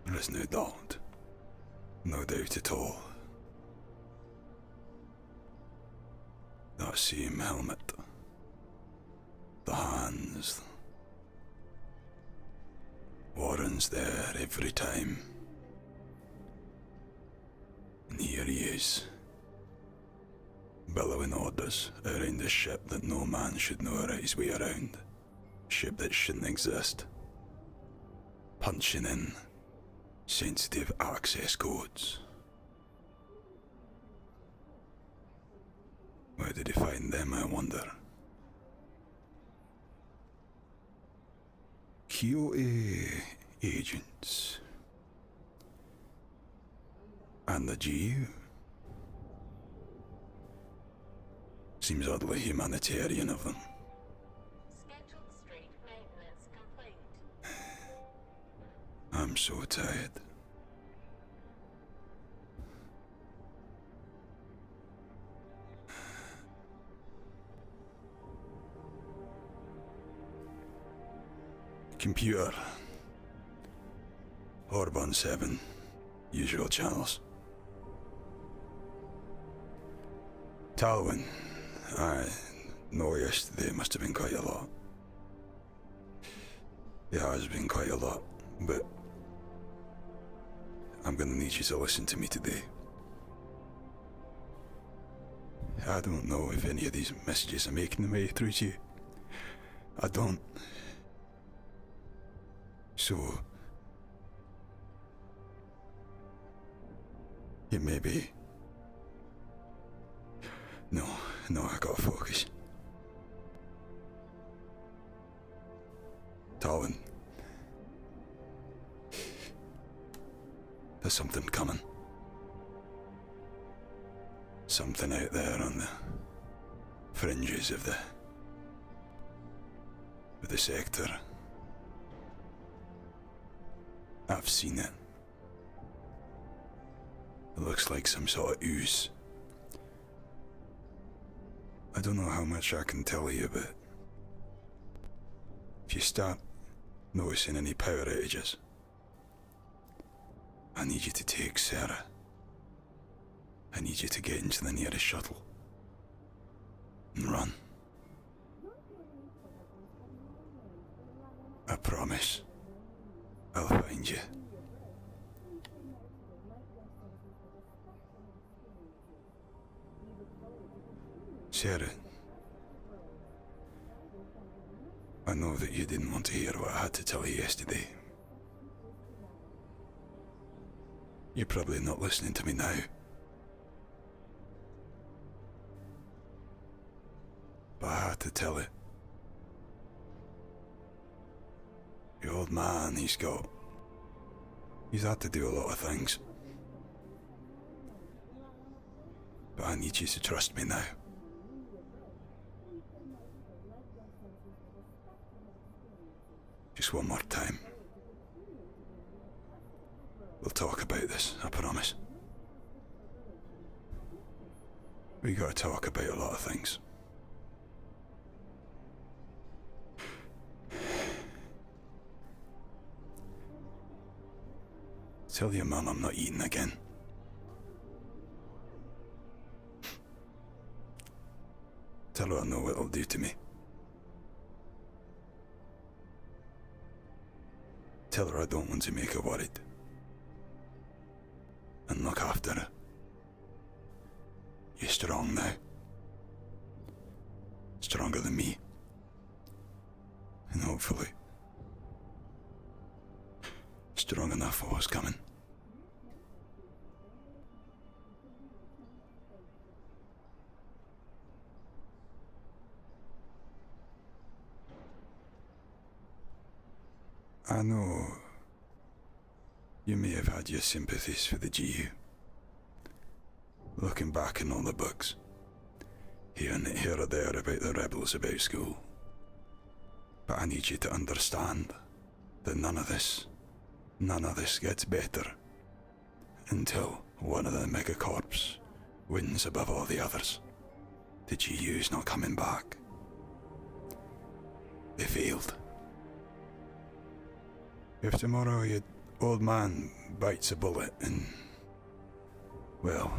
There is no doubt. No doubt at all. That same helmet. The hands. Warren's there every time. And here he is, bellowing orders around a ship that no man should know right his way around. Ship that shouldn't exist. Punching in sensitive access codes. Where did he find them, I wonder? QA agents. And the GU. Seems oddly humanitarian of them. Scheduled street maintenance complete. I'm so tired. Computer. Orb on 7. Usual channels. Talwyn. I know yesterday must have been quite a lot. It has been quite a lot, but I'm gonna need you to listen to me today. I don't know if any of these messages are making their way through to you. I don't. So, it may be. No, I gotta focus. Talwyn. There's something coming. Something out there on the fringes of the sector. I've seen it. It looks like some sort of ooze. I don't know how much I can tell you, but if you start noticing any power outages, I need you to take Sarah. I need you to get into the nearest shuttle and run. I promise I'll find you. Sarah, I know that you didn't want to hear what I had to tell you yesterday. You're probably not listening to me now. But I had to tell it. The old man, he's had to do a lot of things. But I need you to trust me now. Just one more time. We'll talk about this, I promise. We gotta talk about a lot of things. Tell your mum I'm not eating again. Tell her I know what it'll do to me. Tell her I don't want to make her worried. And look after her. You're strong now. Stronger than me. And hopefully strong enough for what's coming. I know you may have had your sympathies for the GU. Looking back in all the books, hearing it here or there about the rebels about school. But I need you to understand that none of this gets better until one of the megacorps wins above all the others. The GU's not coming back. They failed. If tomorrow you'd Old man bites a bullet and, well,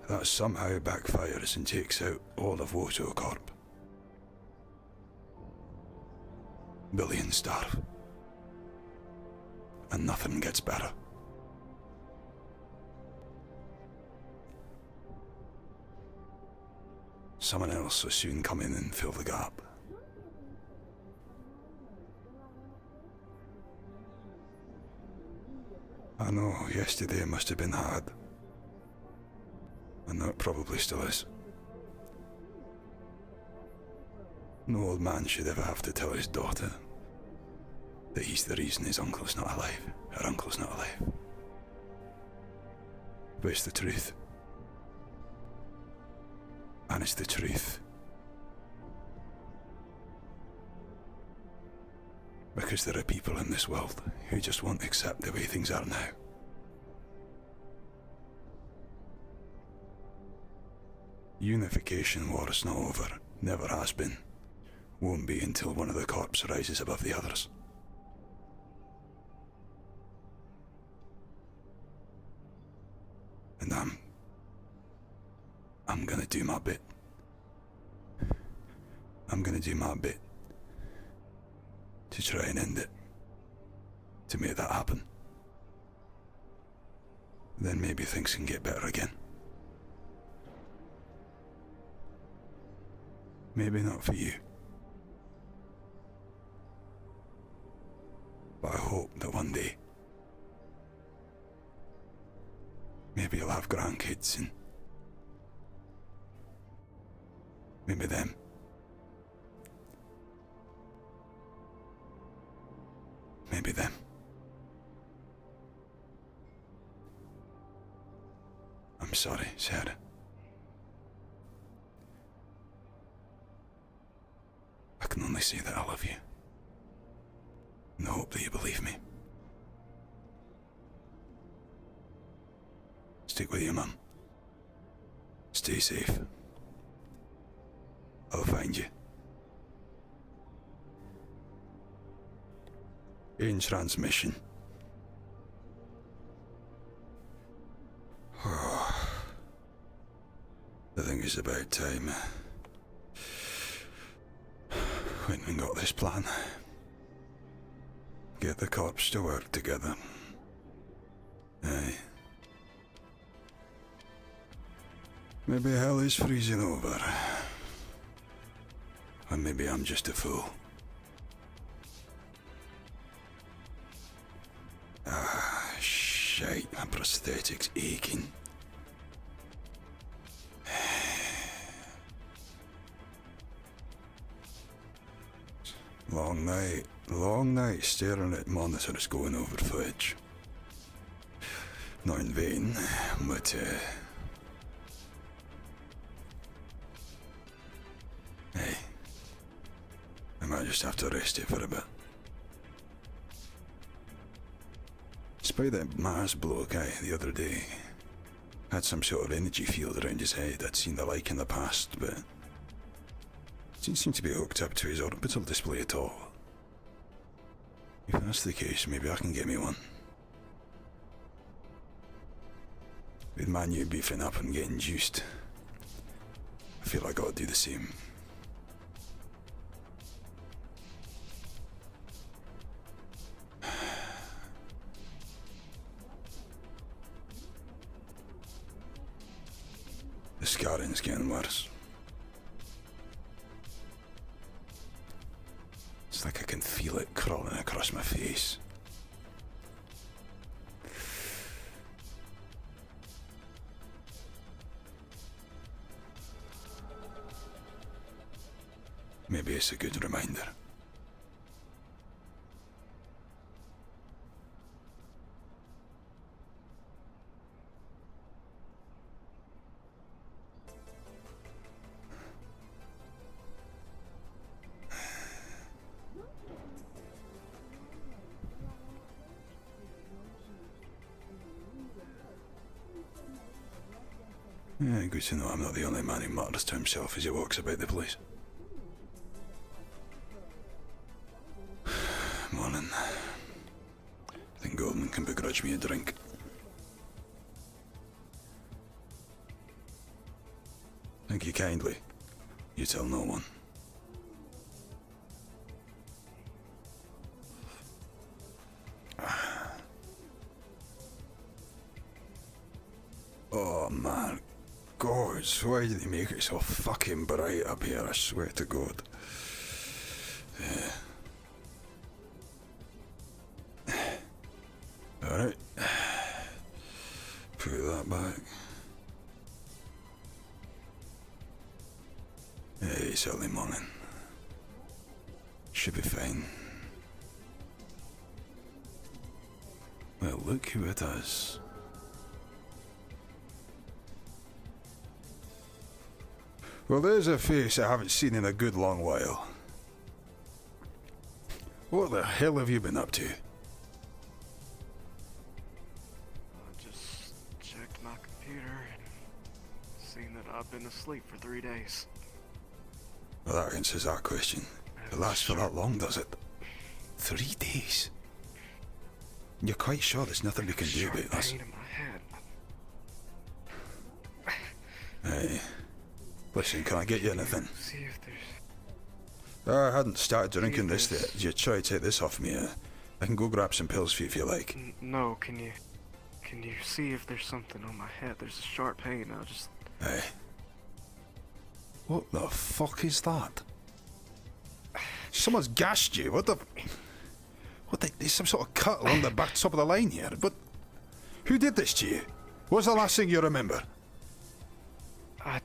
that somehow backfires and takes out all of WOTO Corp. Billions starve. And nothing gets better. Someone else will soon come in and fill the gap. I know, yesterday must have been hard. I know it probably still is. No old man should ever have to tell his daughter that he's the reason his uncle's not alive, her uncle's not alive. But it's the truth. And it's the truth. Because there are people in this world who just won't accept the way things are now. Unification war's not over, never has been. Won't be until one of the corps rises above the others. And I'm gonna do my bit. I'm gonna do my bit to try and end it, to make that happen. Then maybe things can get better again. Maybe not for you. But I hope that one day, maybe you'll have grandkids and maybe them. Maybe them. I'm sorry, Sarah. I can only say that I love you. And I hope that you believe me. Stick with your mum. Stay safe. I'll find you. In transmission. Oh, I think it's about time went and got this plan. Get the corps to work together. Aye. Maybe hell is freezing over. Or maybe I'm just a fool. Ah, shite, my prosthetic's aching. Long night staring at monitors going over footage. Not in vain, but hey, I might just have to rest it for a bit. Despite that Mars bloke guy the other day had some sort of energy field around his head I'd seen the like in the past, but didn't seem to be hooked up to his orbital display at all. If that's the case, maybe I can get me one. With Manu beefing up and getting juiced, I feel I gotta do the same. The scarring's getting worse. It's like I can feel it crawling across my face. Maybe it's a good reminder. Yeah, good to know I'm not the only man who mutters to himself as he walks about the place. morning. Think Goldman can begrudge me a drink. Thank you kindly. You tell no one. Oh man, God, why do they make it so fucking bright up here? I swear to God. Alright. Put that back. Hey, it's early morning. Should be fine. Well, look who it is. Well, there's a face I haven't seen in a good long while. What the hell have you been up to? I just checked my computer and seen that I've been asleep for 3 days. Well, that answers that question. It lasts for that long, does it? 3 days? You're quite sure there's nothing we can do about this? Pain in my head. Hey. Listen, can I get you anything? See if there's... I hadn't started drinking this yet. You try to take this off me. I can go grab some pills for you if you like. No, can you see if there's something on my head? There's a sharp pain. I'll just... Hey. What the fuck is that? Someone's gassed you. What the... There's some sort of cut along the back top of the line here. But who did this to you? What's the last thing you remember? I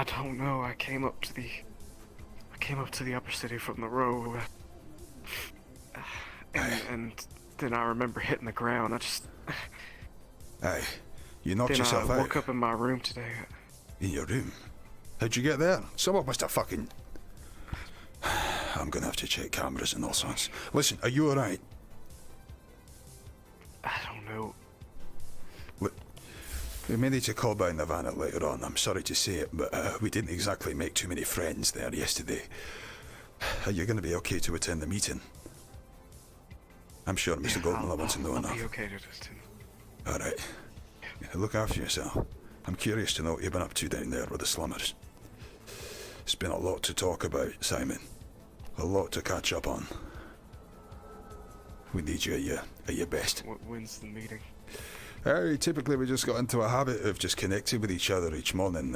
don't know. I came up to the upper city from the row, and then I remember hitting the ground. I just... Hey, you knocked then yourself I out. woke up in my room today. In your room? How'd you get there? Someone must have fucking... I'm gonna have to check cameras and all sorts. Listen, are you alright? I don't know. Look, we may need to call by Nirvana later on. I'm sorry to say it, but we didn't exactly make too many friends there yesterday. Are you gonna be okay to attend the meeting? I'm sure Mr. Goldman will want to know enough. I'll be okay to attend. Alright. Look after yourself. I'm curious to know what you've been up to down there with the slummers. It's been a lot to talk about, Simon. A lot to catch up on. We need you at your best. When's the meeting? Typically we just got into a habit of just connecting with each other each morning.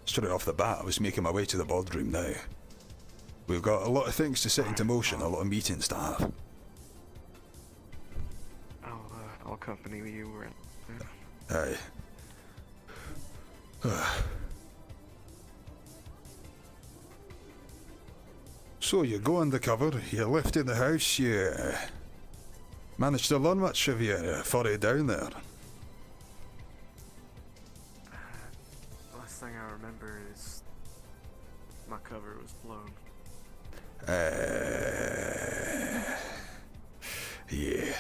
Straight off the bat, I was making my way to the boardroom now. We've got a lot of things to set into motion, a lot of meetings to have. I'll accompany you around. Aye. So you go undercover, you left in the house, you managed to learn much of your foray down there? Last thing I remember is my cover was blown. Yeah.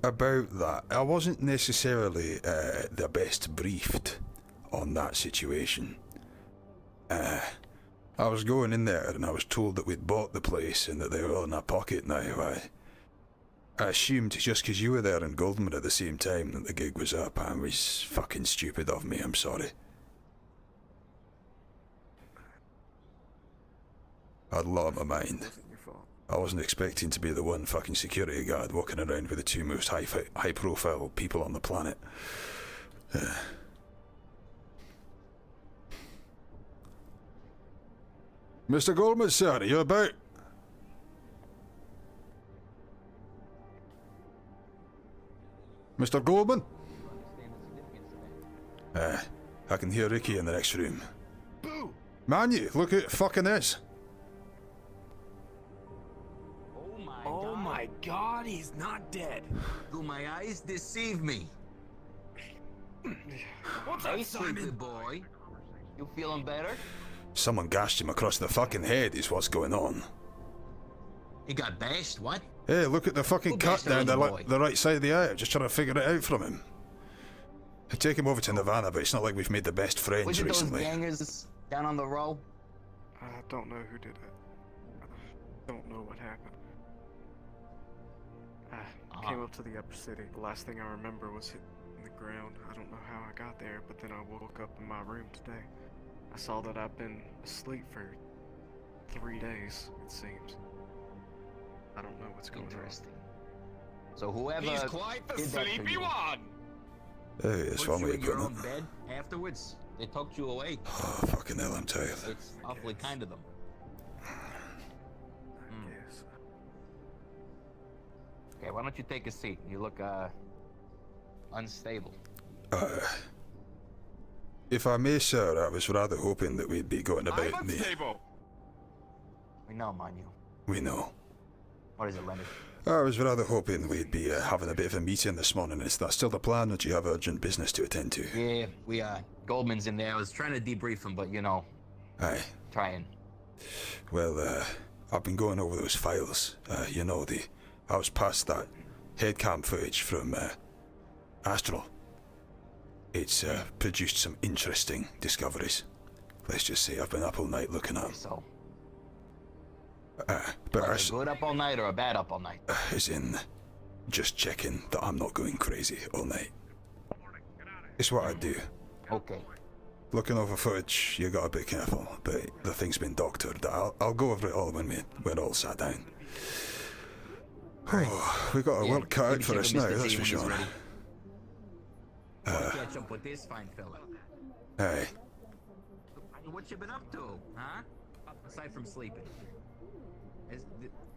About that, I wasn't necessarily the best briefed on that situation. I was going in there and I was told that we'd bought the place and that they were all in our pocket now. I assumed just because you were there and Goldman at the same time that the gig was up. I was fucking stupid of me, I'm sorry. I had a lot on my mind. It wasn't your fault. I wasn't expecting to be the one fucking security guard walking around with the two most high profile people on the planet. Mr. Goldman, sir, are you about? Mr. Goldman? I can hear Ricky in the next room. Boo! Man, you, look who it fucking is. Oh my god, he's not dead. Do my eyes deceive me? What's Hey, up, sleepy Simon? boy. You feeling better? Someone gashed him across the fucking head is what's going on. He got bashed, what? Hey, look at the fucking Who cut gashed the down little boy? the right side of the eye. I'm just trying to figure it out from him. I'd take him over to Nirvana, but it's not like we've made the best friends Was it those recently. gangers down on the row? I don't know who did it. I don't know what happened. I came up to the upper city. The last thing I remember was hitting the ground. I don't know how I got there, but then I woke up in my room today. I saw that I've been asleep for 3 days, it seems. I don't know what's going Interesting. So whoever He's quite the did that to sleepy you, one. Hey, it's put one you way in of your putting own it. bed afterwards. They tucked you away. Oh, fucking hell, I'm tired. It's awfully kind of them. I guess. Okay, why don't you take a seat? You look unstable. If I may, sir, I was rather hoping that we'd be going I'm about the... unstable. We know, mind you. We know. What is it, Leonard? I was rather hoping we'd be having a bit of a meeting this morning. Is that still the plan, or do you have urgent business to attend to? Yeah, we Goldman's in there. I was trying to debrief him, but you know, Aye. trying. Well, I've been going over those files. You know, I was past that headcam footage from Astral. It's produced some interesting discoveries. Let's just say I've been up all night looking at them. So, But I, a good up all night or a bad up all night? as in, just checking that I'm not going crazy all night. It's what I do. Okay. Looking over footage, you gotta be careful, but the thing's been doctored. I'll go over it all when we're all sat down. Oh, we got our work cut out for us now, that's for sure. Catch up with this fine fella. Aye. What you been up to, huh? Aside from sleeping.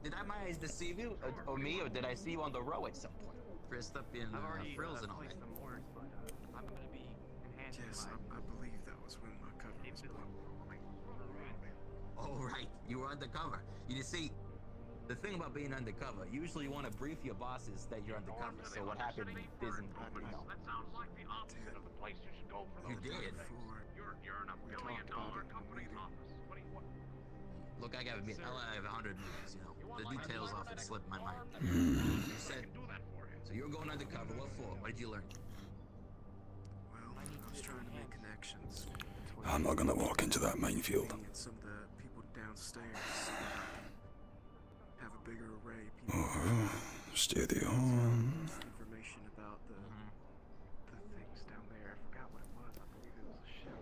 Did my eyes deceive you, or me, or did I see you on the row at some point? Dressed up in frills and all that. I'm gonna be yes, I believe that was when my cover was blown. Oh, right. You were undercover. You see, the thing about being undercover, usually you want to brief your bosses that you're undercover, so what happened isn't, you know. That sounds like the opposite of the place you should go for You those. did. You're in a $1 billion company's office. What? Look, I have 100 movies, you know. The details often slip my mind. You said, Do that for you. so you were going undercover. What for? What did you learn? Well, I was trying to make connections between I'm not gonna walk into that minefield. me and some of the people downstairs so that I can have a bigger array of people. Oh, steady on. Information about the things down there. I forgot what it was. I believe it was a ship.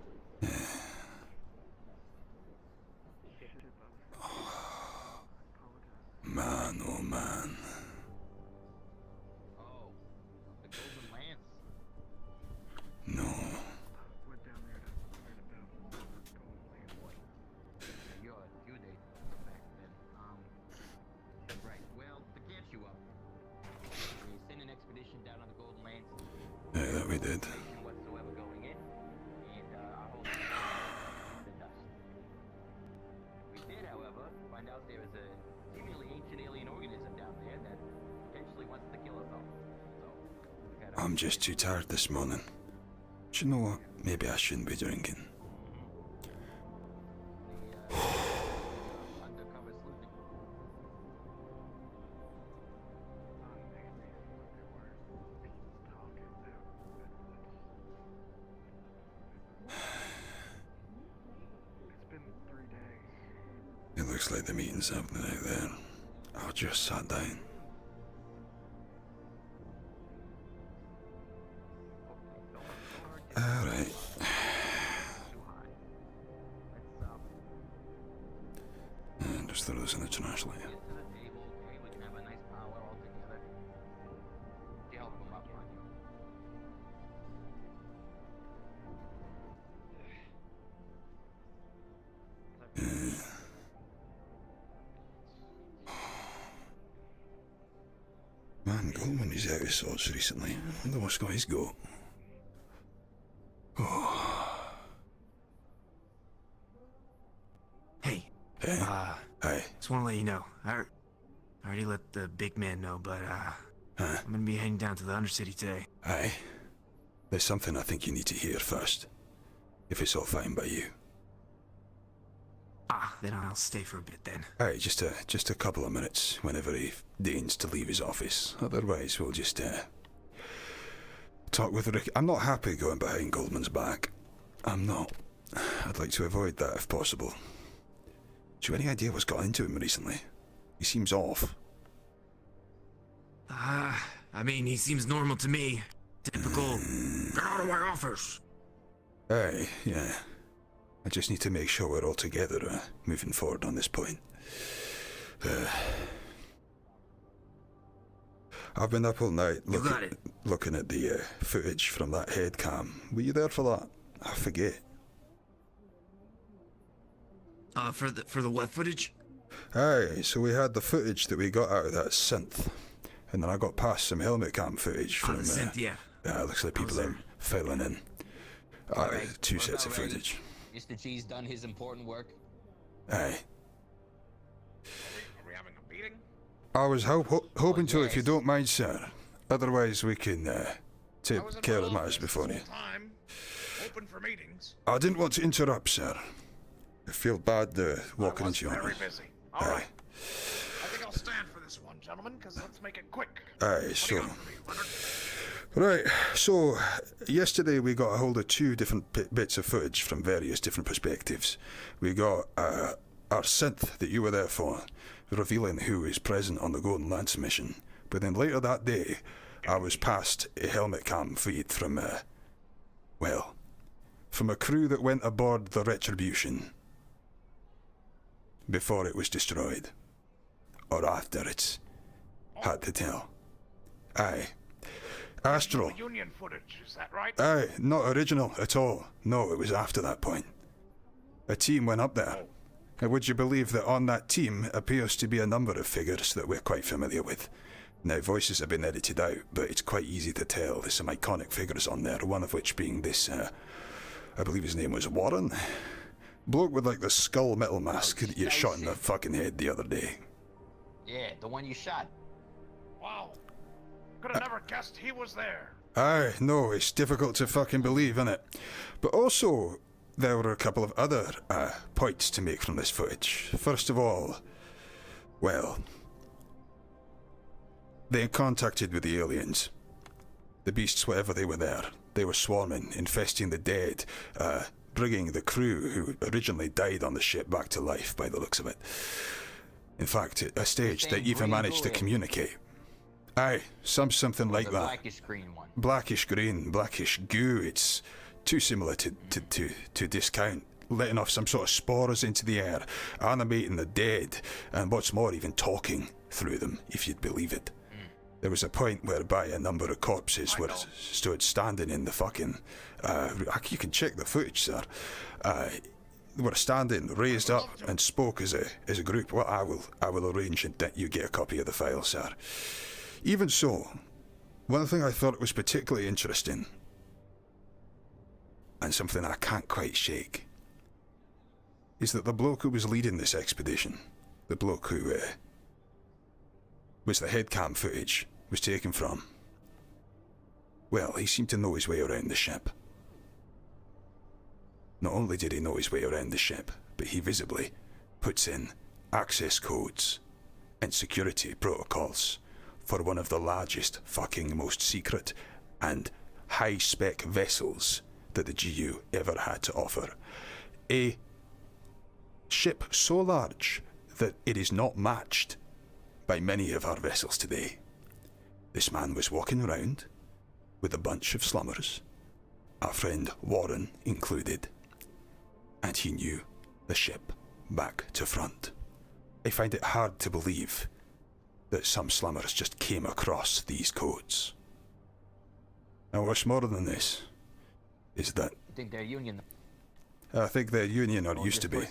Man, oh man. Oh, the Golden Lance. No. Went down there to learn about Golden Land. You're a few days back then. Right. Well, to catch you up, we sent an expedition down on the Golden Lance. Yeah, that we did. Whatsoever going in, and our whole the dust. We did, however, find out there is a seemingly ancient alien organism down there that potentially wants to kill us all. So, we gotta I'm just too tired this morning. Do you know what? Maybe I shouldn't be drinking. undercover sleuthing. It's been 3 days. It looks like the meeting's happening out there. I just sat down. Alright. And just throw this in the trash later. Get to the table, okay? We can have a nice powwow all together. You help them up, mind you. Man, Goldman is out of sorts recently. I wonder what's got his goat. Hey, Hey? Aye. just want to let you know. I already let the big man know, but Huh? I'm gonna be heading down to the Undercity today. Aye. There's something I think you need to hear first. If it's all fine by you. Then I'll stay for a bit then. Aye, just a couple of minutes whenever he deigns to leave his office. Otherwise, we'll just talk with Rick. I'm not happy going behind Goldman's back. I'm not. I'd like to avoid that if possible. Do you have any idea what's got into him recently? He seems off. I mean, he seems normal to me. Typical, get out of my office. Aye, yeah. I just need to make sure we're all together moving forward on this point. I've been up all night looking at the footage from that head cam. Were you there for that? I forget. For the what footage? Aye, so we had the footage that we got out of that synth. And then I got past some helmet cam footage from... the synth, yeah. Yeah, it looks like people are filing in. Alright, 2 we're sets of about ready. footage. Mr. G's done his important work. Aye. Are we having a meeting? I was hoping to, if you yes. don't mind, sir. Otherwise, we can take I was in care my of matters office before this you. whole time, open for meetings. I didn't want to interrupt, sir. I feel bad walking I was into you. very busy. All right. I think I'll stand for this one, gentlemen, because let's make it quick. Aye, What do so... you got for me, Leonard? Right, so yesterday we got a hold of 2 different bits of footage from various different perspectives. We got our synth that you were there for, revealing who is present on the Golden Lance mission. But then later that day, I was passed a helmet cam feed from, from a crew that went aboard the Retribution before it was destroyed. Or after it's had to tell. Aye. Astral. Union footage, is that right? Aye, not original at all. No, it was after that point. A team went up there. And would you believe that on that team appears to be a number of figures that we're quite familiar with? Now, voices have been edited out, but it's quite easy to tell. There's some iconic figures on there, one of which being this, I believe his name was Warren. Bloke with like the skull metal mask that you shot in the fucking head the other day. Yeah, the one you shot. Wow. Could have never guessed he was there. Aye, no, it's difficult to fucking believe, innit? But also, there were a couple of other points to make from this footage. First of all, well, they contacted with the aliens. The beasts, whatever they were there, they were swarming, infesting the dead, bringing the crew who originally died on the ship back to life by the looks of it. In fact, at a stage, they even managed to communicate. Aye, something like The that. blackish green one. Blackish green, blackish goo. It's too similar to discount. Letting off some sort of spores into the air, animating the dead, and what's more, even talking through them, if you'd believe it. There was a point whereby a number of corpses stood standing in the fucking... you can check the footage, sir. Were standing, raised up, and spoke as a group. Well, I will arrange that you get a copy of the file, sir. Even so, one thing I thought was particularly interesting, and something I can't quite shake, is that the bloke who was leading this expedition, the bloke who was the headcam footage was taken from, well, he seemed to know his way around the ship. Not only did he know his way around the ship, but he visibly puts in access codes and security protocols for one of the largest, fucking most secret and high-spec vessels that the GU ever had to offer. A ship so large that it is not matched by many of our vessels today. This man was walking around with a bunch of slummers, our friend Warren included, and he knew the ship back to front. I find it hard to believe that some slummers just came across these codes. And what's more than this is that I think they're union. I think they're union, or used to be.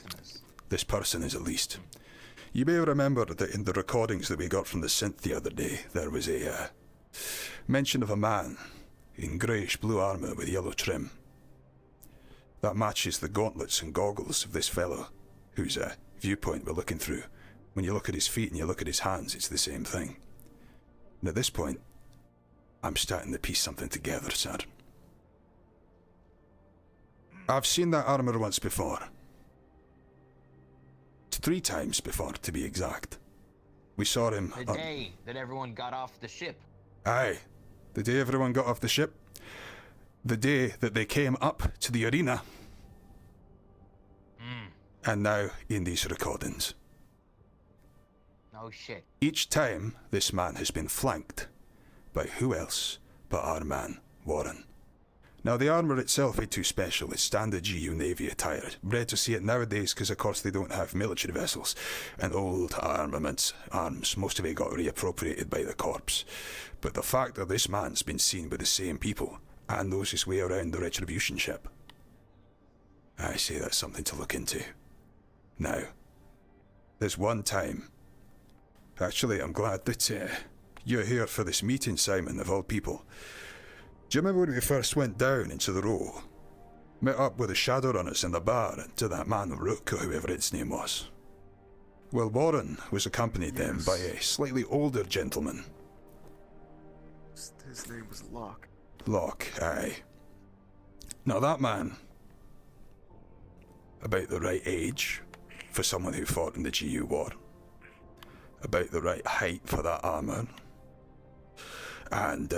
This person is at least. You may remember that in the recordings that we got from the synth the other day, there was a mention of a man in greyish-blue armour with yellow trim. That matches the gauntlets and goggles of this fellow, whose viewpoint we're looking through. When you look at his feet and you look at his hands, it's the same thing. And at this point, I'm starting to piece something together, sir. I've seen that armour once before. 3 times before, to be exact. We saw him... The day that everyone got off the ship. Aye. The day everyone got off the ship. The day that they came up to the arena. And now in these recordings. Oh shit. Each time, this man has been flanked by who else but our man, Warren. Now, the armour itself ain't too special. It's standard GU Navy attire. Rare to see it nowadays because, of course, they don't have military vessels and old armaments, arms. Most of it got reappropriated by the corps. But the fact that this man's been seen with the same people and knows his way around the retribution ship, I say that's something to look into. Now, there's one time. Actually, I'm glad that you're here for this meeting, Simon, of all people. Do you remember when we first went down into the row? Met up with the Shadowrunners in the bar and to that man Rook, or whoever its name was. Well, Warren was accompanied then by a slightly older gentleman. His name was Locke. Locke, aye. Now that man, about the right age for someone who fought in the GU war, about the right height for that armour, and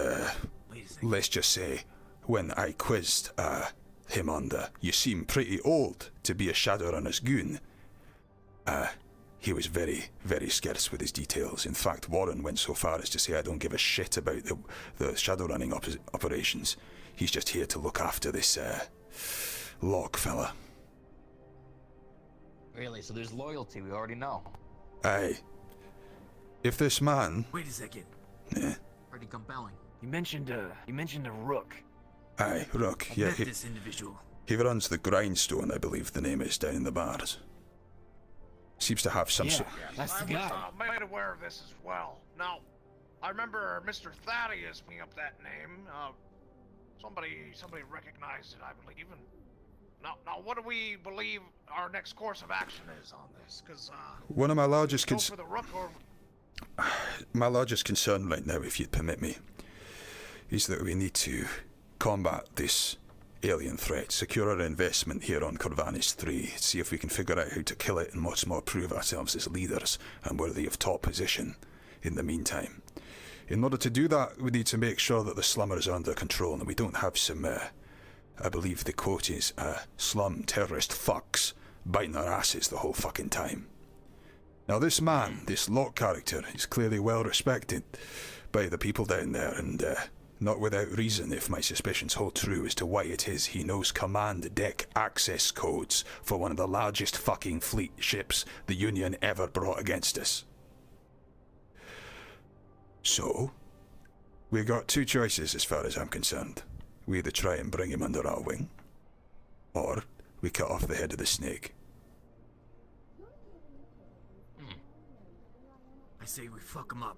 let's just say, when I quizzed him on the "you seem pretty old to be a Shadowrunner's goon," he was very, very scarce with his details. In fact, Warren went so far as to say, "I don't give a shit about the Shadowrunning operations. He's just here to look after this Locke fella." Really? So there's loyalty, we already know. Aye. If this man... Wait a second. Yeah. Pretty compelling. You mentioned a Rook. Aye, Rook. I've Yeah, met this individual. he runs the Grindstone, I believe the name is, down in the bars. Seems to have some Yeah, sort... that's I the was guy. made aware of this as well. Now, I remember Mr. Thaddeus bringing up that name. Somebody recognized it, I believe. And now, what do we believe our next course of action is on this? Because One of my largest go for the Rook or My largest concern right now, if you'd permit me, is that we need to combat this alien threat, secure our investment here on Corvanis 3, see if we can figure out how to kill it and much more prove ourselves as leaders and worthy of top position in the meantime. In order to do that, we need to make sure that the slummers are under control and we don't have some, I believe the quote is, slum terrorist fucks biting our asses the whole fucking time. Now this man, this Locke character, is clearly well respected by the people down there, and not without reason if my suspicions hold true as to why it is he knows command deck access codes for one of the largest fucking fleet ships the Union ever brought against us. So, we got two choices as far as I'm concerned. We either try and bring him under our wing, or we cut off the head of the snake. I say we fuck him up.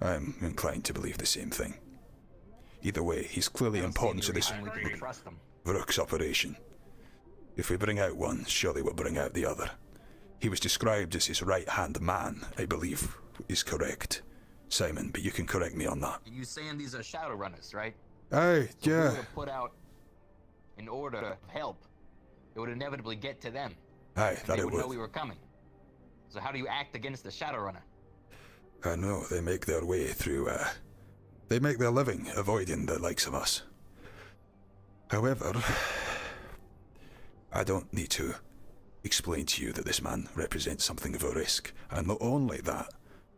I'm inclined to believe the same thing. Either way, he's clearly important to this We can trust them. Rook's operation. If we bring out one, surely we'll bring out the other. He was described as his right-hand man, I believe, is correct. Simon, but you can correct me on that. You saying these are Shadowrunners, right? Aye, So yeah. if we were to put out an order to help, it would inevitably get to them. Aye, And that they it would know would. we were coming. So how do you act against the Shadowrunner? I know, they make their way through, they make their living avoiding the likes of us. However, I don't need to explain to you that this man represents something of a risk, and not only that,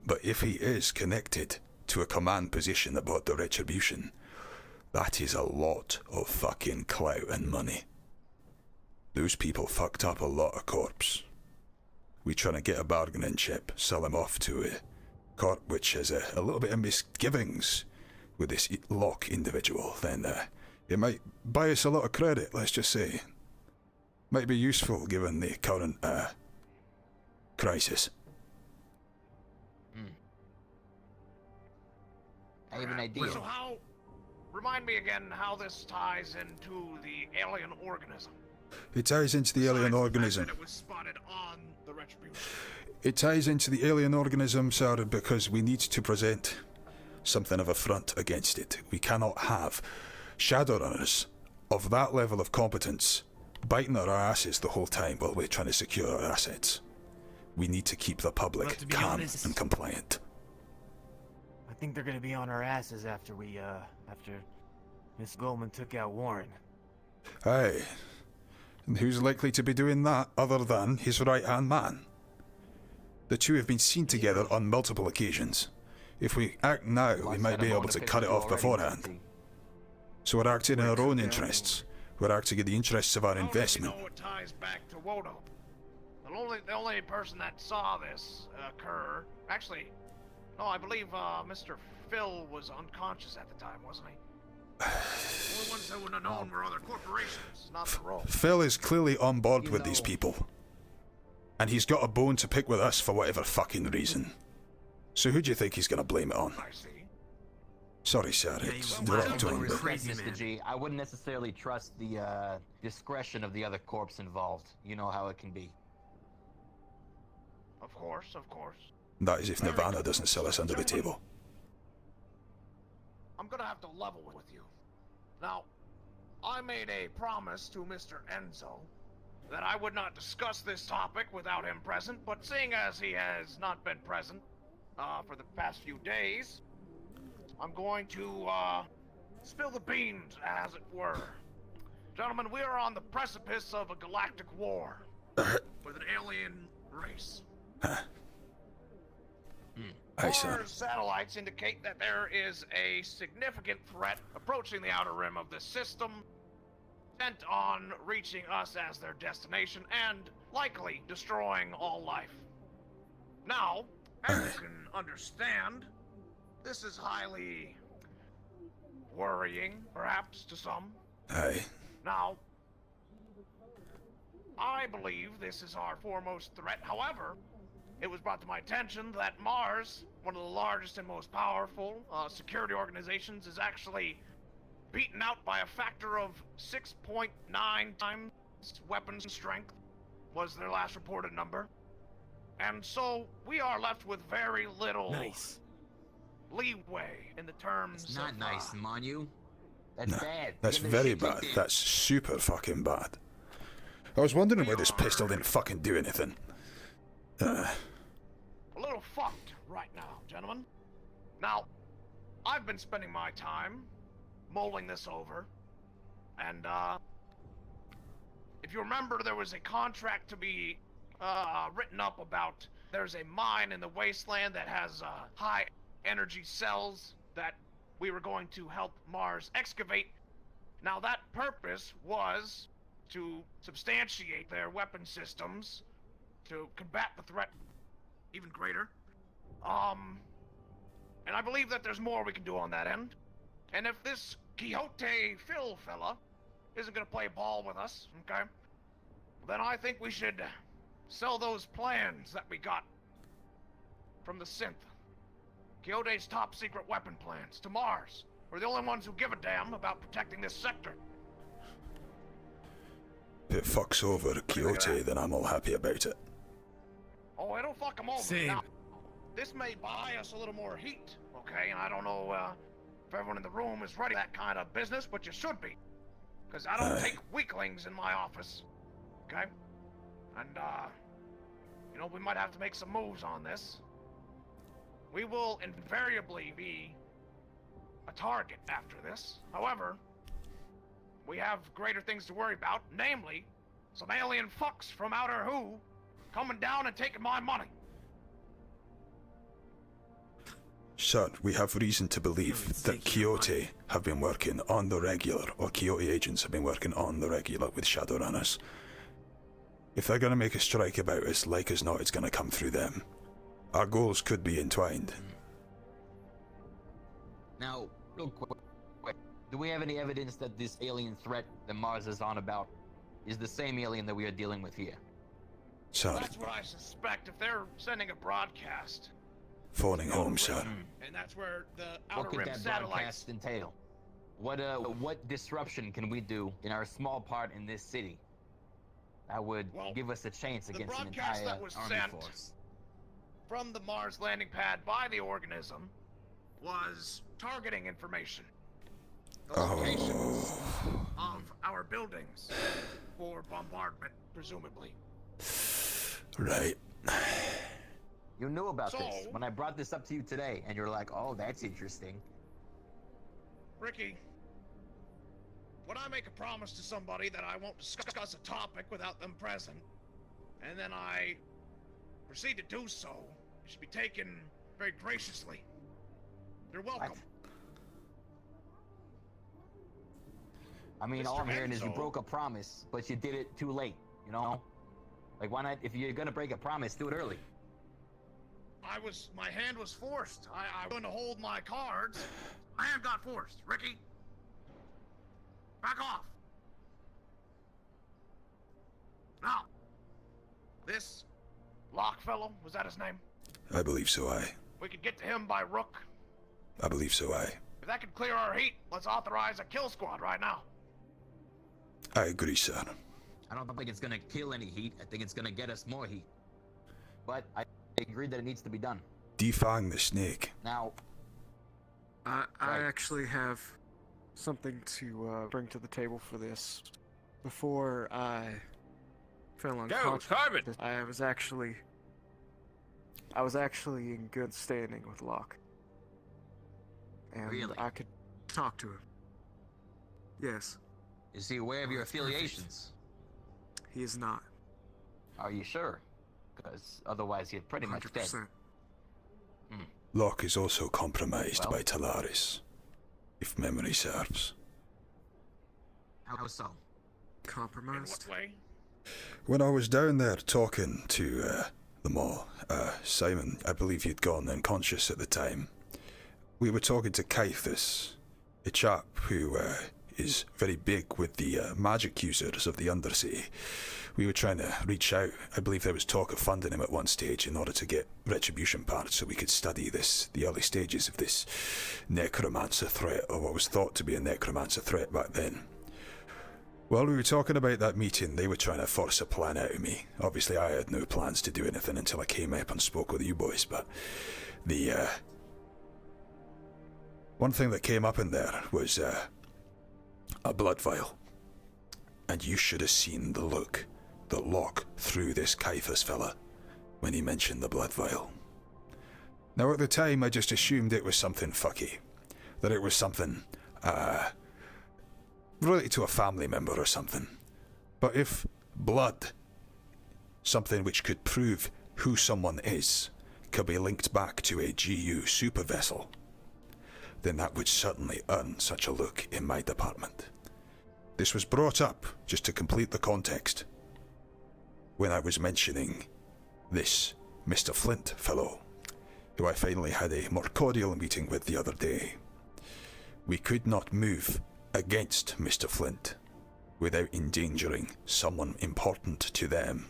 but if he is connected to a command position about the retribution, that is a lot of fucking clout and money. Those people fucked up a lot of corps. We trying to get a bargaining chip, sell him off to a corp which has a little bit of misgivings with this Locke individual, then it might buy us a lot of credit, let's just say. Might be useful given the current crisis. I have an idea. So how? Remind me again how this ties into the alien organism. It ties into the alien Besides the fact organism. that it was spotted on the retribution. It ties into the alien organism, sir, because we need to present something of a front against it. We cannot have Shadowrunners of that level of competence biting our asses the whole time while we're trying to secure our assets. We need to keep the Well, public to be calm honest- and compliant. I think they're gonna be on our asses after after Miss Goldman took out Warren. Aye. And who's likely to be doing that other than his right-hand man? The two have been seen together on multiple occasions. If we act now, we might be able to cut it off beforehand. So we're acting in our own interests. We're acting in the interests of our investment. I don't know it ties back to WOTO. The only person that saw this occur, actually, no, I believe Mr. Phil was unconscious at the time, wasn't he? The only ones that would have known were other corporations, not the role. Phil is clearly on board with these people. And he's got a bone to pick with us for whatever fucking reason. So who do you think he's gonna blame it on? I see. Sorry, sir, it's the wrong tone, but... Crazy Mr. man. G, I wouldn't necessarily trust the discretion of the other corps involved. You know how it can be. Of course, of course. That is if Nirvana doesn't sell us under the table. I'm gonna have to level with you. Now, I made a promise to Mr. Enzo that I would not discuss this topic without him present, but seeing as he has not been present for the past few days, I'm going to spill the beans, as it were. Gentlemen, we are on the precipice of a galactic war with an alien race. Aye, sir. Our satellites indicate that there is a significant threat approaching the outer rim of the system, bent on reaching us as their destination and likely destroying all life. Now, as you can understand, this is highly worrying, perhaps, to some. Aye. Now, I believe this is our foremost threat. However, it was brought to my attention that Mars, one of the largest and most powerful security organizations, is actually beaten out by a factor of 6.9 times weapons strength, was their last reported number. And so we are left with very little leeway in the terms It's not of, nice, Manu. That's No, bad. that's Getting the very shit bad. kicked in. That's super fucking bad. I was wondering why this pistol didn't fucking do anything. a little fucked right now, gentlemen. Now, I've been spending my time mulling this over, and if you remember, there was a contract to be written up about there's a mine in the wasteland that has high energy cells that we were going to help Mars excavate. Now, that purpose was to substantiate their weapon systems to combat the threat even greater. And I believe that there's more we can do on that end. And if this Quixote Phil fella isn't gonna play ball with us, okay, then I think we should sell those plans that we got from the synth. Quixote's top secret weapon plans to Mars. We're the only ones who give a damn about protecting this sector. If it fucks over Quixote, then I'm all happy about it. Oh, it'll fuck them over. Same. Now, this may buy us a little more heat, okay? And I don't know if everyone in the room is ready for that kind of business, but you should be. Because I don't take weaklings in my office, okay? And, you know, we might have to make some moves on this. We will invariably be a target after this. However, we have greater things to worry about, namely, some alien fucks from outer who coming down and taking my money. Sir, we have reason to believe that Quixote have been working on the regular, or Quixote agents have been working on the regular with Shadowrunners. If they're gonna make a strike about us, like as not, it's gonna come through them. Our goals could be entwined. Now, real quick, do we have any evidence that this alien threat that Mars is on about is the same alien that we are dealing with here? Sir, That's what I suspect. If they're sending a broadcast, phoning home, sir. and that's where the What outer could rim that satellites. broadcast entail? What disruption can we do in our small part in this city that would Well, give us a chance the against an broadcast entire that was army sent force? From the Mars landing pad by the organism was targeting information. The locations of our buildings for bombardment, presumably. Right. You knew about So- this when I brought this up to you today, and you're like, "Oh, that's interesting." Ricky, when I make a promise to somebody that I won't discuss a topic without them present, and then I proceed to do so, it should be taken very graciously. You're welcome. What? I mean, all Mr. I'm hearing is you Enzo. broke a promise, but you did it too late, you know? Like, why not, if you're gonna break a promise, do it early. My hand was forced. I went to hold my cards. My hand got forced. Ricky, back off. Now, this Locke fellow, was that his name? I believe so, aye. We could get to him by Rook. I believe so, aye. If that could clear our heat, let's authorize a kill squad right now. I agree, sir. I don't think it's gonna kill any heat. I think it's gonna get us more heat. But I agree that it needs to be done. Defang the snake. Now, I Right. actually have something to bring to the table for this. Before I fell unconscious, Carbon! I was actually in good standing with Locke, and Really? I could talk to him. Yes, is he aware of your That's perfect. affiliations? he is not. Are you sure? Because otherwise you're pretty much dead. 100%. Locke is also compromised Well? by Talaris, if memory serves. How so? In Compromised. what way? When I was down there talking to them all, Simon, I believe he'd gone unconscious at the time. We were talking to Callous, a chap who is very big with the magic users of the Undersea. We were trying to reach out. I believe there was talk of funding him at one stage in order to get retribution parts so we could study the early stages of this necromancer threat, or what was thought to be a necromancer threat back then. While we were talking about that meeting, they were trying to force a plan out of me. Obviously, I had no plans to do anything until I came up and spoke with you boys, but the one thing that came up in there was a blood vial. And you should have seen the look that Locke threw this Caiaphas fella when he mentioned the blood vial. Now, at the time, I just assumed it was something fucky. That it was something, related to a family member or something. But if blood, something which could prove who someone is, could be linked back to a GU super vessel, then that would certainly earn such a look in my department. This was brought up, just to complete the context, when I was mentioning this Mr. Flint fellow, who I finally had a more cordial meeting with the other day. We could not move against Mr. Flint without endangering someone important to them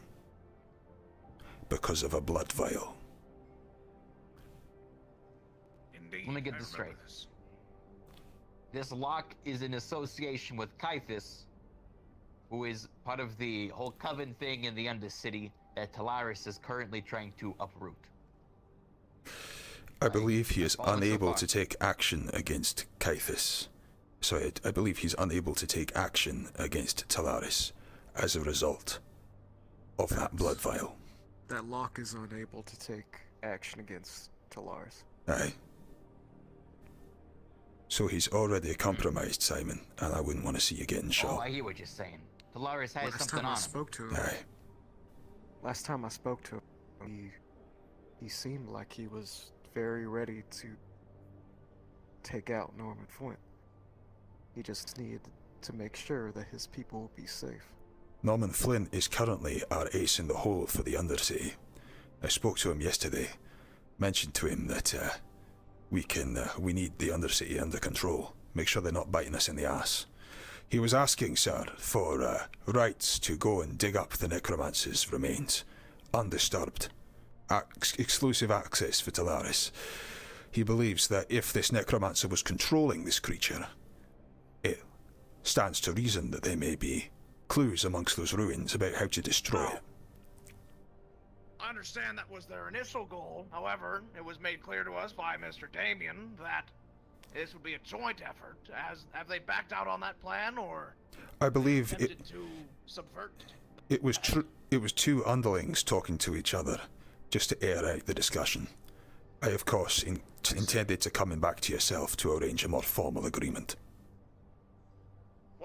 because of a blood vial. Indeed. Let me get I this remember straight. this. This Locke is in association with Caiaphas, who is part of the whole coven thing in the Undercity that Talaris is currently trying to uproot. I believe he is Following so unable far. to take action against Caiaphas. Sorry, I believe he's unable to take action against Talaris as a result of that blood vial. That Locke is unable to take action against Talaris. Aye. So he's already compromised, Simon, and I wouldn't want to see you getting Oh, shot. I hear what you're saying. Talaris has Last something time I on him. spoke to him, Aye. last time I spoke to him, he seemed like he was very ready to take out Norman Flint. He just needed to make sure that his people would be safe. Norman Flint is currently our ace in the hole for the Undersea. I spoke to him yesterday, mentioned to him that we need the Undersea under control, make sure they're not biting us in the ass. He was asking, sir, for rights to go and dig up the necromancer's remains, undisturbed, exclusive access for Talaris. He believes that if this necromancer was controlling this creature, it stands to reason that there may be clues amongst those ruins about how to destroy it. I understand that was their initial goal. However, it was made clear to us by Mr. Damien that this would be a joint effort. Have they backed out on that plan, or I believe attempted to subvert? it was two underlings talking to each other, just to air out the discussion. I, of course, intended to coming back to yourself to arrange a more formal agreement.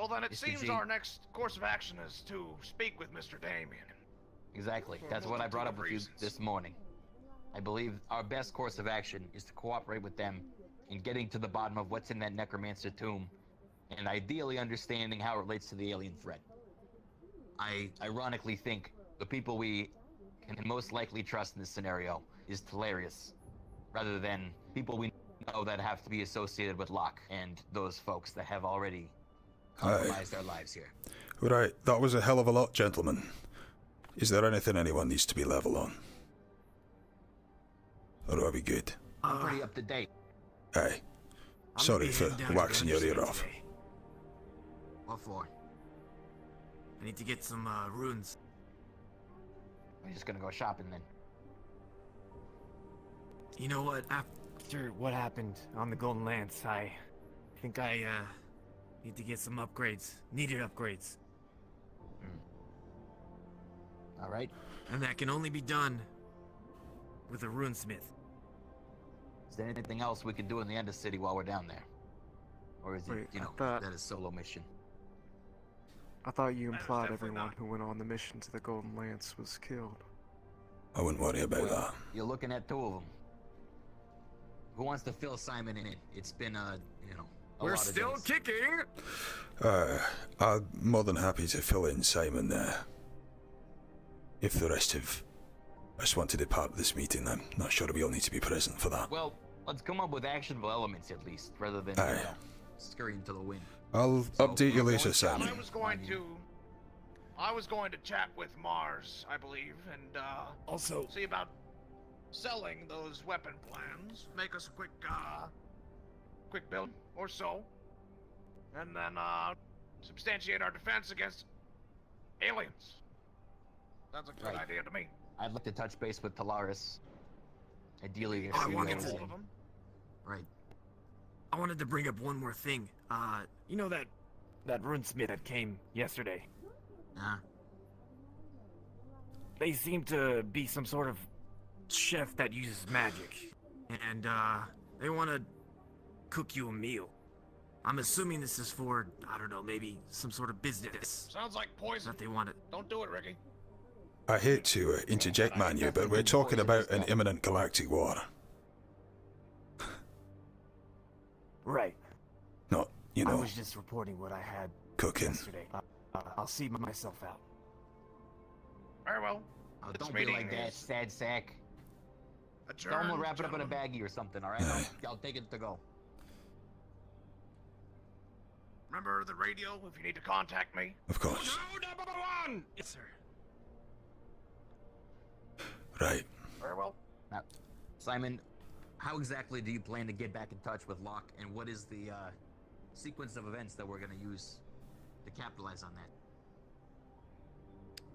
Well, then it Mr. seems G. our next course of action is to speak with Mr. Damien. Exactly. For a That's what I brought up multitude with of you reasons. this morning. I believe our best course of action is to cooperate with them in getting to the bottom of what's in that necromancer tomb, and ideally understanding how it relates to the alien threat. I ironically think the people we can most likely trust in this scenario is Telarius, rather than people we know that have to be associated with Locke and those folks that have already compromised their lives here. Right, that was a hell of a lot, gentlemen. Is there anything anyone needs to be level on? Or are we good? I'm pretty up to date. Aye. I'm Sorry gonna be for heading down to waxing the your ear underside off. today. What for? I need to get some runes. We're just gonna go shopping then. You know what? After what happened on the Golden Lance, I think I need to get some upgrades. Needed upgrades. All right. And that can only be done with a runesmith. Is there anything else we can do in the Undercity while we're down there? Or is it, Wait, you I know, thought- that is solo mission? I thought you That is implied definitely everyone not. who went on the mission to the Golden Lance was killed. I wouldn't worry about that. You're looking at 2 of them. Who wants to fill Simon in it? It's been, you know, a We're lot of still days. kicking! I'm more than happy to fill in Simon there. If the rest of us want to depart this meeting, I'm not sure we all need to be present for that. Well, let's come up with actionable elements at least, rather than, Aye. you know, scurrying to the wind. I'll So, update you we're later, going Simon. I was going to chat with Mars, I believe, and Also, see about selling those weapon plans. Make us a quick build or so, and then substantiate our defense against aliens. That's a good Right. idea to me. I'd like to touch base with Talaris. Ideally, If there's you wanna get get hold aliens. of them. Right. I wanted to bring up one more thing. you know that runesmith that came yesterday. They seem to be some sort of Chef that uses magic. And, they want to cook you a meal. I'm assuming this is for, I don't know, maybe some sort of business Sounds like poison. that they want it. Don't do it, Ricky. I hate to interject, Manu, but we're talking about an imminent galactic war. right. Not, you I know, was just reporting what I had cooking. yesterday. I'll see myself out. Very well. Oh, This don't be meeting like that, is sad sack. adjourned. Tell him we'll wrap it up in a gentlemen. baggie or something, alright? Aye. I'll take it to go. Remember the radio if you need to contact me. Of course. Number 1! Yes, sir. Right. Very well. Now, Simon, how exactly do you plan to get back in touch with Locke, and what is the sequence of events that we're going to use to capitalize on that?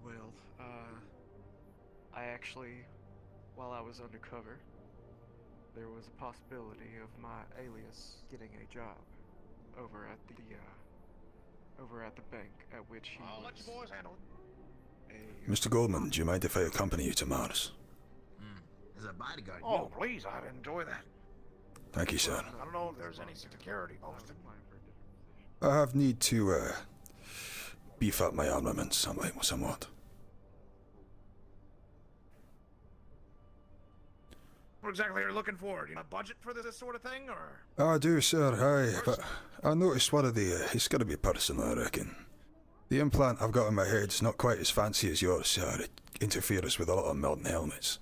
Well, I actually, while I was undercover, there was a possibility of my alias getting a job over at the bank at which he I'll let was you boys handle it. a Mr. Goldman, do you mind if I accompany you to Mars? As a bodyguard, Oh, please, I'd enjoy that. Thank you, sir. I don't know if there's any security posted. I have need to, beef up my armaments somewhat. What exactly are you looking for? Do you have a budget for this sort of thing, or? I do, sir, aye, but I noticed one of the, it's gotta be personal, I reckon. The implant I've got in my head's not quite as fancy as yours, sir. It interferes with a lot of modern helmets.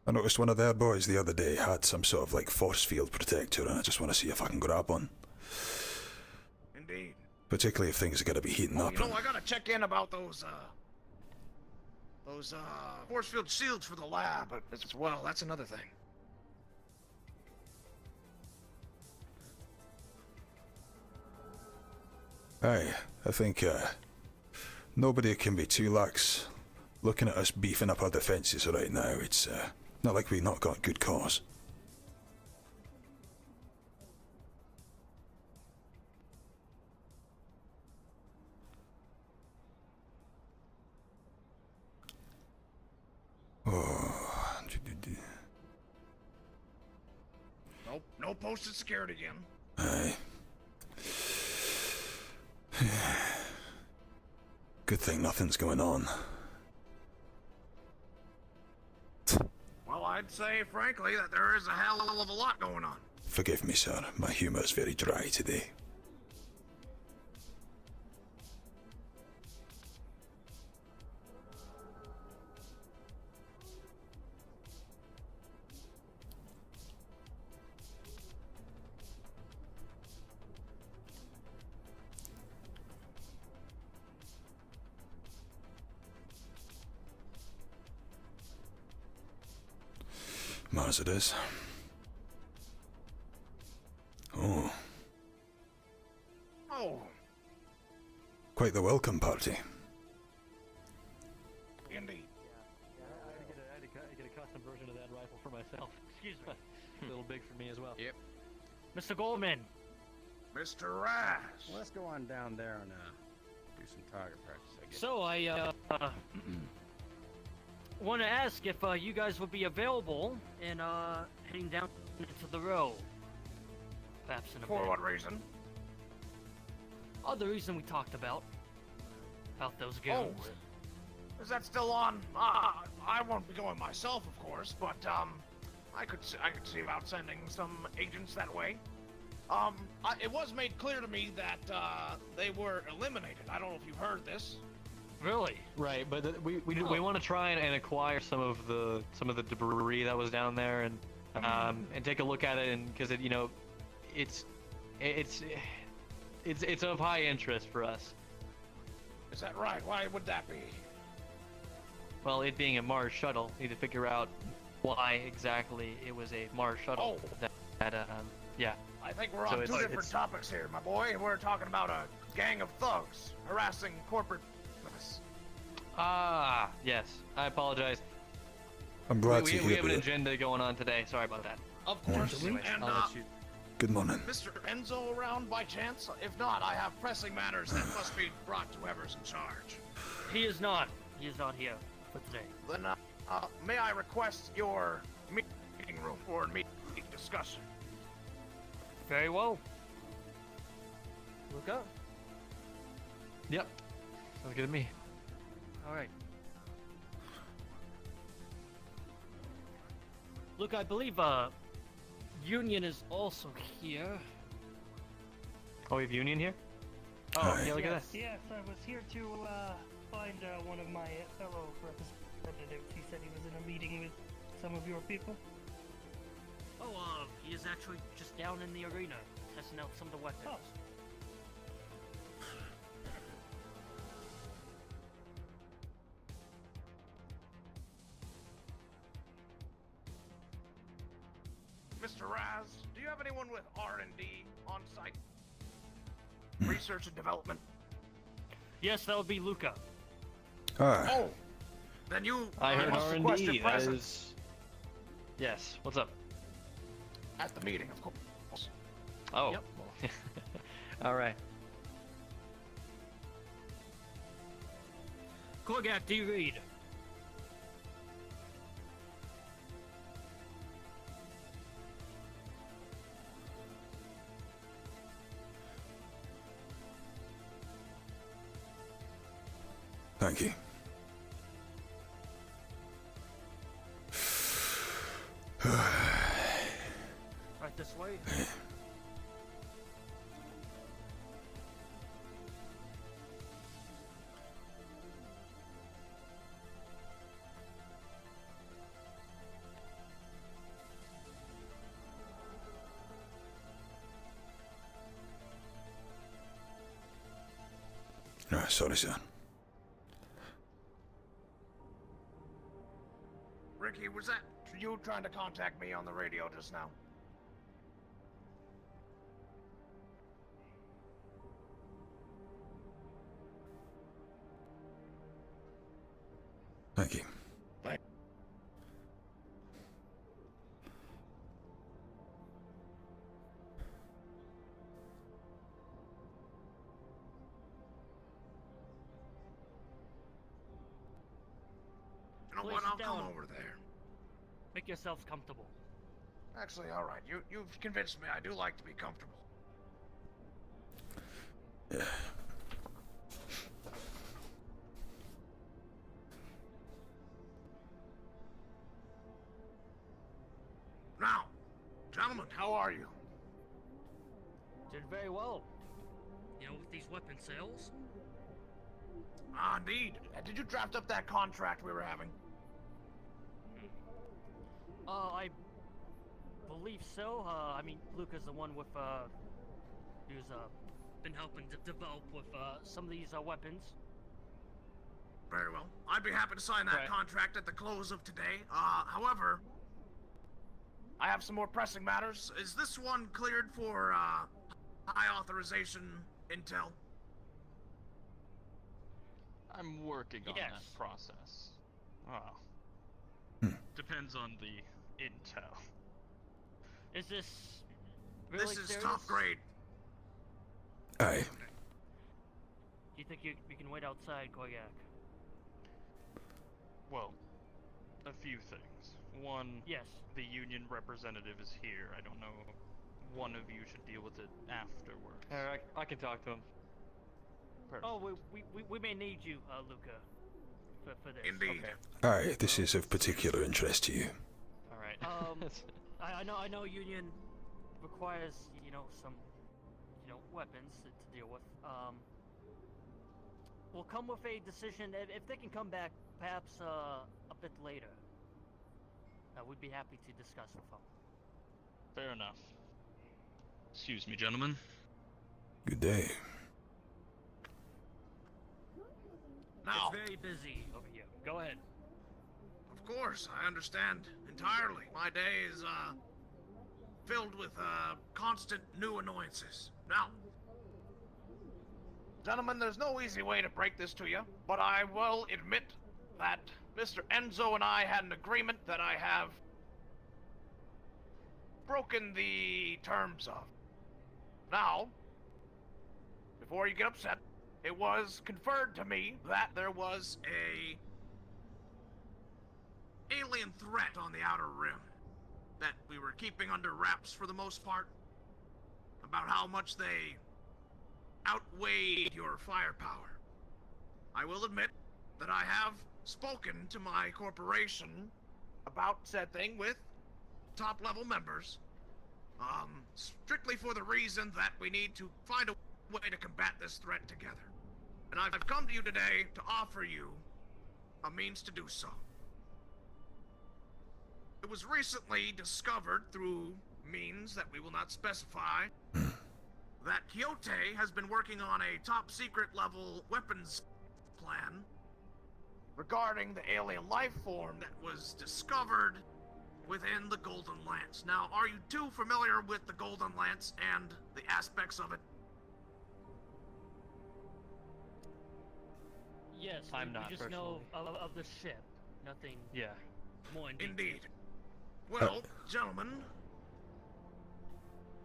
I noticed one of their boys the other day had some sort of, like, force field protector, and I just want to see if I can grab one. Indeed. Particularly if things are gonna be heating Oh, up. you know, and- I gotta check in about those force field shields for the lab, but as well, that's another thing. Aye, I think, nobody can be too lax looking at us beefing up our defences right now. It's, not like we've not got good cause. Oh, Nope, no posted security again. aye. Good thing nothing's going on. Well, I'd say, frankly, that there is a hell of a lot going on. Forgive me, sir. My humor's very dry today. Mars it is. Oh, Oh, quite the welcome party. indeed. I had to get a custom version of that rifle for myself. Excuse me. A little big for me as well. Yep. Mr. Goldman, Mr. Raz. Let's go on down there and do some target practice, I guess. so I want to ask if you guys would be available in heading down into the row. Perhaps in a For bit. what reason? Oh, the reason we talked about those Oh, goons. is that still on? I won't be going myself, of course, but I could see about sending some agents that way. It was made clear to me that they were eliminated. I don't know if you've heard this. Really? Right, but we want to try and acquire some of the debris that was down there and take a look at it, and because it's of high interest for us. Is that right? Why would that be? Well, it being a Mars shuttle, need to figure out why exactly it was a Mars shuttle. Oh. Yeah. I think we're So on it's- two different it's- topics here, my boy. We're talking about a gang of thugs harassing corporate. Ah, yes. I apologize. I'm glad We to have hear an that. agenda going on today. Sorry about that. Of course. Anyways, And I'll let you. Good morning. Mr. Enzo around by chance? If not, I have pressing matters that must be brought to whoever's in charge. He is not. He is not here for today. Then, may I request your meeting room for a meeting discussion? Very well. Look up. Yep. Sounds good to me. All right. Look, I believe Union is also here. Oh, we have Union here? Oh, Hi. yeah, look at that. Yes, I was here to find one of my fellow representatives. He said he was in a meeting with some of your people. Oh, he is actually just down in the arena, testing out some of the weapons. Oh. Mr. Raz, do you have anyone with R&D on site? Research and development? Yes, that would be Luca. Ah, Oh! Then you I heard must request your R&D. That presence is... Yes. What's up? at the meeting, of course. Oh. Yep. All right. Korgak D. Reed. thank you. Right this way. Ah, sorry, sir. Ricky, was that you trying to contact me on the radio just now? Thank you. You know Please what? sit I'll come down. over there. Make yourselves comfortable. Actually, all right. You've convinced me. I do like to be comfortable. Gentlemen, how are you? Did very well. You know, with these weapon sales. Ah, indeed. Did you draft up that contract we were having? I believe so. I mean, Luca's the one with, who's, been helping to develop with, some of these, weapons. Very well. I'd be happy to sign that Right. contract at the close of today. However, I have some more pressing matters. Is this one cleared for, high authorization intel? I'm working on Yes. that process. Well, Hmm. depends on the intel. Is this really This is serious? top grade. Aye. Do you think we can wait outside, Koyak? Well, a few things. One, Yes. the union representative is here. I don't know. One of you should deal with it afterwards. Alright, I can talk to him. Perfect. Oh, we may need you, Luca, for this. Indeed. Aye, this is of particular interest to you. Alright. I know Union requires, you know, some, you know, weapons to deal with. We'll come with a decision if they can come back, perhaps a bit later. We'd be happy to discuss with them. Fair enough. Excuse me, gentlemen. Good day. Now, It's very busy over here. Go ahead. of course, I understand entirely. My day is, filled with, constant new annoyances. Now, gentlemen, there's no easy way to break this to you, but I will admit that Mr. Enzo and I had an agreement that I have broken the terms of. Now, before you get upset, it was conferred to me that there was a alien threat on the outer rim that we were keeping under wraps for the most part, about how much they outweighed your firepower. I will admit that I have spoken to my corporation about said thing with top-level members, strictly for the reason that we need to find a way to combat this threat together. And I've come to you today to offer you a means to do so. It was recently discovered through means that we will not specify that Quixote has been working on a top-secret level weapons plan regarding the alien life form that was discovered within the Golden Lance. Now, are you too familiar with the Golden Lance and the aspects of it? Yes, I'm we not just know personally. of the ship. Nothing Yeah. more in detail. Indeed. Well, gentlemen.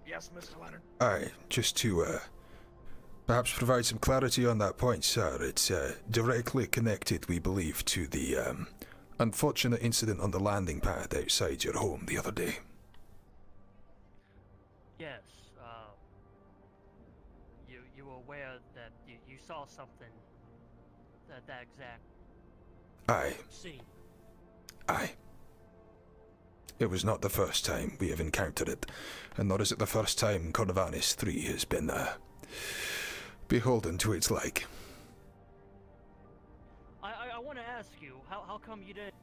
Yes, Mr. Leonard. Aye, just to perhaps provide some clarity on that point, sir. It's directly connected, we believe, to the unfortunate incident on the landing pad outside your home the other day. Yes, you were aware that you saw something that exact Aye, scene. aye. It was not the first time we have encountered it, and nor is it the first time Corvanis 3 has been beholden to its like. I want to ask you, how come you didn't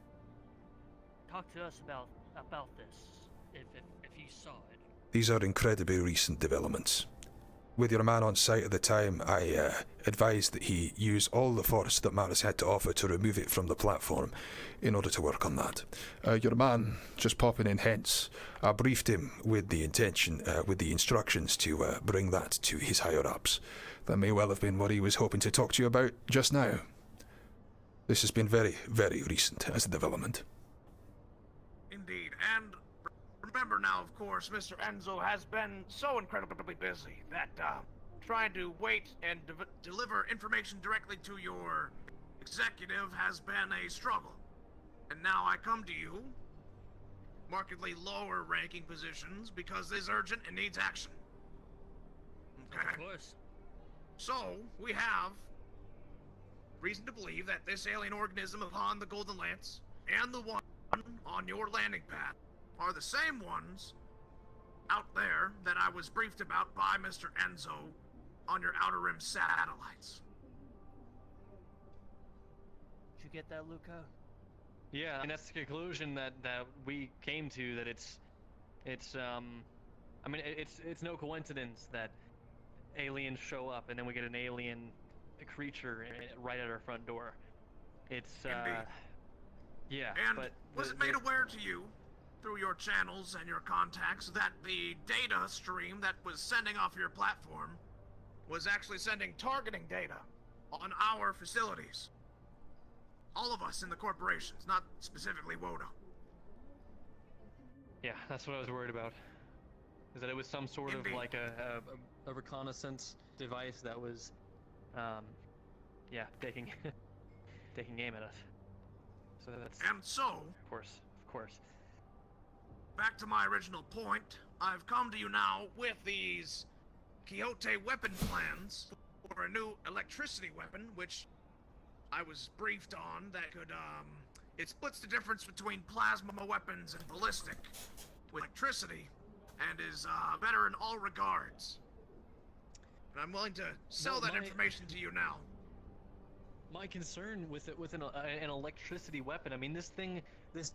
talk to us about this if you saw it? These are incredibly recent developments. With your man on site at the time, I advised that he use all the force that Maris had to offer to remove it from the platform in order to work on that. Your man, just popping in hence, I briefed him with the intention, with the instructions to bring that to his higher-ups. That may well have been what he was hoping to talk to you about just now. This has been very, very recent as a development. Indeed, and remember now, of course, Mr. Enzo has been so incredibly busy that trying to wait and deliver information directly to your executive has been a struggle. And now I come to you, markedly lower ranking positions, because it is urgent and needs action. Okay? Of course. So, we have reason to believe that this alien organism upon the Golden Lance and the one on your landing pad are the same ones out there that I was briefed about by Mr. Enzo on your Outer Rim satellites. Did you get that, Luca? Yeah, and that's the conclusion that we came to. That it's I mean, it's no coincidence that aliens show up and then we get an alien creature right at our front door. It's Indeed. Yeah, and but was it made aware to you through your channels and your contacts that the data stream that was sending off your platform was actually sending targeting data on our facilities? All of us in the corporations, not specifically WOTO. Yeah, that's what I was worried about. Is that it was some sort Indeed. of like a reconnaissance device that was, yeah, taking aim at us. So that's. And so, of course. Back to my original point, I've come to you now with these Quixote weapon plans for a new electricity weapon, which I was briefed on that could, it splits the difference between plasma weapons and ballistic with electricity, and is, better in all regards. And I'm willing to sell that information to you now. My concern with an electricity weapon, I mean, this thing, this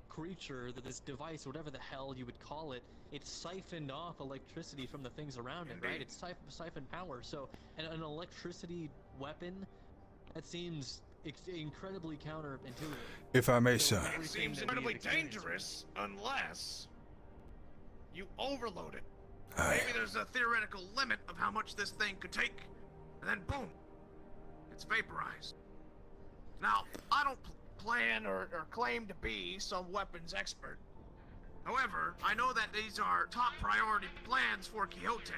creature, this device, whatever the hell you would call it, it's siphoned off electricity from the things around it, right? It's siphoned power. So, an electricity weapon, that seems incredibly counterintuitive. If I may, sir. It seems incredibly dangerous unless you overload it. Aye. Maybe there's a theoretical limit of how much this thing could take, and then boom, it's vaporized. Now, I don't plan or claim to be some weapons expert. However, I know that these are top priority plans for Quixote,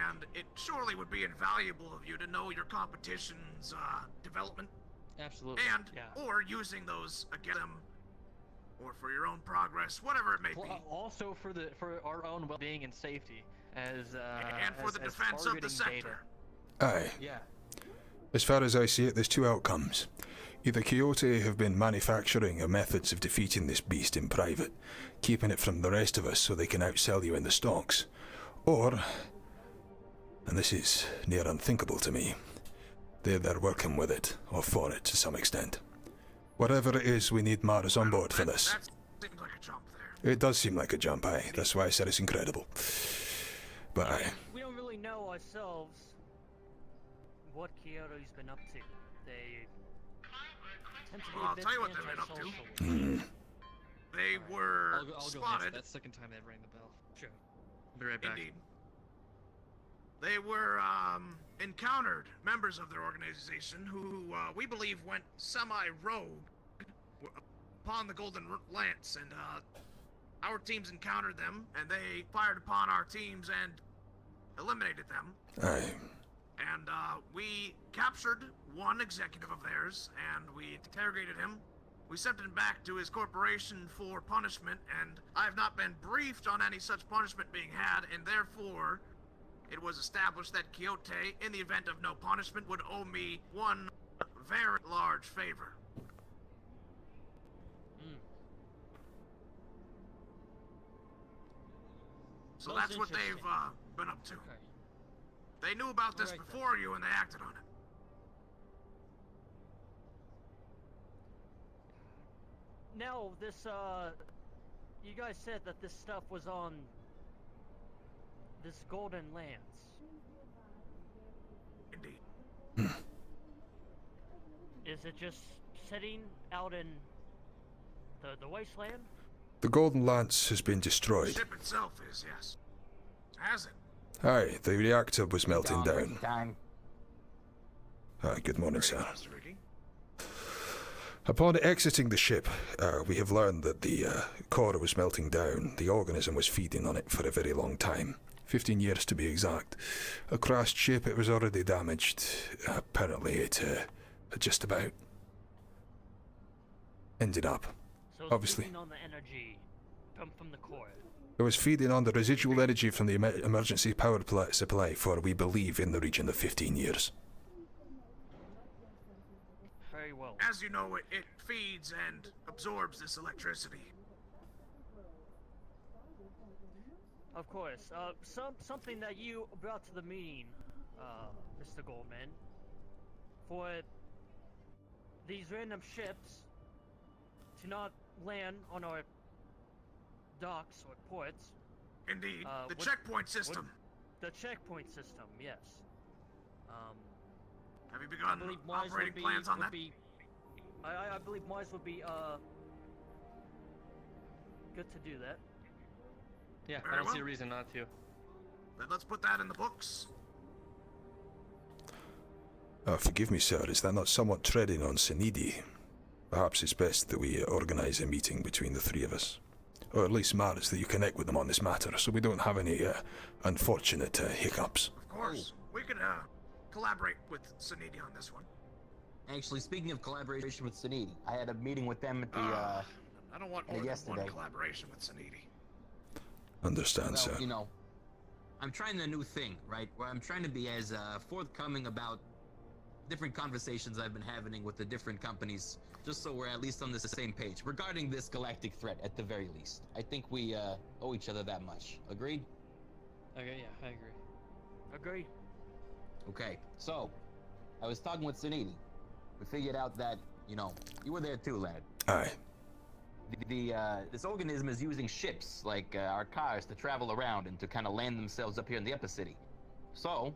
and it surely would be invaluable of you to know your competition's development. Absolutely. And, or using those against them, or for your own progress, whatever it may be. Also for our own well-being and safety, as and for the defense of the sector. Aye. Yeah. As far as I see it, there's two outcomes. Either Quixote have been manufacturing methods of defeating this beast in private, keeping it from the rest of us so they can outsell you in the stocks, or, and this is near unthinkable to me, they're working with it, or for it to some extent. Whatever it is, we need Mars on board for this. That seems like a jump there. It does seem like a jump, aye. That's why I said it's incredible. But aye. We don't really know ourselves what Kyoto's been up to. They tend to be Well, a I'll bit tell you what they've been up to. antisocial. They were I'll go spotted. next. That's the second time they've rang the bell. Sure. I'll be right back. Indeed. They were, encountered members of their organization who, we believe went semi-rogue upon the Golden Lance, and, our teams encountered them, and they fired upon our teams and eliminated them. Aye. And, we captured one executive of theirs, and we interrogated him. We sent him back to his corporation for punishment, and I have not been briefed on any such punishment being had, and therefore, it was established that Quixote, in the event of no punishment, would owe me one very large favor. So Most that's what they've, interesting. been up to. Okay. They knew about this Alright, then. before you, and they acted on it. Now, this, you guys said that this stuff was on this Golden Lance. Indeed. Is it just sitting out in the wasteland? The Golden Lance has been The destroyed. ship itself is, yes. Has it? Aye, the reactor was melting down. Time. Aye, good morning, Very sir. Mr. Ricky. Upon exiting the ship, we have learned that the core was melting down. The organism was feeding on it for a very long time. 15 years to be exact. A crashed ship, it was already damaged. Apparently it had just about ended up. So it's Obviously. feeding on the energy from the core. It was feeding on the residual energy from the emergency power supply for, we believe, in the region of 15 years. Very well. As you know, it feeds and absorbs this electricity. Of course. Something that you brought to the meeting, Mr. Goldman, for these random ships to not land on our docks or ports. Indeed, the checkpoint system. The checkpoint system, yes. Have you I begun believe Mars operating would be, plans on would that? be, I believe Mars would be good to do that. Yeah, Very I don't see well. a reason not to. Then let's put that in the books. Forgive me, sir, is that not somewhat treading on Senidi? Perhaps it's best that we organize a meeting between the three of us. Or at least matters that you connect with them on this matter, so we don't have any unfortunate hiccups. Of course. We could collaborate with Sanidi on this one. Actually, speaking of collaboration with Sanidi, I had a meeting with them at the, I don't want more than yesterday. one collaboration with Sanidi. Understand, well, sir. you know, I'm trying a new thing, right? Where I'm trying to be as forthcoming about different conversations I've been having with the different companies, just so we're at least on the same page regarding this galactic threat, at the very least. I think we owe each other that much. Agreed? Okay, yeah, I agree. Agree. Okay, so I was talking with Sanidi. We figured out that, you know, you were there too, Leonard. Aye. This organism is using ships like our cars to travel around and to kind of land themselves up here in the Epicity. So,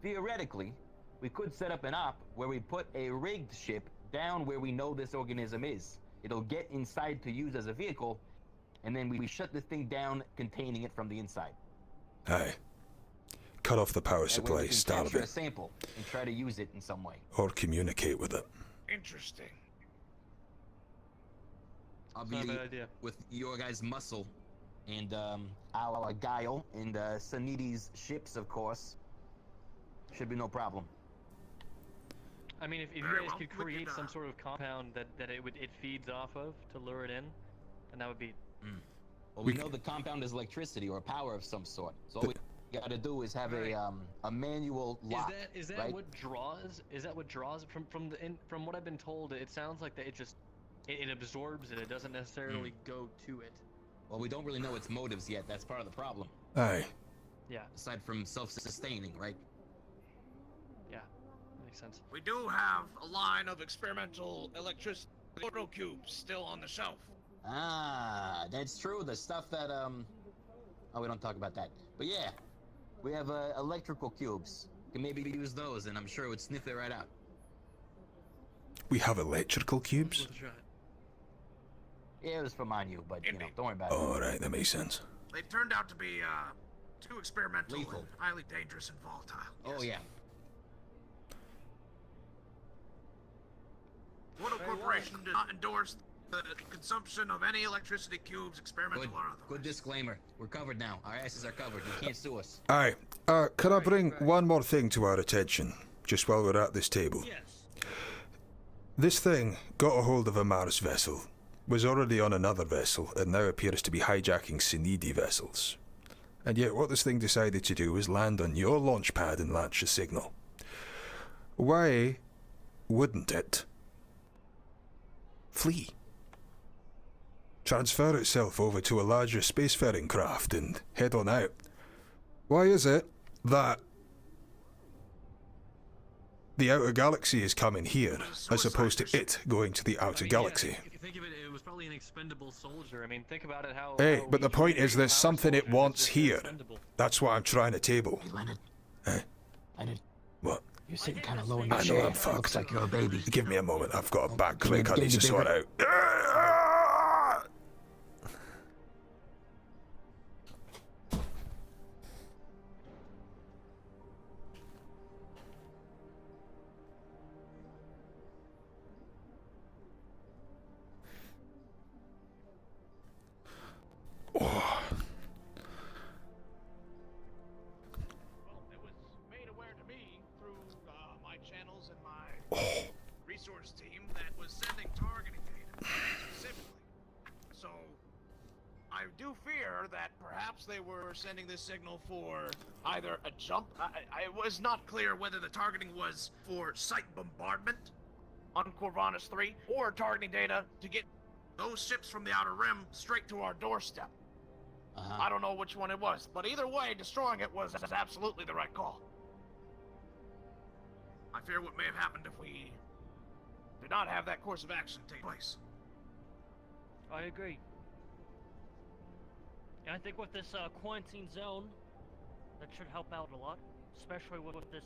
theoretically, we could set up an op where we put a rigged ship down where we know this organism is. It'll get inside to use as a vehicle, and then we shut this thing down, containing it from the inside. Aye. Cut off the power That way supply, we can starve capture a it, sample and try to use it in some way. or communicate with it. Interesting. I'll It's be not a bad idea. with your guys' muscle and our guile and Sanidi's ships, of course. Should be no problem. I mean, if you Very guys well. could We create could, some sort of compound that it feeds off of to lure it in, then that would be. Well, We we know the compound is electricity or power of some sort. So all we gotta do is have a manual lock. Is that right? what draws? Is that what draws from what I've been told? It sounds like that it absorbs it. It doesn't necessarily go to it. Well, we don't really know its motives yet. That's part of the problem. Aye. Yeah, Aside from self-sustaining, right? yeah, makes sense. We do have a line of experimental electricity WOTO cubes still on the shelf. Ah, that's true. The stuff that oh, we don't talk about that. But yeah, we have electrical cubes. Can maybe use those, and I'm sure it would sniff it right out. We have electrical cubes? Worth a shot. Yeah, it was from on you, but you know, Indeed. don't worry about it. Alright, that makes sense. They turned out to be too experimental Lethal. and highly dangerous and volatile. Oh Yes. yeah. WOTO Corporation does not endorse the consumption of any electricity cubes, experimental Good. or otherwise. Good disclaimer. We're covered now. Our asses are covered. You can't sue us. Aye. Can I bring one more thing to our attention, just while we're at this table? Yes. This thing got a hold of a Mars vessel, was already on another vessel, and now appears to be hijacking Senidi vessels. And yet what this thing decided to do was land on your launch pad and launch a signal. Why wouldn't it flee? Transfer itself over to a larger spacefaring craft and head on out. Why is it that the outer galaxy is coming here, as opposed to it going to the outer galaxy? Yeah, if you think of it, it was probably an expendable soldier. I mean, think about it how. Hey, how but the each point is individual there's power something it soldier is wants just here. expendable. That's what I'm trying to table. Hey, Leonard. Eh? Leonard, What? you're sitting kind of low in your I know chair. I'm fucked. Looks like you're a baby. Give me a moment, I've got a back Give me- click I give need me to the sort baby. out. Oh, Well, it was made aware to me through my channels and my oh, resource team that was sending targeting data specifically. So, I do fear that perhaps they were sending this signal for either a jump. I was not clear whether the targeting was for site bombardment on Corvanus 3 or targeting data to get those ships from the Outer Rim straight to our doorstep. I don't know which one it was, but either way, destroying it was absolutely the right call. I fear what may have happened if we did not have that course of action take place. I agree. And I think with this quarantine zone, that should help out a lot, especially with this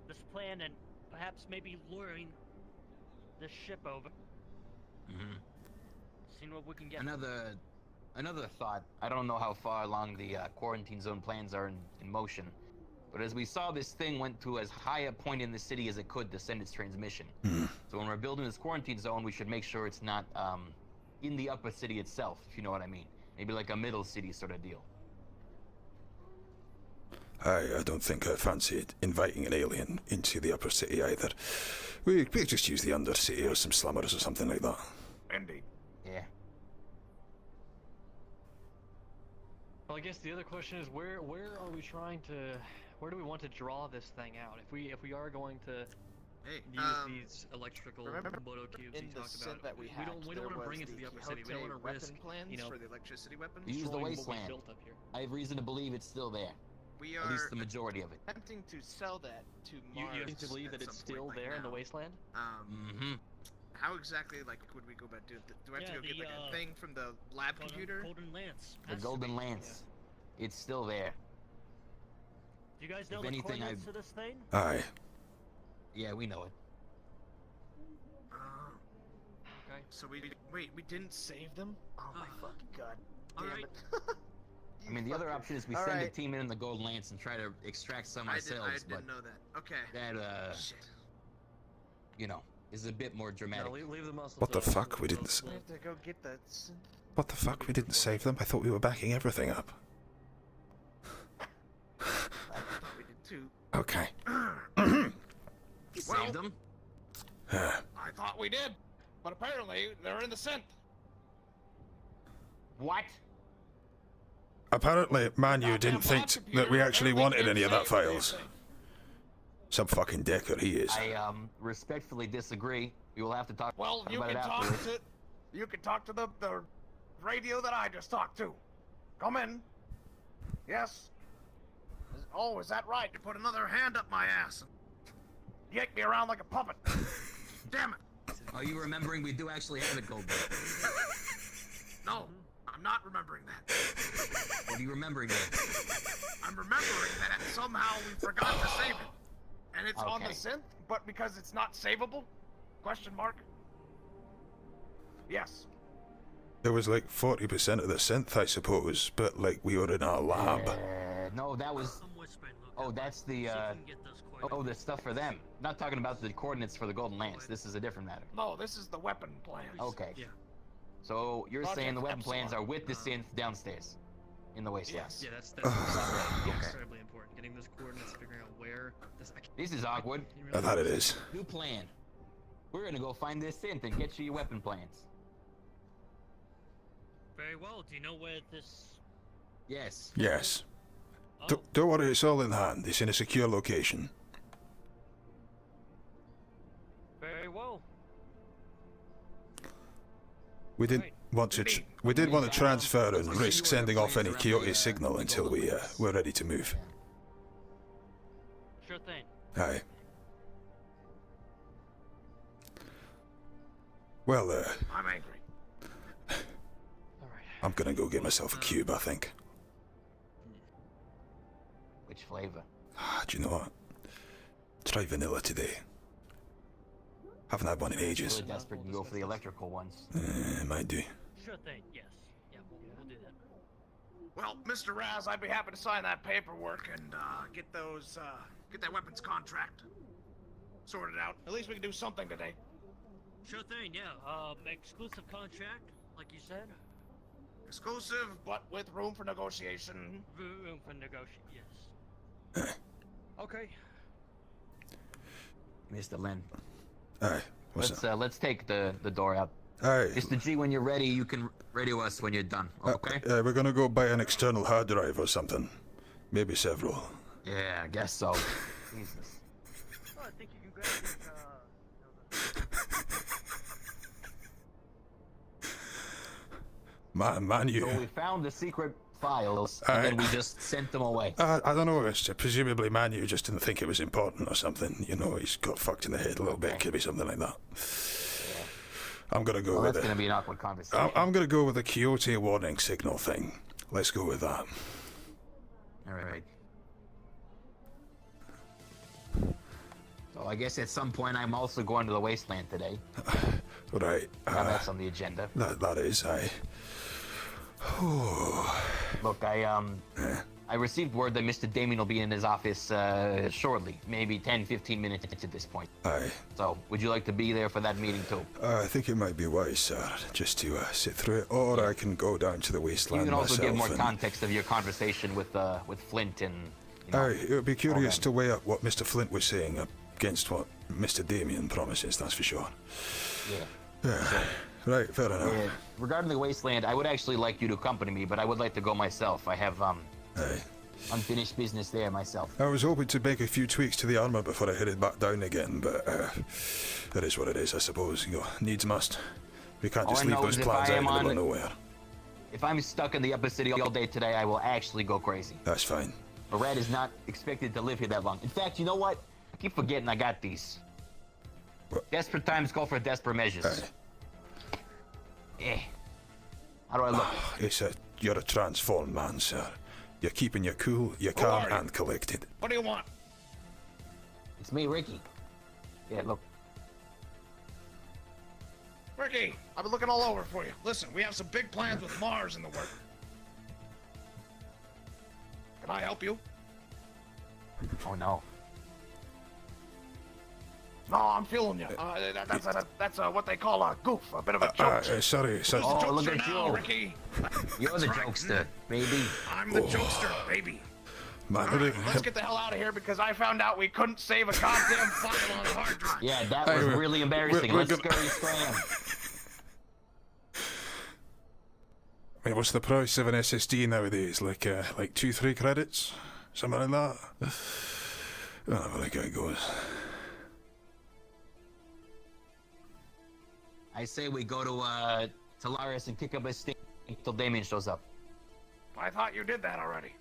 this plan and perhaps maybe luring this ship over. Seeing what we can get. Another thought. I don't know how far along the quarantine zone plans are in motion, but as we saw, this thing went to as high a point in the city as it could to send its transmission. So when we're building this quarantine zone, we should make sure it's not in the upper city itself, if you know what I mean. Maybe like a middle city sort of deal. I don't think I fancied inviting an alien into the upper city either. We just use the undercity or some slummers or something like that. Indeed. Yeah. Well, I guess the other question is where are we trying to, where do we want to draw this thing out? If we are going to use these electrical WOTO cubes in you the talked synth about, that we we don't want to bring it to the upper city. We don't want to risk, plans you know, for the electricity weapons. We use the destroying what we wasteland. built up here. I have reason to believe it's still there. We At are least the majority of it. attempting to sell that to Mars. You have to believe that at it's some still point, like there in the now. wasteland? How exactly, like, would we go back to? Do I have to go get like a thing from the lab computer? Golden Lance. The Golden Lance. It's still there. Do you guys know If the anything, coordinates of this thing? Aye. Yeah, we know it. Okay. So we didn't save them? Oh my fucking god! All Damn right. it! I mean, the other option is we All send a right. team in the Golden Lance and try to extract some I ourselves, didn't know that. Okay. but that, Shit. you know, is a bit more dramatic. No, leave the muscle. What the fuck? We didn't. We have to go get that. What the fuck? We didn't save them. I thought we were backing everything up. I thought we did too. Okay. Saved them? I thought we did, but apparently they're in the synth. What? Apparently, Manu didn't think that we actually wanted any of that files. Some fucking dicker he is. I respectfully disagree. We will have to talk Well, you about can it talk afterwards. to the radio that I just talked to. Come in. Yes. Oh, is that right? You put another hand up my ass and yank me around like a puppet. Damn it. Are you remembering we do actually have it, Goldberg? No, I'm not remembering that. What are you remembering then? I'm remembering that somehow we forgot to save it. And it's on the Okay. synth, but because it's not savable? Question mark? Yes. There was like 40% of the synth, I suppose, but like we were in a lab. No, that was... I'm whispering, Luke. Oh, that's the, See if we can get those coordinates. Oh, the stuff for them. Not talking about the coordinates for the Golden Lance. This is a different matter. No, this is the weapon plan. Okay. Yeah. So, you're Project saying the weapon Epsilon. plans are with the synth downstairs? In the wasteland? Yes. Yeah, that's incredibly important. Getting those coordinates, figuring out where this. This is awkward. That it is. New plan. We're gonna go find this synth and get you your weapon plans. Very well. Do you know where this? Yes. Yes. Oh, Don't worry, it's all in hand. It's in a secure location. very well. We didn't want to. We did want to transfer and risk sending off any Kyoto signal until we were ready to move. Sure thing. Aye. Well, I'm angry. I'm gonna go get myself a cube, I think. Which flavor? Do you know what? Try vanilla today. Haven't had one in ages. Really desperate, you go for the electrical ones. Might do. Sure thing. Yes. Yeah, we'll do that. Well, Mr. Raz, I'd be happy to sign that paperwork and get that weapons contract sorted out. At least we can do something today. Sure thing. Yeah. Exclusive contract, like you said. Exclusive, but with room for negotiation. Room for negotiation. Yes. Okay. Mr. Lin. Aye. What's up? Let's take the door out. Aye. Mr. G, when you're ready, you can radio us when you're done, okay? We're gonna go buy an external hard drive or something. Maybe several. Yeah, I guess so. Jesus. Well, I think you can grab Man, you. So we found the secret files, and then we just sent them away. I don't know. Presumably, Manu just didn't think it was important or something. You know, he's got fucked in the head a little bit. Could be something like that. I'm gonna go with that's it. gonna be an awkward conversation. I'm gonna go with the Quixote warning signal thing. Let's go with that. All right. So I guess at some point I'm also going to the wasteland today. Right. That's on the agenda. That is, Look, I received word that Mr. Damien will be in his office shortly, maybe 10-15 minutes at this point. Aye. So, would you like to be there for that meeting too? I think it might be wise, sir, just to sit through it, or I can go down to the wasteland You can also myself give more context of your conversation with Flint and. Aye, it would be curious to weigh up what Mr. Flint was saying against what Mr. Damien promises. That's for sure. Yeah. Right, fair enough. Regarding the wasteland, I would actually like you to accompany me, but I would like to go myself. I have unfinished business there myself. I was hoping to make a few tweaks to the armor before I headed back down again, but that is what it is, I suppose. You know, needs must. We can't just leave those plans out in the middle of nowhere. If I'm stuck in the upper city all day today, I will actually go crazy. That's fine. But Red is not expected to live here that long. In fact, you know what? I keep forgetting I got these. What? Desperate times call for desperate measures. How do I look? You're a transformed man, sir. You're keeping your cool, you're calm and collected. What do you want? It's me, Ricky. Yeah, look. Ricky, I've been looking all over for you. Listen, we have some big plans with Mars in the works. Can I help you? Oh, no. No, I'm feeling you. That's what they call a goof, a bit of a jokester. Sorry. Oh, look at now, you. Ricky. You're the jokester, baby. I'm the jokester, baby. Man, right, let's get the hell out of here because I found out we couldn't save a goddamn file on a hard drive. Yeah, that was really embarrassing. Let's scurry scram. Wait, what's the price of an SSD nowadays? Like 2-3 credits? Something like that? I'll have a look how it goes. I say we go to Talaris and kick up his stink until Damien shows up. I thought you did that already.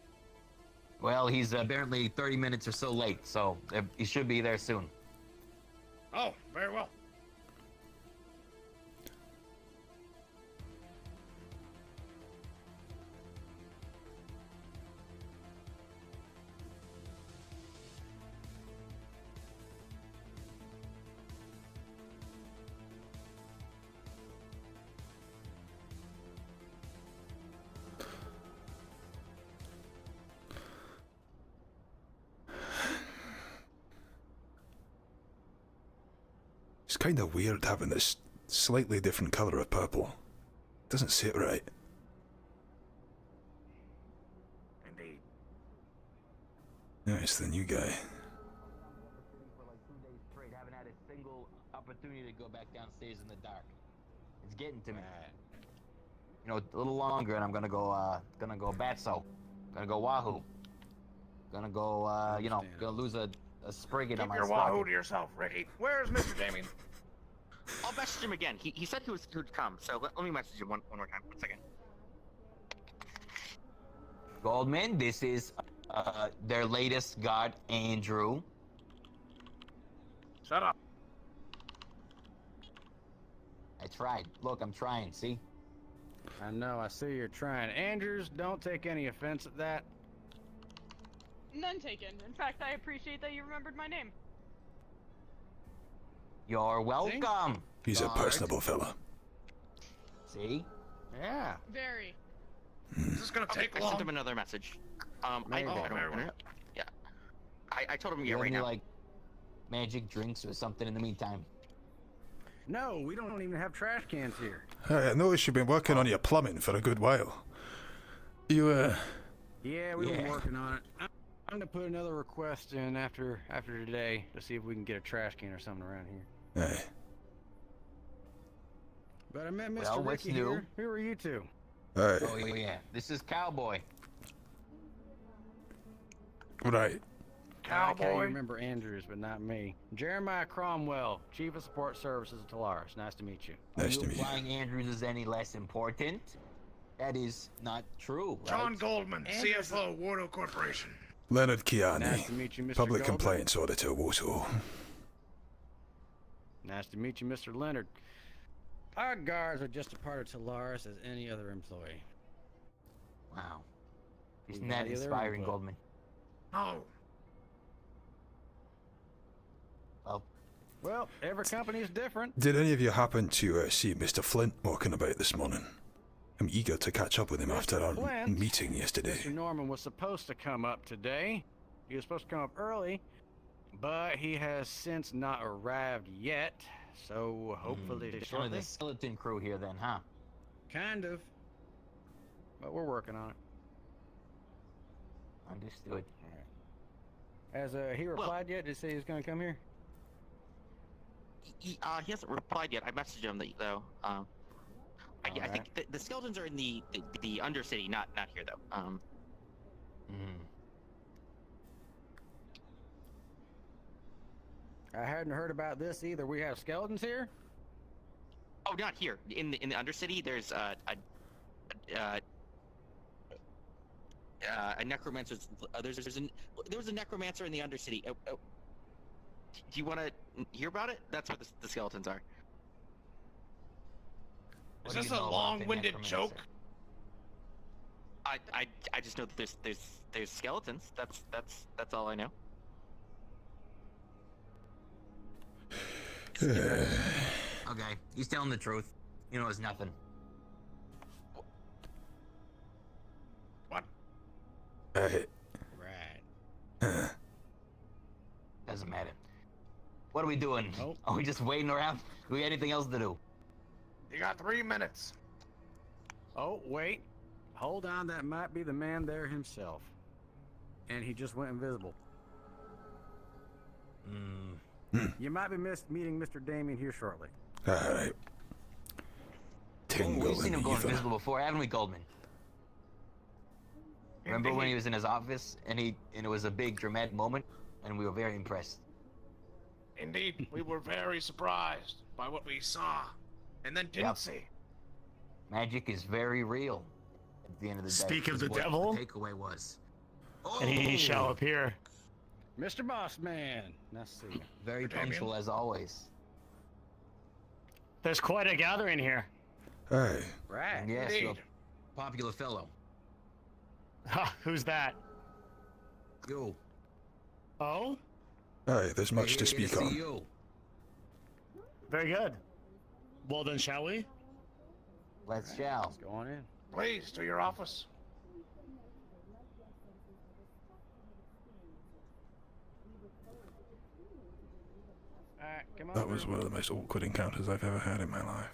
Well, he's apparently 30 minutes or so late, so he should be there soon. Oh, very well. It's kind of weird having this slightly different color of purple. Doesn't sit right. Indeed. Yeah, it's the new guy. For like 2 days straight, haven't had a single opportunity to go back downstairs in the dark. It's getting to me. You know, a little longer, and I'm gonna go Batso. Gonna go Wahoo. Gonna go, gonna lose a sprigget on my Keep your Wahoo to yourself, Ricky. Where's Mr. Damien? I'll message him again. He said he would come, so let me message him one more time. 1 second. Goldman, this is their latest guard, Andrew. Shut up. I tried. Look, I'm trying, see? I know, I see you're trying. Andrews, don't take any offense at that. None taken. In fact, I appreciate that you remembered my name. You're welcome. He's a personable fella. See? Yeah. Very. Is this gonna take I long? sent him another message. I very well. Yeah. I told him You yeah have right any, now. like, magic drinks or something in the meantime? No, we don't even have trash cans here. I noticed you've been working on your plumbing for a good while. You, Yeah, we've been working on it. I'm gonna put another request in after today to see if we can get a trash can or something around here. Aye. But I met Mr. Well, what's Ricky new? here. Who are you two? Aye. Oh, yeah. This is Cowboy. Right. I can't Cowboy. remember Andrews, but not me. Jeremiah Cromwell, Chief of Support Services at Talaris. Nice to meet you. Nice Are to you meet you. implying Andrews is any less important? That is not true, right? John Goldman, CFO, WOTO Corporation. Leonard Kiani, Nice to meet you, Mr. Public Goldman. Complaints Auditor, WOTO. Nice to meet you, Mr. Leonard. Our guards are just as part of Talaris as any other employee. Wow. We Isn't that value their inspiring, input. Goldman? Oh, Well, every company is different. Did any of you happen to see Mr. Flint walking about this morning? I'm eager to catch up with him after our Flint? meeting yesterday. Mr. Norman was supposed to come up today. He was supposed to come up early, but he has since not arrived yet. So hopefully One of shortly. the skeleton crew here then, huh? Kind of. But we're working on it. Understood. Has he replied yet? Did he say he was going to come here? He hasn't replied yet. I messaged him though. I think the skeletons are in the Undercity, not here though. I hadn't heard about this either. We have skeletons here? Oh, not here. In the Undercity, there's a necromancer. There was a necromancer in the Undercity. Do you want to hear about it? That's what the skeletons are. is this a long-winded joke? I just know that there's skeletons. That's all I know. Okay, he's telling the truth. You know, it's nothing. What? Right. Doesn't matter. What are we doing? Nope. Are we just waiting around? Do we got anything else to do? You got 3 minutes. Oh, wait. Hold on, that might be the man there himself. And he just went invisible. You might be meeting Mr. Damien here shortly. Alright. Tingle We've seen in him the go ether. invisible before, haven't we, Goldman? Remember when he was in his office and it was a big dramatic moment and we were very impressed. Indeed, we were very surprised by what we saw, and then didn't Yep. see. Magic is very real at the end of the day. Speak of is the what devil. The takeaway was. And he shall appear. Mr. Boss Man. Nice to see you. Very Damien. punctual as always. There's quite a gathering here. Aye. Right. And yes, you're Indeed. a popular fellow. Ha, who's that? You. Oh? Aye, there's much to speak on. You. Very good. Well then, shall we? Let's shall. Let's go on in. Please, to your office. Alright, come on. That was one of the most awkward encounters I've ever had in my life.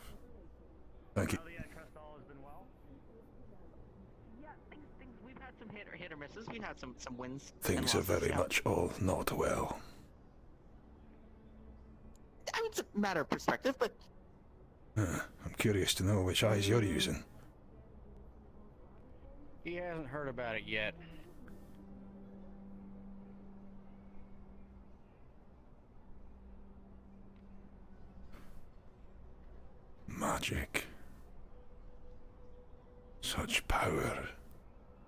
Thank you. I trust all has been well. Yeah, things we've had some hit or misses. We've had some wins. and Things are losses, very yeah. much all not well. I mean, it's a matter of perspective, but I'm curious to know which eyes you're using. He hasn't heard about it yet. Magic. Such power.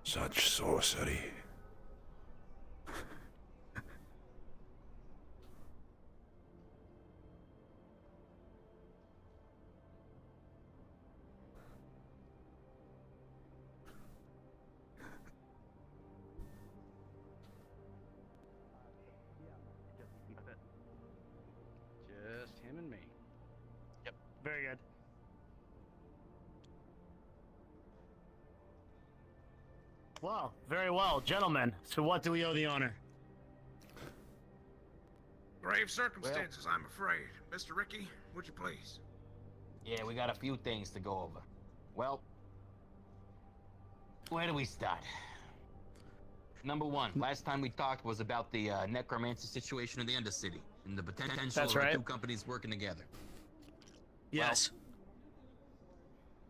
Such sorcery. Just him and me. Very good. Well, very well, gentlemen. So what do we owe the honor? Grave circumstances, I'm afraid. Mr. Ricky, would you please? Yeah, we got a few things to go over. Well, where do we start? Number one, last time we talked was about the necromancer situation in the Undercity and the potential That's of right. the two companies working together. Yes.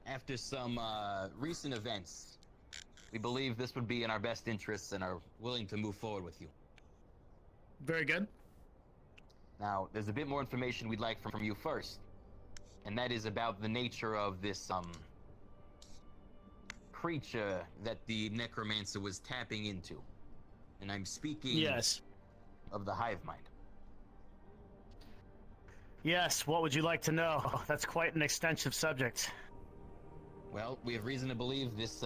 After some recent events, we believe this would be in our best interests and are willing to move forward with you. Very good. Now, there's a bit more information we'd like from you first, and that is about the nature of this creature that the necromancer was tapping into. And I'm speaking Yes. of the hive mind. Yes, what would you like to know? That's quite an extensive subject. Well, we have reason to believe this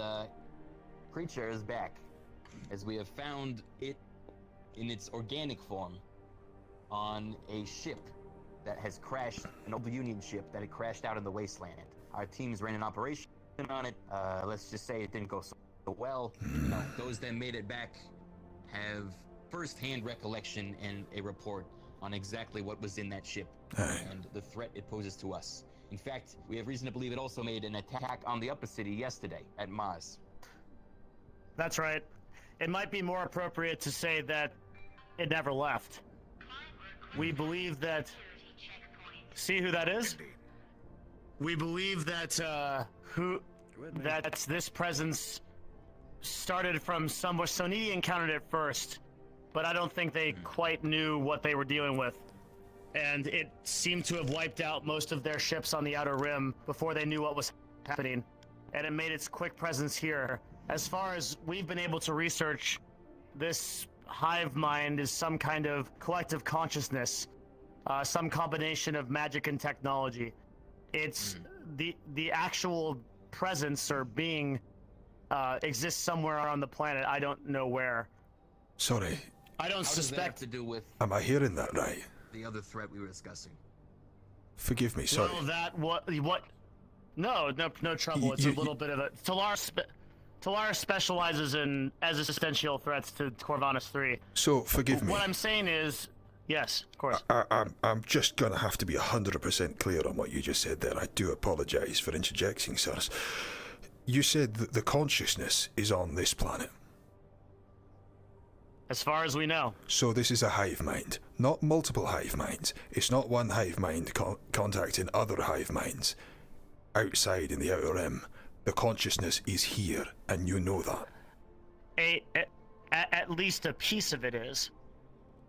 creature is back, as we have found it in its organic form on a ship that has crashed, an old Union ship that had crashed out in the wasteland. Our teams ran an operation on it. Let's just say it didn't go so well. You know, those that made it back have first-hand recollection and a report on exactly what was in that ship and the threat it poses to us. In fact, we have reason to believe it also made an attack on the upper city yesterday at Mars. That's right. It might be more appropriate to say that it never left. We believe that... See who that is? We believe that, this presence started from somewhere. Sonidi encountered it first, but I don't think they quite knew what they were dealing with. And it seemed to have wiped out most of their ships on the Outer Rim before they knew what was happening. And it made its quick presence here. As far as we've been able to research, this hive mind is some kind of collective consciousness, some combination of magic and technology. It's the actual presence or being exists somewhere on the planet. I don't know where. Sorry. I don't suspect. To do with Am I hearing that right? the other threat we were discussing? Forgive me, sorry. Well, that what? No trouble. It's a little bit of a Talaris specializes in existential threats to Corvinus 3. So, forgive me. What I'm saying is, yes, of course. I'm just gonna have to be 100% clear on what you just said there. I do apologize for interjecting, sirs. You said that the consciousness is on this planet. As far as we know. So this is a hive mind, not multiple hive minds. It's not one hive mind contacting other hive minds outside in the Outer Rim. The consciousness is here, and you know that. At least a piece of it is.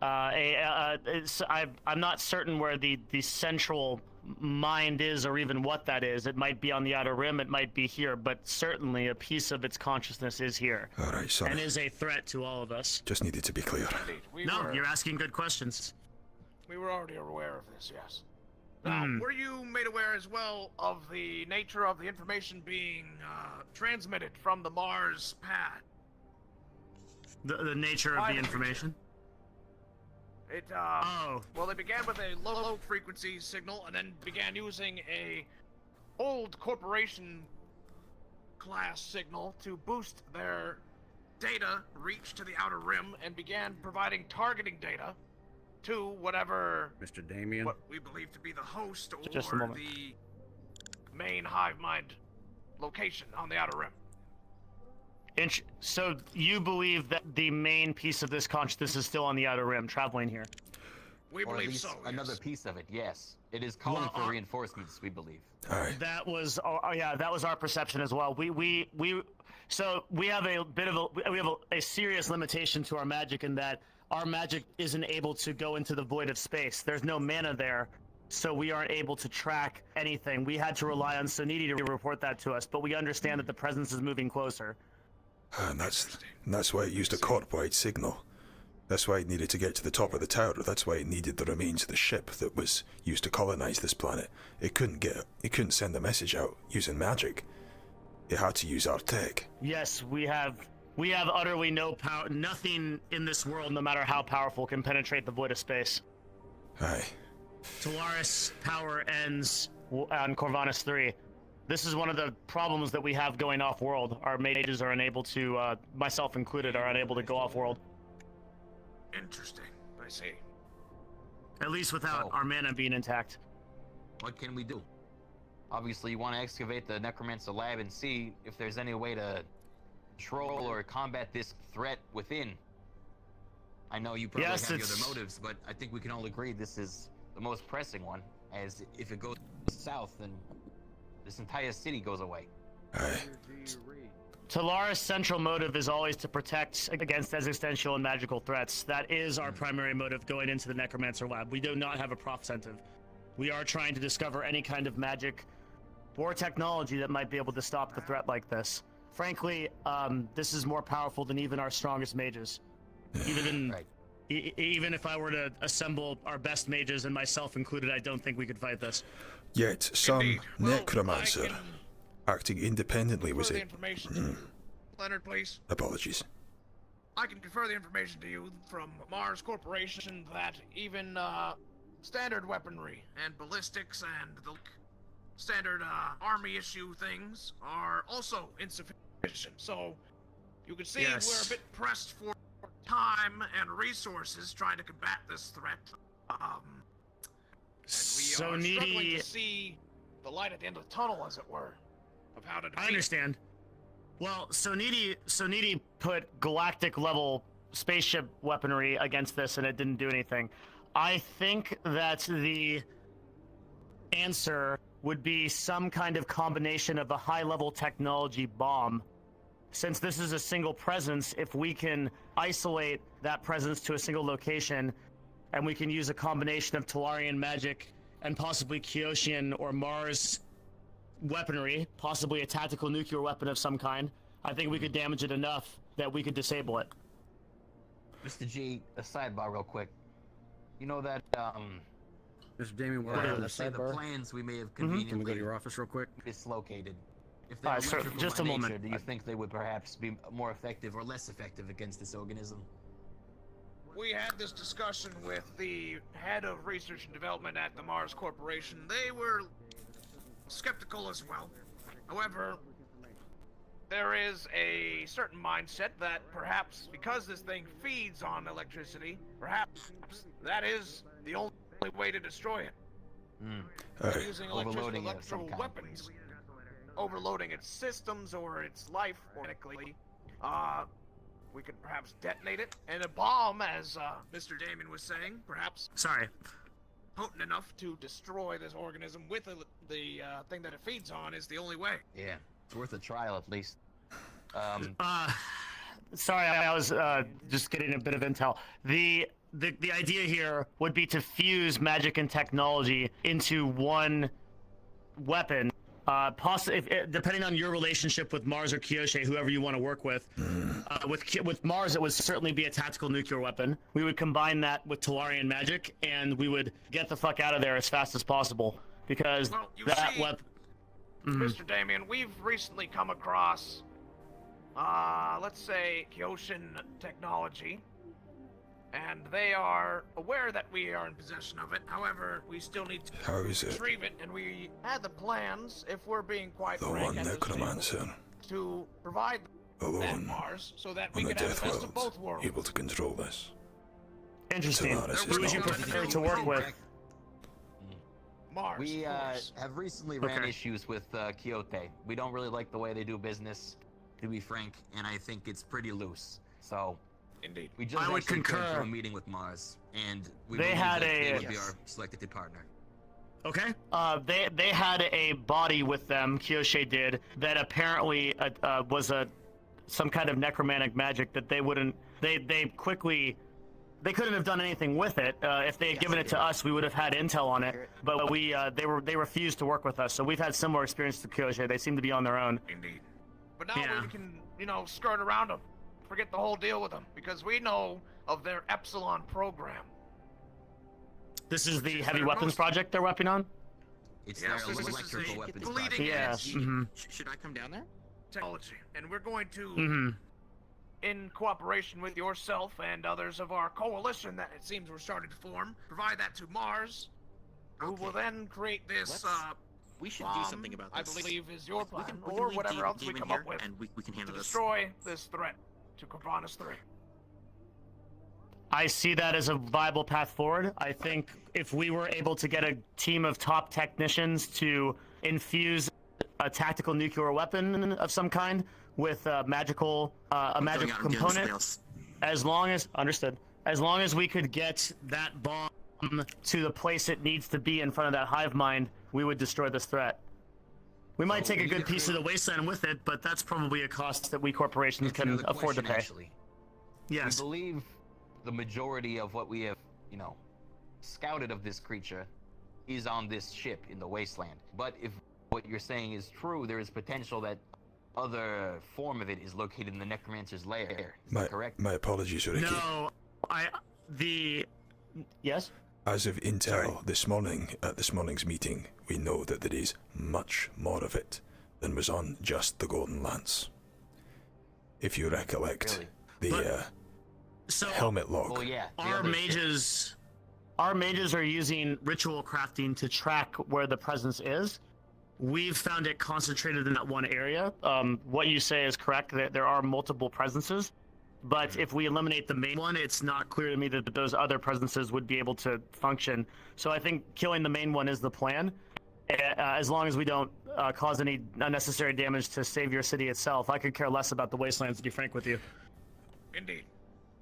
I'm not certain where the central mind is or even what that is. It might be on the Outer Rim, it might be here, but certainly a piece of its consciousness is here. All right, sorry. And is a threat to all of us. Just needed to be clear. You're asking good questions. We were already aware of this, yes. Now, were you made aware as well of the nature of the information being transmitted from the Mars pad? The nature of the information? Well, they began with a low frequency signal and then began using a old corporation class signal to boost their data reach to the Outer Rim and began providing targeting data to whatever Mr. Damien, what we believe to be the host or Just a moment. the main hive mind location on the Outer Rim. So you believe that the main piece of this consciousness is still on the Outer Rim, traveling here? We or believe at least so. Another yes. piece of it, yes. It is calling for reinforcements, we believe. All right. That was, that was our perception as well. So we have a serious limitation to our magic in that our magic isn't able to go into the void of space. There's no mana there, so we aren't able to track anything. We had to rely on Sonidi to report that to us, but we understand that the presence is moving closer. And that's why it used a corp-wide signal. That's why it needed to get to the top of the tower. That's why it needed the remains of the ship that was used to colonize this planet. It couldn't send a message out using magic. It had to use our tech. Yes, we have utterly no power. Nothing in this world, no matter how powerful, can penetrate the void of space. Aye. Talaris power ends on Corvinus 3. This is one of the problems that we have going off-world. Our mages are unable to, myself included, are unable to go off-world. Interesting. I see. At least without our mana being intact. What can we do? Obviously, you want to excavate the Necromancer lab and see if there's any way to control or combat this threat within. I know you probably have your other motives, but I think we can all agree this is the most pressing one, as if it goes south, then this entire city goes away. Aye. Talaris' central motive is always to protect against existential and magical threats. That is our primary motive going into the Necromancer lab. We do not have a procentive. We are trying to discover any kind of magic or technology that might be able to stop the threat like this. frankly, this is more powerful than even our strongest mages. Even if I were to assemble our best mages, and myself included, I don't think we could fight this. Yet some Indeed. Well, necromancer I can acting independently was confer the a... information. Leonard, please. Apologies. I can confer the information to you from Mars Corporation that even standard weaponry and ballistics and the standard army issue things are also insufficient. So you can see we're a bit pressed for time and resources trying to combat this threat. And we So are struggling needy. to see the light at the end of the tunnel, as it were, of how to defeat I understand. Well, so needy put galactic level spaceship weaponry against this, and it didn't do anything. I think that the answer would be some kind of combination of a high level technology bomb. Since this is a single presence, if we can isolate that presence to a single location, and we can use a combination of Talarian magic and possibly Kyoshian or Mars weaponry, possibly a tactical nuclear weapon of some kind, I think we could damage it enough that we could disable it. Mr. G, a sidebar real quick. You know that, Mr. Damien, say the plans we may have conveniently Can we go to your office real quick? dislocated. If they're Sir, electrical just by a nature, moment. do you think they would perhaps be more effective or less effective against this organism? We had this discussion with the head of research and development at the Mars Corporation. They were skeptical as well. However, there is a certain mindset that perhaps because this thing feeds on electricity, perhaps that is the only way to destroy it. Using Overloading it of some electrical kind. weapons, overloading its systems or its life organically, we could perhaps detonate it, and a bomb, as Mr. Damien was saying, perhaps potent enough to destroy this organism with the thing that it feeds on is the only way. Yeah, it's worth a trial at least. Sorry, I was just getting a bit of intel. The idea here would be to fuse magic and technology into one weapon. Depending on your relationship with Mars or Kyoshe, whoever you want to work with. With Mars, it would certainly be a tactical nuclear weapon. We would combine that with Talarian magic, and we would get the fuck out of there as fast as possible. Because Well, you that see, weapon... Mr. Damien, we've recently come across, let's say, Kyoshin technology, and they are aware that we are in possession of it. However, we still need to How is it? retrieve it, and we had the plans, if we're being quite The frank one at this necromancer, table, to provide that alone, Mars so that we on the could have death the best of both world, worlds. able to control this. Interesting. Solaris Who is would you not prefer the to work with? Mars, We of course. have recently ran issues with Kyoto. We don't really like the way they do business, to be frank, and I think it's pretty loose. So, indeed, we just I would actually came concur. from a meeting with Mars, and we They believe had that they a- would be our selected partner. Okay. They had a body with them, Kyoshe did, that apparently was some kind of necromantic magic that they wouldn't. They quickly. They couldn't have done anything with it. If they had given it to us, we would have had intel on it. But they refused to work with us. So we've had similar experience to Kyoshe. They seem to be on their own. Indeed. But now we can, skirt around them. Forget the whole deal with them. Because we know of their Epsilon program. This is the heavy weapons project they're working on? It's Yes, their this is electrical the weapons bleeding project. Yes. edge Should I come down there? technology. And we're going to, Mm-hmm. in cooperation with yourself and others of our coalition that it seems we're starting to form, provide that to Mars, who will then create this, We should bomb, do something about this. I believe is your plan, we can or leave whatever else we Demon come here, up with, and we can to handle this. destroy this threat to Corvanus 3. I see that as a viable path forward. I think if we were able to get a team of top technicians to infuse a tactical nuclear weapon of some kind with a magical component, as long as we could get that bomb to the place it needs to be in front of that hive mind, we would destroy this threat. We might take a good piece of the wasteland with it, but that's probably a cost that we corporations It's can another afford to question, pay. Actually. Yes. We believe the majority of what we have, scouted of this creature is on this ship in the wasteland. But if what you're saying is true, there is potential that other form of it is located in the necromancer's lair. Is that correct? My apologies, Ricky. No, yes? As of intel this morning, at this morning's meeting, we know that there is much more of it than was on just the Golden Lance. If you recollect, the helmet log. Well, yeah. Our mages are using ritual crafting to track where the presence is. We've found it concentrated in that one area. What you say is correct. There are multiple presences, but if we eliminate the main one, it's not clear to me that those other presences would be able to function. So I think killing the main one is the plan, as long as we don't cause any unnecessary damage to Savior City itself. I could care less about the Wastelands, to be frank with you. Indeed.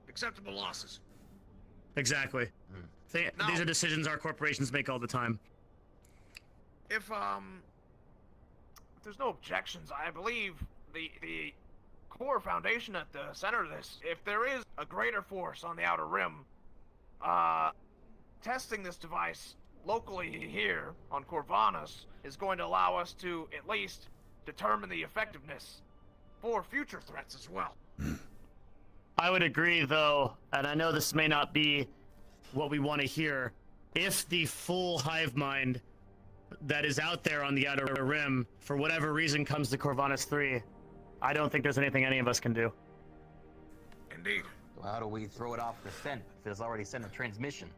Acceptable losses. Exactly. These are decisions our corporations make all the time. If there's no objections, I believe the core foundation at the center of this, if there is a greater force on the Outer Rim, testing this device locally here on Corvanus is going to allow us to at least determine the effectiveness for future threats as well. I would agree, though, and I know this may not be what we want to hear. If the full hive mind that is out there on the Outer Rim, for whatever reason, comes to Corvanus 3, I don't think there's anything any of us can do. Indeed. So how do we throw it off the scent if it's already sent a transmission?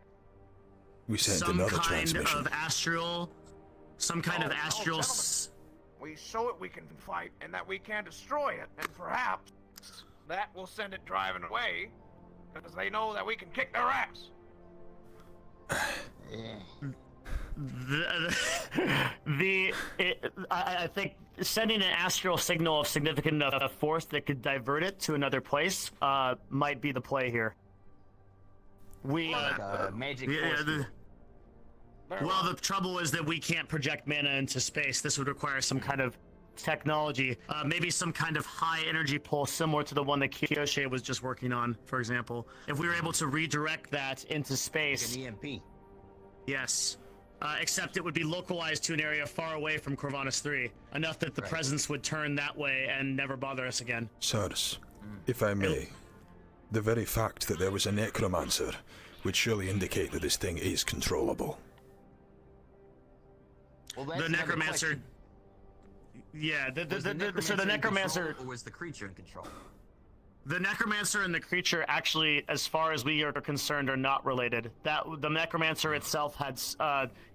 We sent some another kind transmission. of astral, some kind of astral. We show it we can fight and that we can destroy it, and perhaps that will send it driving away because they know that we can kick their ass. I think sending an astral signal of significant enough force that could divert it to another place might be the play here. Magic force. Well, the trouble is that we can't project mana into space. This would require some kind of technology, maybe some kind of high energy pulse similar to the one that Kiyoshe was just working on, for example. If we were able to redirect that into space, like an EMP. Yes, except it would be localized to an area far away from Corvanus 3, enough that the presence would turn that way and never bother us again. Sirs, if I may, the very fact that there was a necromancer would surely indicate that this thing is controllable. Well, that's the necromancer. Question. Yeah, So the necromancer. Or was the creature in control? The necromancer and the creature, actually, as far as we are concerned, are not related. The necromancer itself had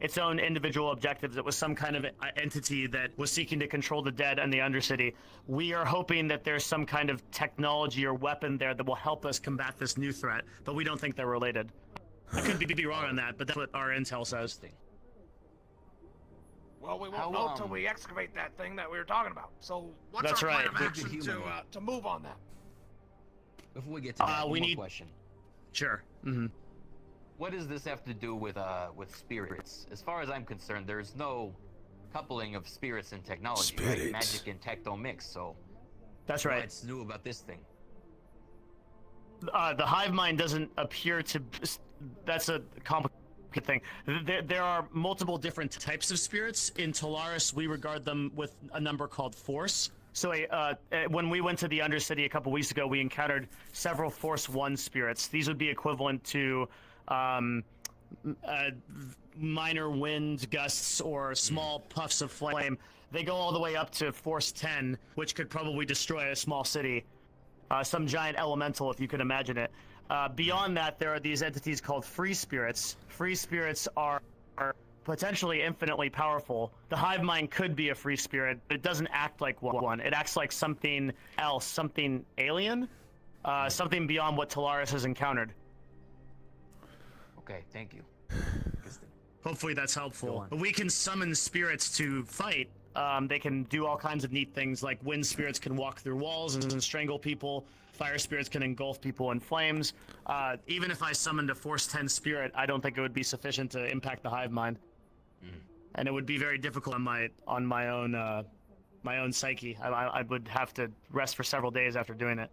its own individual objectives. It was some kind of entity that was seeking to control the dead and the Undercity. We are hoping that there's some kind of technology or weapon there that will help us combat this new threat, but we don't think they're related. I could be wrong on that, but that's what our intel says. Well, we won't know until we excavate that thing that we were talking about. So what's That's our right. plan of action to move on that? Before we get to that, one more question. Sure. Mm-hmm. What does this have to do with spirits? As far as I'm concerned, there's no coupling of spirits and technology. Right? Magic and tech don't mix, so that's right. What's new about this thing? The hive mind doesn't appear to. That's a complicated thing. There are multiple different types of spirits. In Talaris, we regard them with a number called Force. So when we went to the Undercity a couple weeks ago, we encountered several Force 1 spirits. These would be equivalent to minor wind gusts or small puffs of flame. They go all the way up to Force 10, which could probably destroy a small city. Some giant elemental, if you could imagine it. Beyond that, there are these entities called free spirits. Free spirits are potentially infinitely powerful. The hive mind could be a free spirit, but it doesn't act like one. It acts like something else, something alien, something beyond what Talaris has encountered. Okay, thank you. Hopefully that's helpful. We can summon spirits to fight. They can do all kinds of neat things, like wind spirits can walk through walls and strangle people. Fire spirits can engulf people in flames. Even if I summoned a Force 10 spirit, I don't think it would be sufficient to impact the hive mind. And it would be very difficult on my own psyche. I would have to rest for several days after doing it.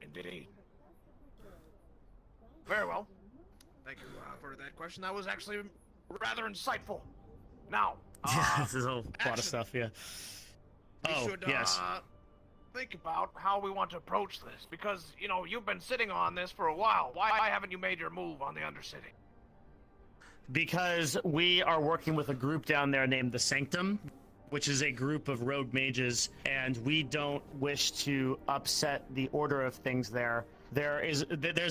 Indeed. Very well. Thank you for that question. That was actually rather insightful. Now, this is a lot of stuff. Yeah. We should, yes. think about how we want to approach this, because, you know, you've been sitting on this for a while. Why haven't you made your move on the Undercity? Because we are working with a group down there named the Sanctum, which is a group of rogue mages, and we don't wish to upset the order of things there. There's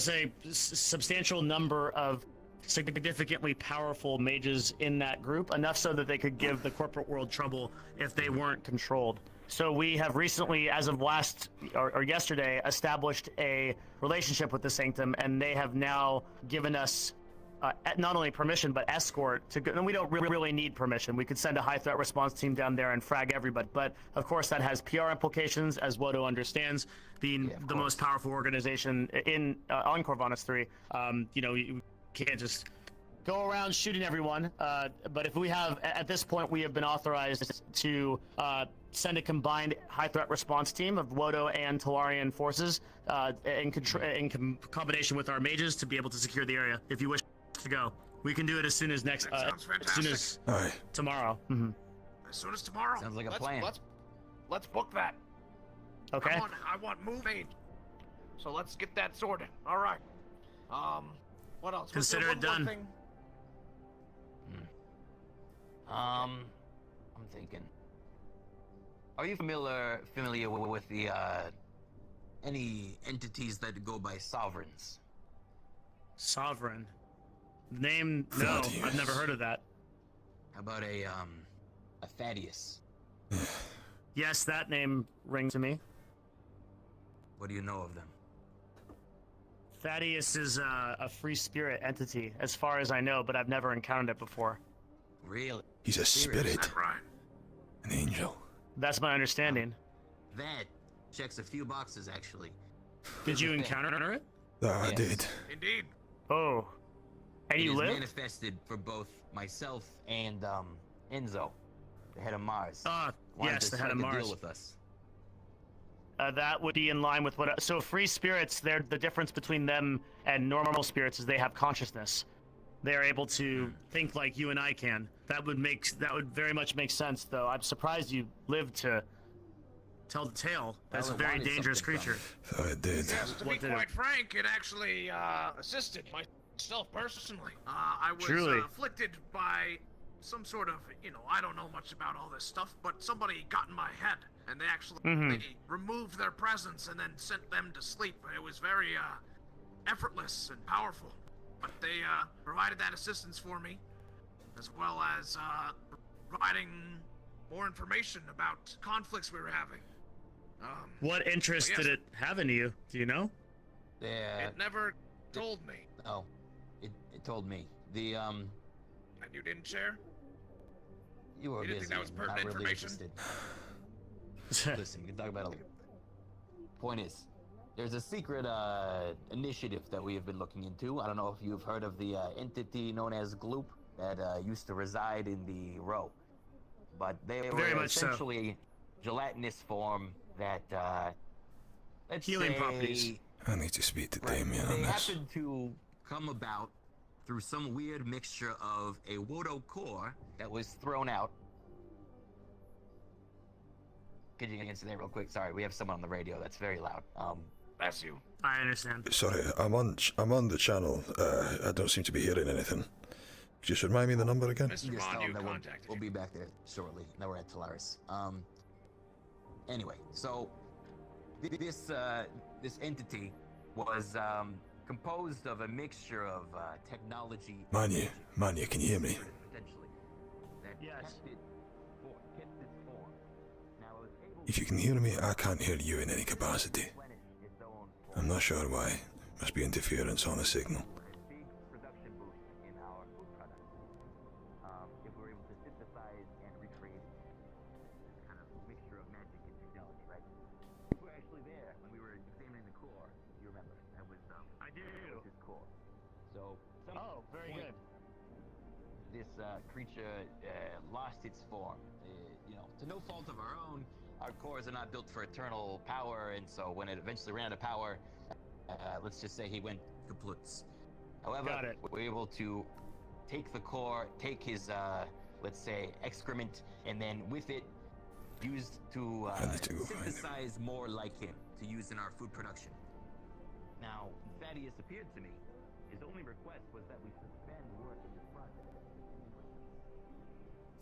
a substantial number of significantly powerful mages in that group, enough so that they could give the corporate world trouble if they weren't controlled. So we have recently, as of last or yesterday, established a relationship with the Sanctum, and they have now given us not only permission but escort to go. And we don't really need permission. We could send a high threat response team down there and frag everybody, but of course that has PR implications, as WOTO understands, being the most powerful organization in on Corvinus 3. You know, you can't just go around shooting everyone, but if we have, at this point, we have been authorized to send a combined high threat response team of WOTO and Talarian forces in combination with our mages to be able to secure the area. If you wish to go, we can do it as soon as next. Sounds fantastic. As soon as tomorrow. Mm-hmm. As soon as tomorrow. Sounds like a plan. Let's book that. Okay. I want move made. So let's get that sorted. All right. What else? Consider it done. I'm thinking. Are you familiar with the any entities that go by sovereigns? Sovereign. Name? No, I've never heard of that. How about a Thaddeus? Yes, that name rings to me. What do you know of them? Thaddeus is a free spirit entity, as far as I know, but I've never encountered it before. Really? He's a spirit. An angel. That's my understanding. That checks a few boxes, actually. Did you encounter it? I did. Indeed. Oh. And you It is lived? manifested for both myself and Enzo, the head of Mars. Yes, the head of Mars. Deal with us. That would be in line with what. So free spirits, the difference between them and normal spirits is they have consciousness. They are able to think like you and I can. That would very much make sense, though. I'm surprised you lived to tell the tale. That's a very dangerous creature. I did. Yes, to be quite frank, it actually assisted myself personally. I was afflicted by some sort of, I don't know much about all this stuff, but somebody got in my head, and they actually removed their presence and then sent them to sleep. It was very effortless and powerful. But they provided that assistance for me, as well as providing more information about conflicts we were having. What interest did it have in you? Do you know? It never told me. No, it told me. And you didn't share? You were didn't busy. think that was and pertinent not really information? interested. Listen, we can talk about it later. Point is, there's a secret initiative that we have been looking into. I don't know if you've heard of the entity known as Gloop that used to reside in the Row. But they were essentially gelatinous form that, let's healing say, properties. I need to speak to Damien on they this. happened to come about through some weird mixture of a WOTO core that was thrown out. Could you answer that real quick? Sorry, we have someone on the radio that's very loud. That's you. I understand. Sorry, I'm on the channel. I don't seem to be hearing anything. Just remind me the number again. Mr. Just Bond, tell you them that contacted we'll be back there shortly. Now we're at Talaris. Anyway, so this entity was composed of a mixture of technology. Manu, can you hear me? Potentially. That Yes. kept its form. Now, it was able If you can hear me, I can't hear you in any capacity. to replenish its own form. I'm not sure why. Must be interference on the signal. Big production boost in our food products. If we're able to synthesize and recreate this kind of mixture of magic and technology, right? You were actually there when we were examining the core. You remember? That was I do. that was his core. So Very good. This creature lost its form. To no fault of our own, our cores are not built for eternal power, and so when it eventually ran out of power, let's just say he went kaput. However, we were able to take the core, take his, let's say, excrement, and then with it, used to I need to go find him. synthesize more like him to use in our food production. Now, Thaddeus appeared to me. His only request was that we suspend work in this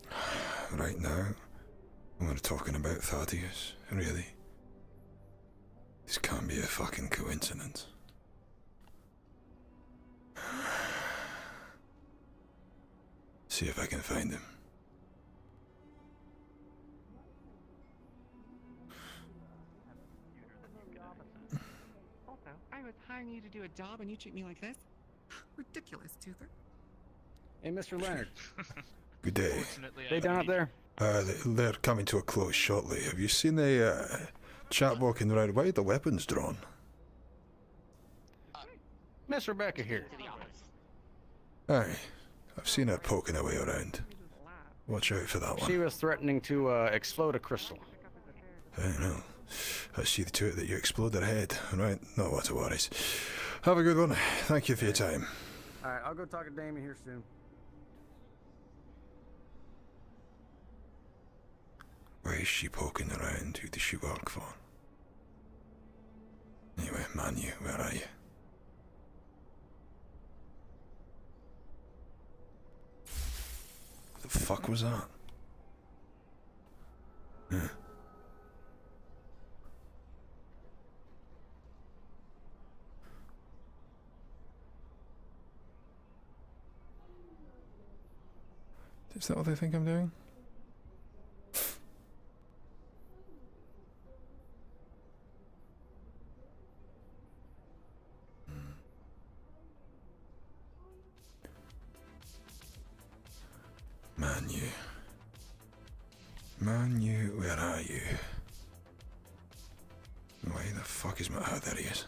project. Right now, when we're talking about Thaddeus, really? This can't be a fucking coincidence. See if I can find him. I was hiring you to do a job and you treat me like this? Ridiculous, Toother. Hey, Mr. Leonard. Good day. They down up there? They're coming to a close shortly. Have you seen a chap walking around? Why are the weapons drawn? Miss Rebecca here. Aye, I've seen her poking her way around. Watch out for that one. She was threatening to explode a crystal. I know. I see to it that you explode her head. Right, not what to worries. Have a good one. Thank you for your time. Alright, I'll go talk to Damien here soon. Why is she poking around? Who does she work for? Anyway, Manu, where are you? What the fuck was that? Huh. Is that what they think I'm doing? Manu, where are you? Why the fuck is my... Oh, there he is.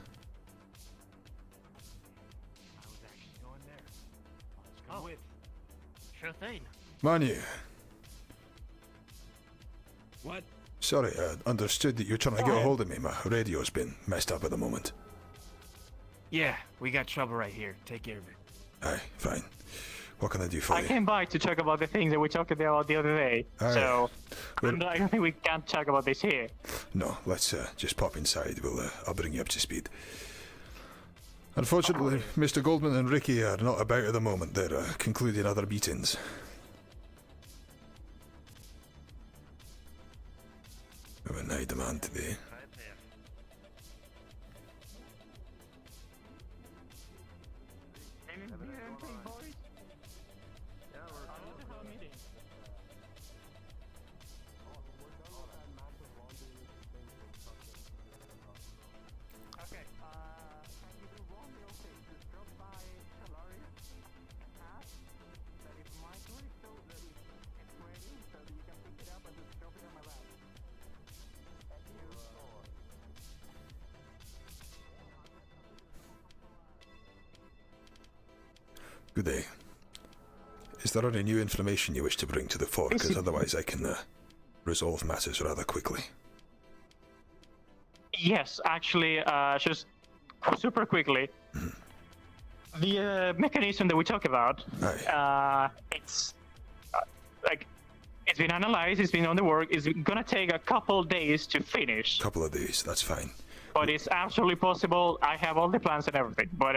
Oh, sure thing. Manu. What? Sorry, I understood that you're trying to get a hold of me. My radio's been messed up at the moment. Yeah, we got trouble right here. Take care of it. Aye, fine. What can I do for I you? came by to talk about the things that we talked about the other day. Aye. So, I don't think we can talk about this here. No, let's just pop inside. I'll bring you up to speed. Unfortunately, Mr. Goldman and Ricky are not about at the moment. They're concluding other meetings. We have a night demand today. Good day. Is there any new information you wish to bring to the fore? Because otherwise I can resolve matters rather quickly. Yes, actually, just super quickly. The mechanism that we talk about, it's it's been analyzed, it's been on the work, it's gonna take a couple days to finish. Couple of days, that's fine. But it's absolutely possible. I have all the plans and everything, but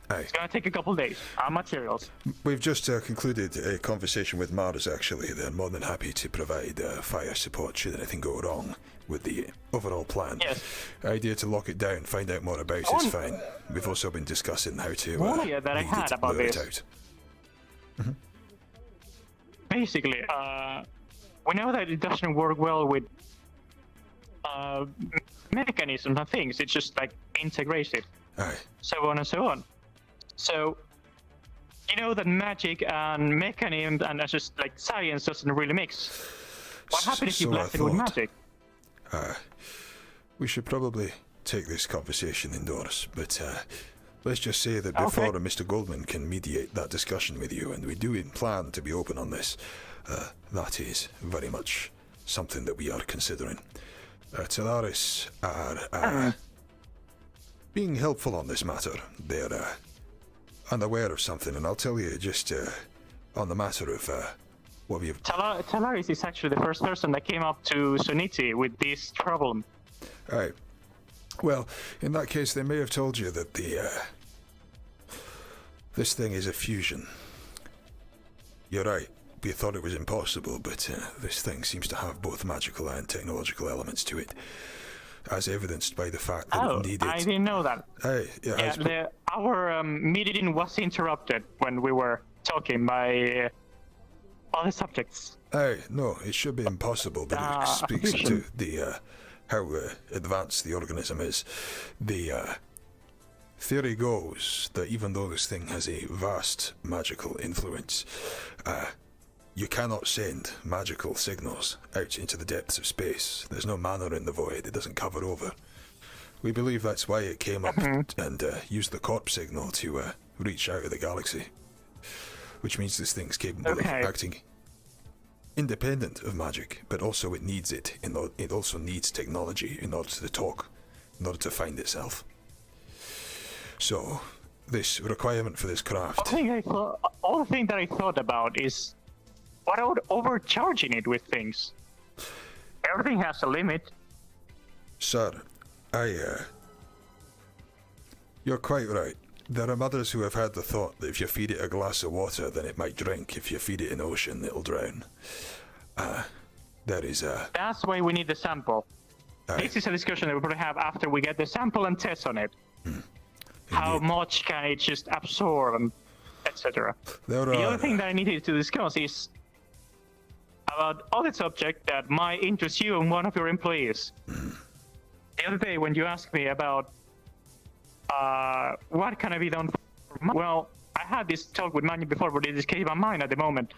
it's gonna take a couple days. Materials. We've just concluded a conversation with Mars, actually. They're more than happy to provide fire support should anything go wrong with the overall plan. Yes. Idea to lock it down, find out more about it's fine. We've also been discussing how to One idea that I had about lure this. it out. Basically, we know that it doesn't work well with mechanisms and things. It's just like integrated. Aye. So on and so on. So, you know that magic and mechanism and just like science doesn't really mix. What happens if you So I blast it with thought. magic? We should probably take this conversation indoors, but let's just say that before Mr. Goldman can mediate that discussion with you, and we do plan to be open on this, that is very much something that we are considering. Telaris are being helpful on this matter. They're unaware of something, and I'll tell you just on the matter of What have you... Talaris is actually the first person that came up to Suniti with this problem. Aye. Well, in that case, they may have told you that this thing is a fusion. You're right. We thought it was impossible, but this thing seems to have both magical and technological elements to it, as evidenced by the fact that it needed... I didn't know that. Aye, our meeting was interrupted when we were talking by other subjects. Aye, no, it should be impossible, but it speaks to the how advanced the organism is. The theory goes that even though this thing has a vast magical influence, you cannot send magical signals out into the depths of space. There's no mana in the void, it doesn't cover over. We believe that's why it came up and used the corp signal to reach out of the galaxy. Which means this thing's capable of acting independent of magic, but also it needs it. It also needs technology in order to talk, in order to find itself. So, this requirement for this craft... All the thing that I thought about is, what about overcharging it with things? Everything has a limit. Sir, you're quite right. There are mothers who have had the thought that if you feed it a glass of water, then it might drink. If you feed it an ocean, it'll drown. That's why we need the sample. This is a discussion that we'll probably have after we get the sample and test on it. How much can it just absorb, and etc. The other thing that I needed to discuss is about other subject that might interest you and one of your employees. The other day when you asked me about what can I be done for... Well, I had this talk with Manu before, but it just came to my mind at the moment.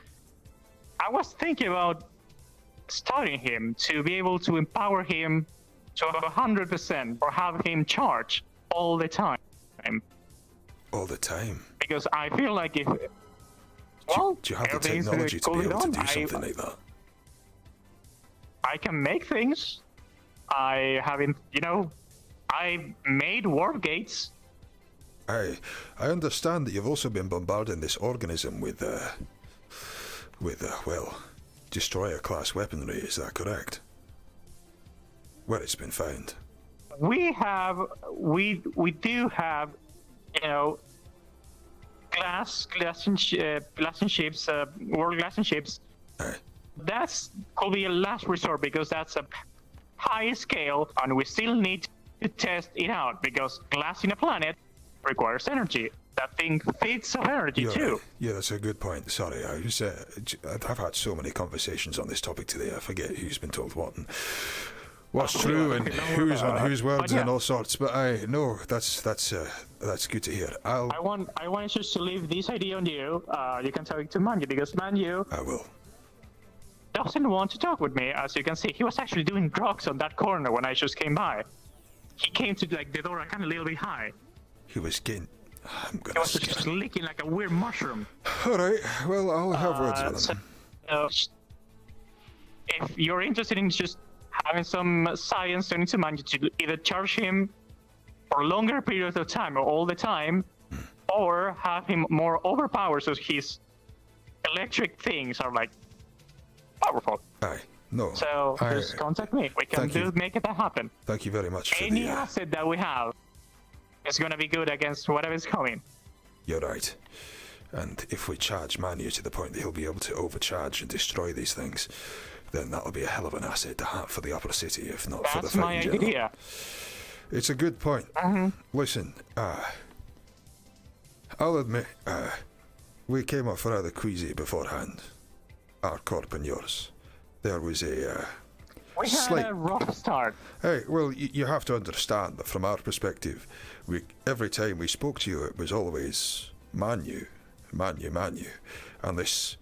I was thinking about studying him to be able to empower him to 100% or have him charge all the time. All the time? Because I feel like if... Do you have the technology to be able to do something like that? I can make things. I haven't, I made warp gates. I understand that you've also been bombarding this organism with destroyer-class weaponry, is that correct? Where it's been found. We do have, glass and ships, world glass and ships. That's could be a last resort because that's a high scale, and we still need to test it out because glass in a planet requires energy. That thing feeds off energy too. Yeah, that's a good point. Sorry, I've had so many conversations on this topic today. I forget who's been told what and what's true and who's on whose words and all sorts. But that's good to hear. I want just to leave this idea on you. You can tell it to Manu because Manu. I will. Doesn't want to talk with me, as you can see. He was actually doing drugs on that corner when I just came by. He came to the door kind of a little bit high. He was getting... He was just licking like a weird mushroom. Alright, well, I'll have words with him. If you're interested in just having some science done to Manu to either charge him for longer periods of time or all the time, or have him more overpowered so his electric things are like powerful. Aye, no. So just contact me. We can make it happen. Thank you very much for any asset that we have is gonna be good against whatever's coming. You're right. And if we charge Manu to the point that he'll be able to overcharge and destroy these things, then that'll be a hell of an asset to have for the upper city, if not for the fight in general. Idea. It's a good point. Listen, I'll admit, we came off rather queasy beforehand. Our corp and yours. There was a we had a rough start. Hey, well, you have to understand that from our perspective, every time we spoke to you, it was always Manu, and this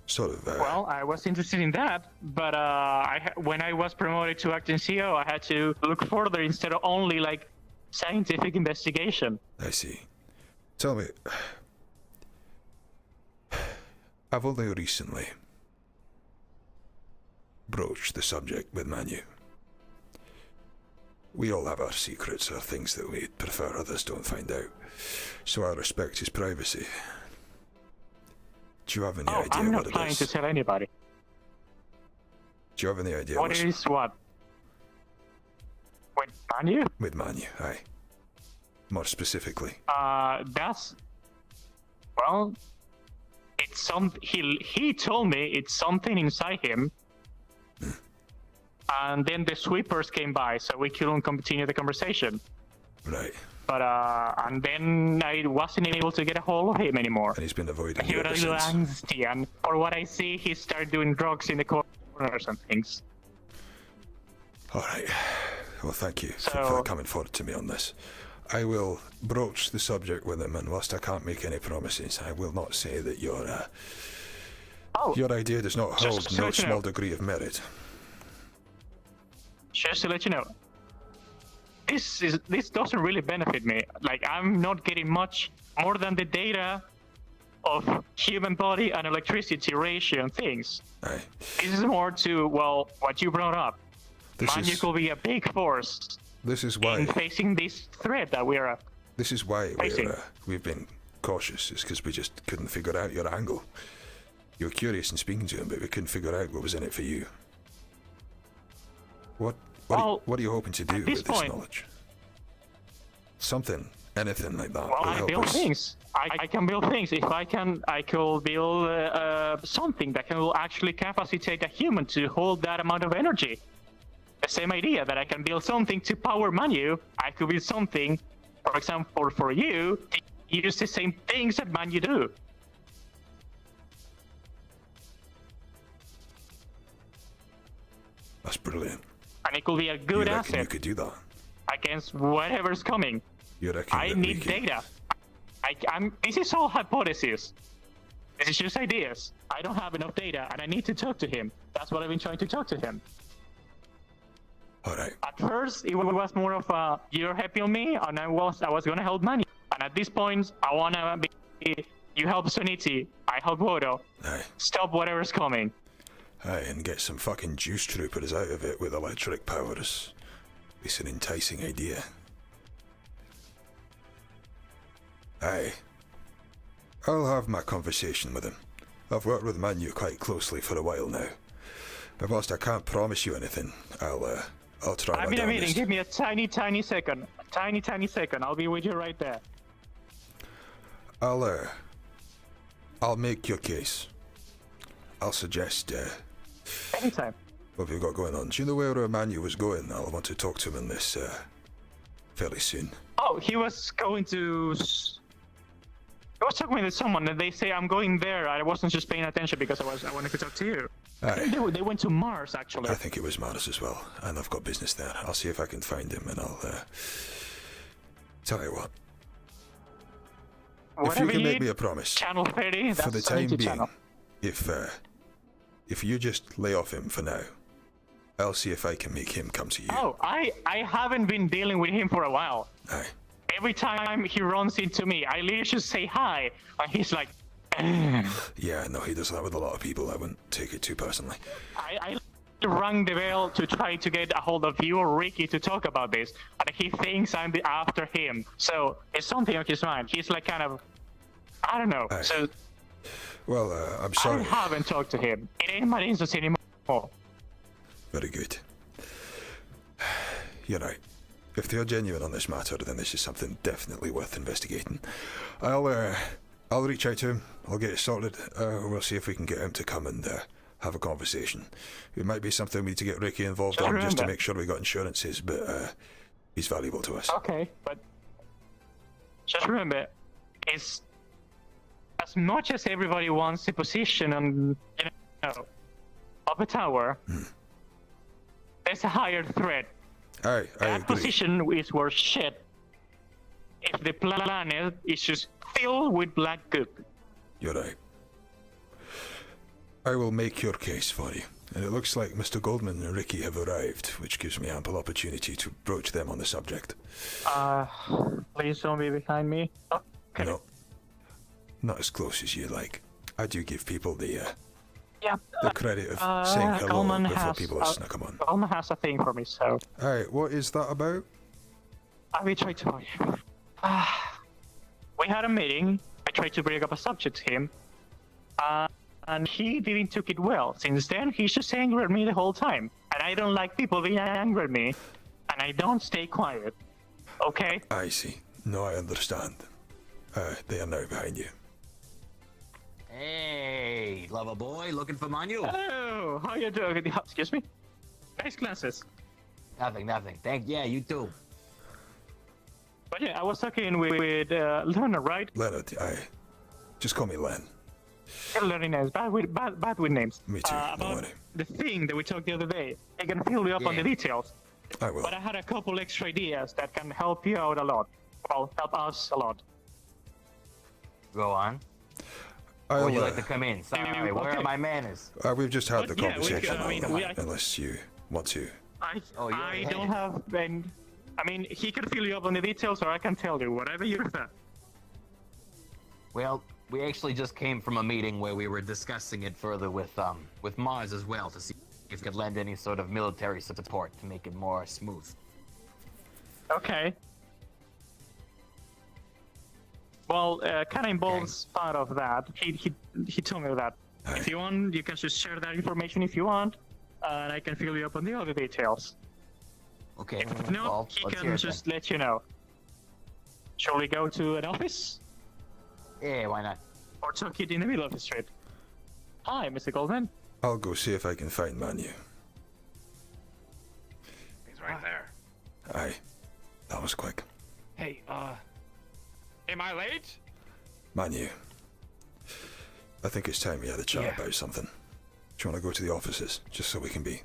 sort of... Well, I was interested in that, but when I was promoted to acting CEO, I had to look further instead of only, scientific investigation. I see. Tell me, I've only recently broached the subject with Manu. We all have our secrets or things that we'd prefer others don't find out, so I respect his privacy. Do you have any idea I'm not what it planning is? to tell anybody. Do you have any idea What what's is what? With Manu? with Manu? Aye. More specifically. That's... Well... It's some... He told me it's something inside him. And then the sweepers came by, so we couldn't continue the conversation. Right. But, and then I wasn't able to get a hold of him anymore. And he's been avoiding He you got a ever little since. angsty, and for what I see, he started doing drugs in the corners and things. Alright. Well, thank you for So- coming forward to me on this. I will broach the subject with him, and whilst I can't make any promises, I will not say that your idea does not hold just no let you small know. degree of merit. Just to let you know, this doesn't really benefit me. Like, I'm not getting much more than the data of human body and electricity ratio and things. Aye. This is more to, well, what you brought up. Manu could be a big force This is why. in facing this threat that we're This is why facing. we've been cautious. Is because we just couldn't figure out your angle. You were curious in speaking to him, but we couldn't figure out what was in it for you. What are you hoping to do at with this this point- knowledge? Something, anything like that Well, will I help build us. things. I can build things. If I could build something that can actually capacitate a human to hold that amount of energy. The same idea that I can build something to power Manu. I could build something, for example, for you, to use the same things that Manu do. That's brilliant. And it could be a good you reckon asset you could do that? against whatever's coming. You reckon I that need we could- data. This is all hypothesis. This is just ideas. I don't have enough data, and I need to talk to him. That's what I've been trying to talk to him. All right. At first, it was more of a you're happy on me, and I was gonna help Manny. And at this point, I wanna be you help Soniti, I help WOTO. Aye. Stop whatever's coming. Aye, and get some fucking juice troopers out of it with electric powers. It's an enticing idea. Aye. I'll have my conversation with him. I've worked with Manu quite closely for a while now. But whilst I can't promise you anything, I'll try I'm my in a meeting. damnedest. Give me a tiny second. A tiny second. I'll be with you right there. I'll make your case. I'll suggest, Anytime. what we've got going on. Do you know where Manu was going? I'll want to talk to him in this, fairly soon. Oh, he was going to... I was talking with someone, and they say I'm going there. I wasn't just paying attention because I wanted to talk to you. I think they went to Mars, actually. I think it was Mars as well, and I've got business there. I'll see if I can find him, and I'll, tell you what. If you can make me a promise, Channel 30, for the that's time Soniti being, channel. if you just lay off him for now, I'll see if I can make him come to you. Oh, I haven't been dealing with him for a while. Aye. Every time he runs into me, I literally just say hi, and he's like, Yeah, no, he does that with a lot of people. I wouldn't take it too personally. I rang the bell to try to get a hold of you or Ricky to talk about this, and he thinks I'm after him. So it's something on his mind. He's like kind of, I don't know. Aye. So Well, I'm sorry. I haven't talked to him. It ain't my business anymore. Very good. You're right. If they're genuine on this matter, then this is something definitely worth investigating. I'll reach out to him. I'll get it sorted. We'll see if we can get him to come and have a conversation. It might be something we need to get Ricky involved in just to make sure we got insurances, but he's valuable to us. Okay, but just remember, it's as much as everybody wants the position on, of a tower. There's a higher threat. I That agree. position is worth shit if the planet is just filled with black goop. You're right. I will make your case for you. And it looks like Mr. Goldman and Ricky have arrived, which gives me ample opportunity to broach them on the subject. Please don't be behind me. Okay. No. Not as close as you like. I do give people the credit of saying hello Coleman before has, people snuck them on. Coleman has a thing for me, so Alright, what is that about? I will try to tell you. We had a meeting. I tried to bring up a subject to him. And he didn't took it well. Since then, he's just angry at me the whole time. And I don't like people being angry at me. And I don't stay quiet. Okay? I see. No, I understand. They are now behind you. Hey, lover boy, looking for Manu? Hello, how you doing? Excuse me? Nice glasses. Nothing. Yeah, you too. But yeah, I was talking with Leonard, right? Leonard, just call me Len. Leonard names, bad with names. Me too, don't about worry. the thing that we talked the other day. I can fill you up on the details. I will. But I had a couple extra ideas that can help you out a lot. Well, help us a lot. Go on. Would you like to come in? Sorry, where are my manners? We've just had the Yeah, conversation. we Unless you want to. I don't have. I mean, he can fill you up on the details, or I can tell you whatever you prefer. Well, we actually just came from a meeting where we were discussing it further with Mars as well to see if we could lend any sort of military support to make it more smooth. Okay. Well, Cannonball's part of that. He told me that. If you want, you can just share that information if you want, and I can fill you up on the other details. Okay. If not, well, he let's hear can it just let you know. Shall we go to an office? Yeah, why not? Or talk it in the middle of the street? Hi, Mr. Goldman. I'll go see if I can find Manu. He's right there. Aye. That was quick. Hey, am I late? Manu. I think it's time we had a chat about something. Do you want to go to the offices, just so we can be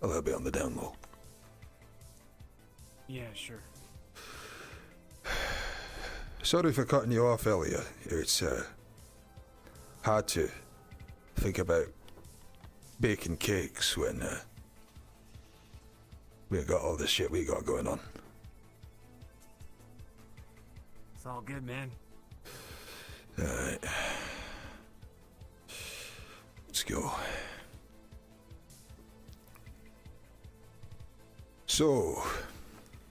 a little bit on the down low? Yeah, sure. Sorry for cutting you off earlier. It's hard to think about baking cakes when we got all this shit we got going on. It's all good, man. Alright. Let's go. So,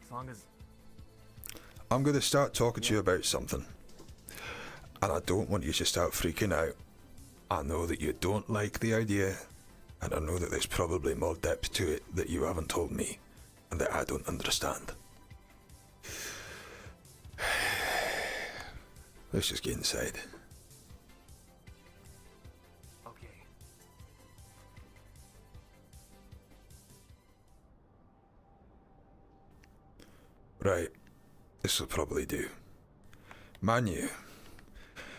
As long as I'm going to start talking to you about something. And I don't want you to start freaking out. I know that you don't like the idea, and I know that there's probably more depth to it that you haven't told me, and that I don't understand. Let's just get inside. okay. Right. This will probably do. Manu,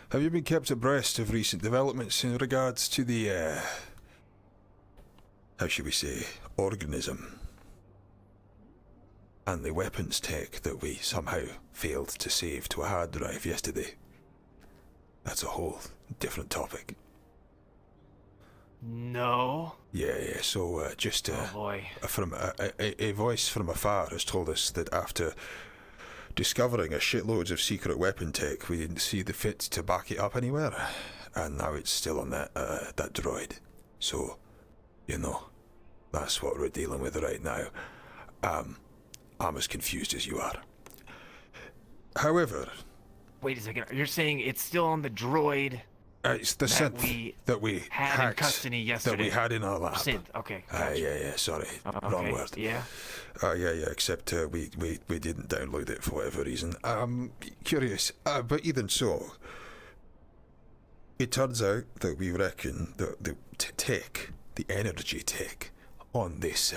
have you been kept abreast of recent developments in regards to the, how should we say, organism? And the weapons tech that we somehow failed to save to a hard drive yesterday? That's a whole different topic. No. Yeah, so just oh boy. From a voice from afar has told us that after discovering a shitloads of secret weapon tech, we didn't see the fit to back it up anywhere, and now it's still on that droid. So, you know, that's what we're dealing with right now. I'm as confused as you are. However, Wait a second. You're saying it's still on the droid? It's the synth that we had in custody yesterday. That we had in our lab. Synth. Okay. Gotcha. Yeah. Sorry, wrong word. Yeah. Yeah. Except we didn't download it for whatever reason. Curious. But even so, it turns out that we reckon that the tech, the energy tech, on this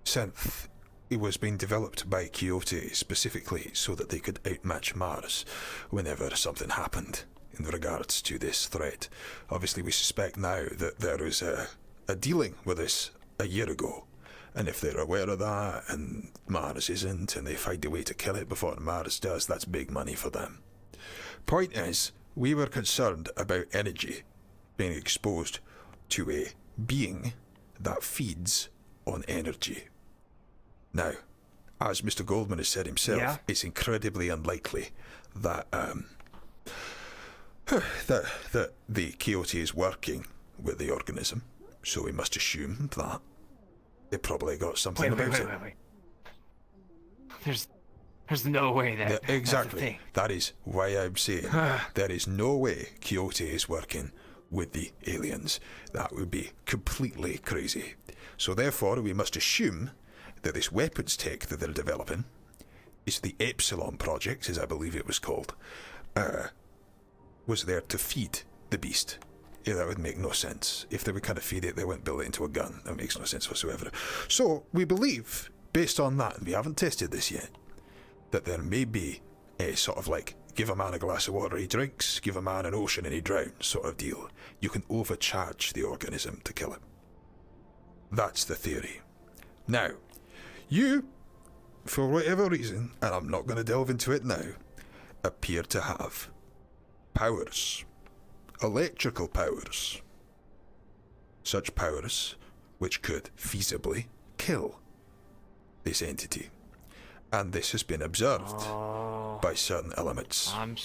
synth, it was being developed by Coyote specifically so that they could outmatch Mars whenever something happened in regards to this threat. Obviously, we suspect now that there was a dealing with this a year ago, and if they're aware of that and Mars isn't, and they find a way to kill it before Mars does, that's big money for them. Point is, we were concerned about energy being exposed to a being that feeds on energy. Now, as Mr. Goldman has said himself, it's incredibly unlikely that that the Coyote is working with the organism, so we must assume that they probably got something about it. Wait. There's no way that. Exactly. That is why I'm saying there is no way Quixote is working with the aliens. That would be completely crazy. So therefore, we must assume that this weapons tech that they're developing is the Epsilon Project, as I believe it was called, was there to feed the beast. Yeah, that would make no sense. If they would kind of feed it, they wouldn't build it into a gun. That makes no sense whatsoever. So, we believe, based on that, we haven't tested this yet, that there may be a sort of like, give a man a glass of water, he drinks, give a man an ocean and he drowns sort of deal. You can overcharge the organism to kill it. That's the theory. Now, you, for whatever reason, and I'm not going to delve into it now, appear to have powers. Electrical powers. Such powers which could feasibly kill this entity. And this has been observed by certain elements. I'm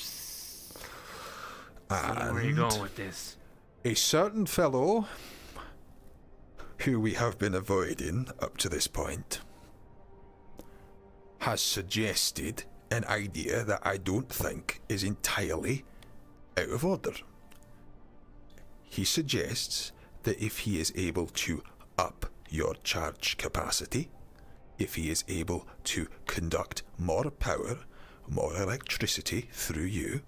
where you going with this? A certain fellow who we have been avoiding up to this point has suggested an idea that I don't think is entirely out of order. He suggests that if he is able to up your charge capacity, if he is able to conduct more power, more electricity through you,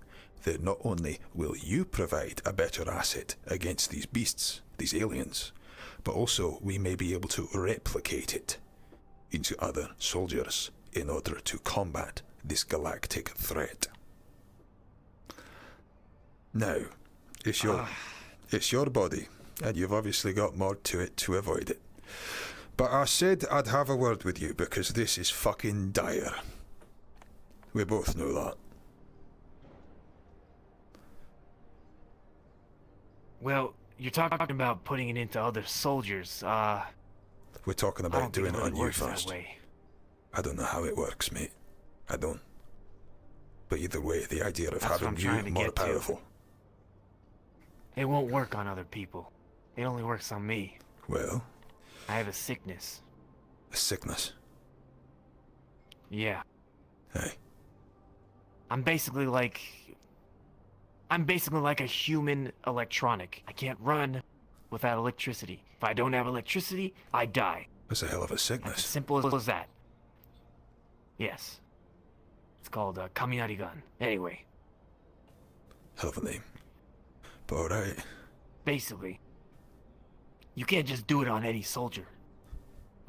then not only will you provide a better asset against these beasts, these aliens, but also we may be able to replicate it into other soldiers in order to combat this galactic threat. Now, it's your body, and you've obviously got more to it to avoid it. But I said I'd have a word with you because this is fucking dire. We both know that. Well, you're talking about putting it into other soldiers. We're talking about doing it on you works that first. way. I don't know how it works, mate. I don't. But either way, the idea of That's what having I'm trying to you more get to. powerful. It won't work on other people. It only works on me. Well? I have a sickness. A sickness? Yeah. Hey. I'm basically like a human electronic. I can't run without electricity. If I don't have electricity, I die. That's a hell of a sickness. As simple as that. Yes. It's called a Kaminari gun. Anyway. Hell of a name. But alright. Basically, you can't just do it on any soldier.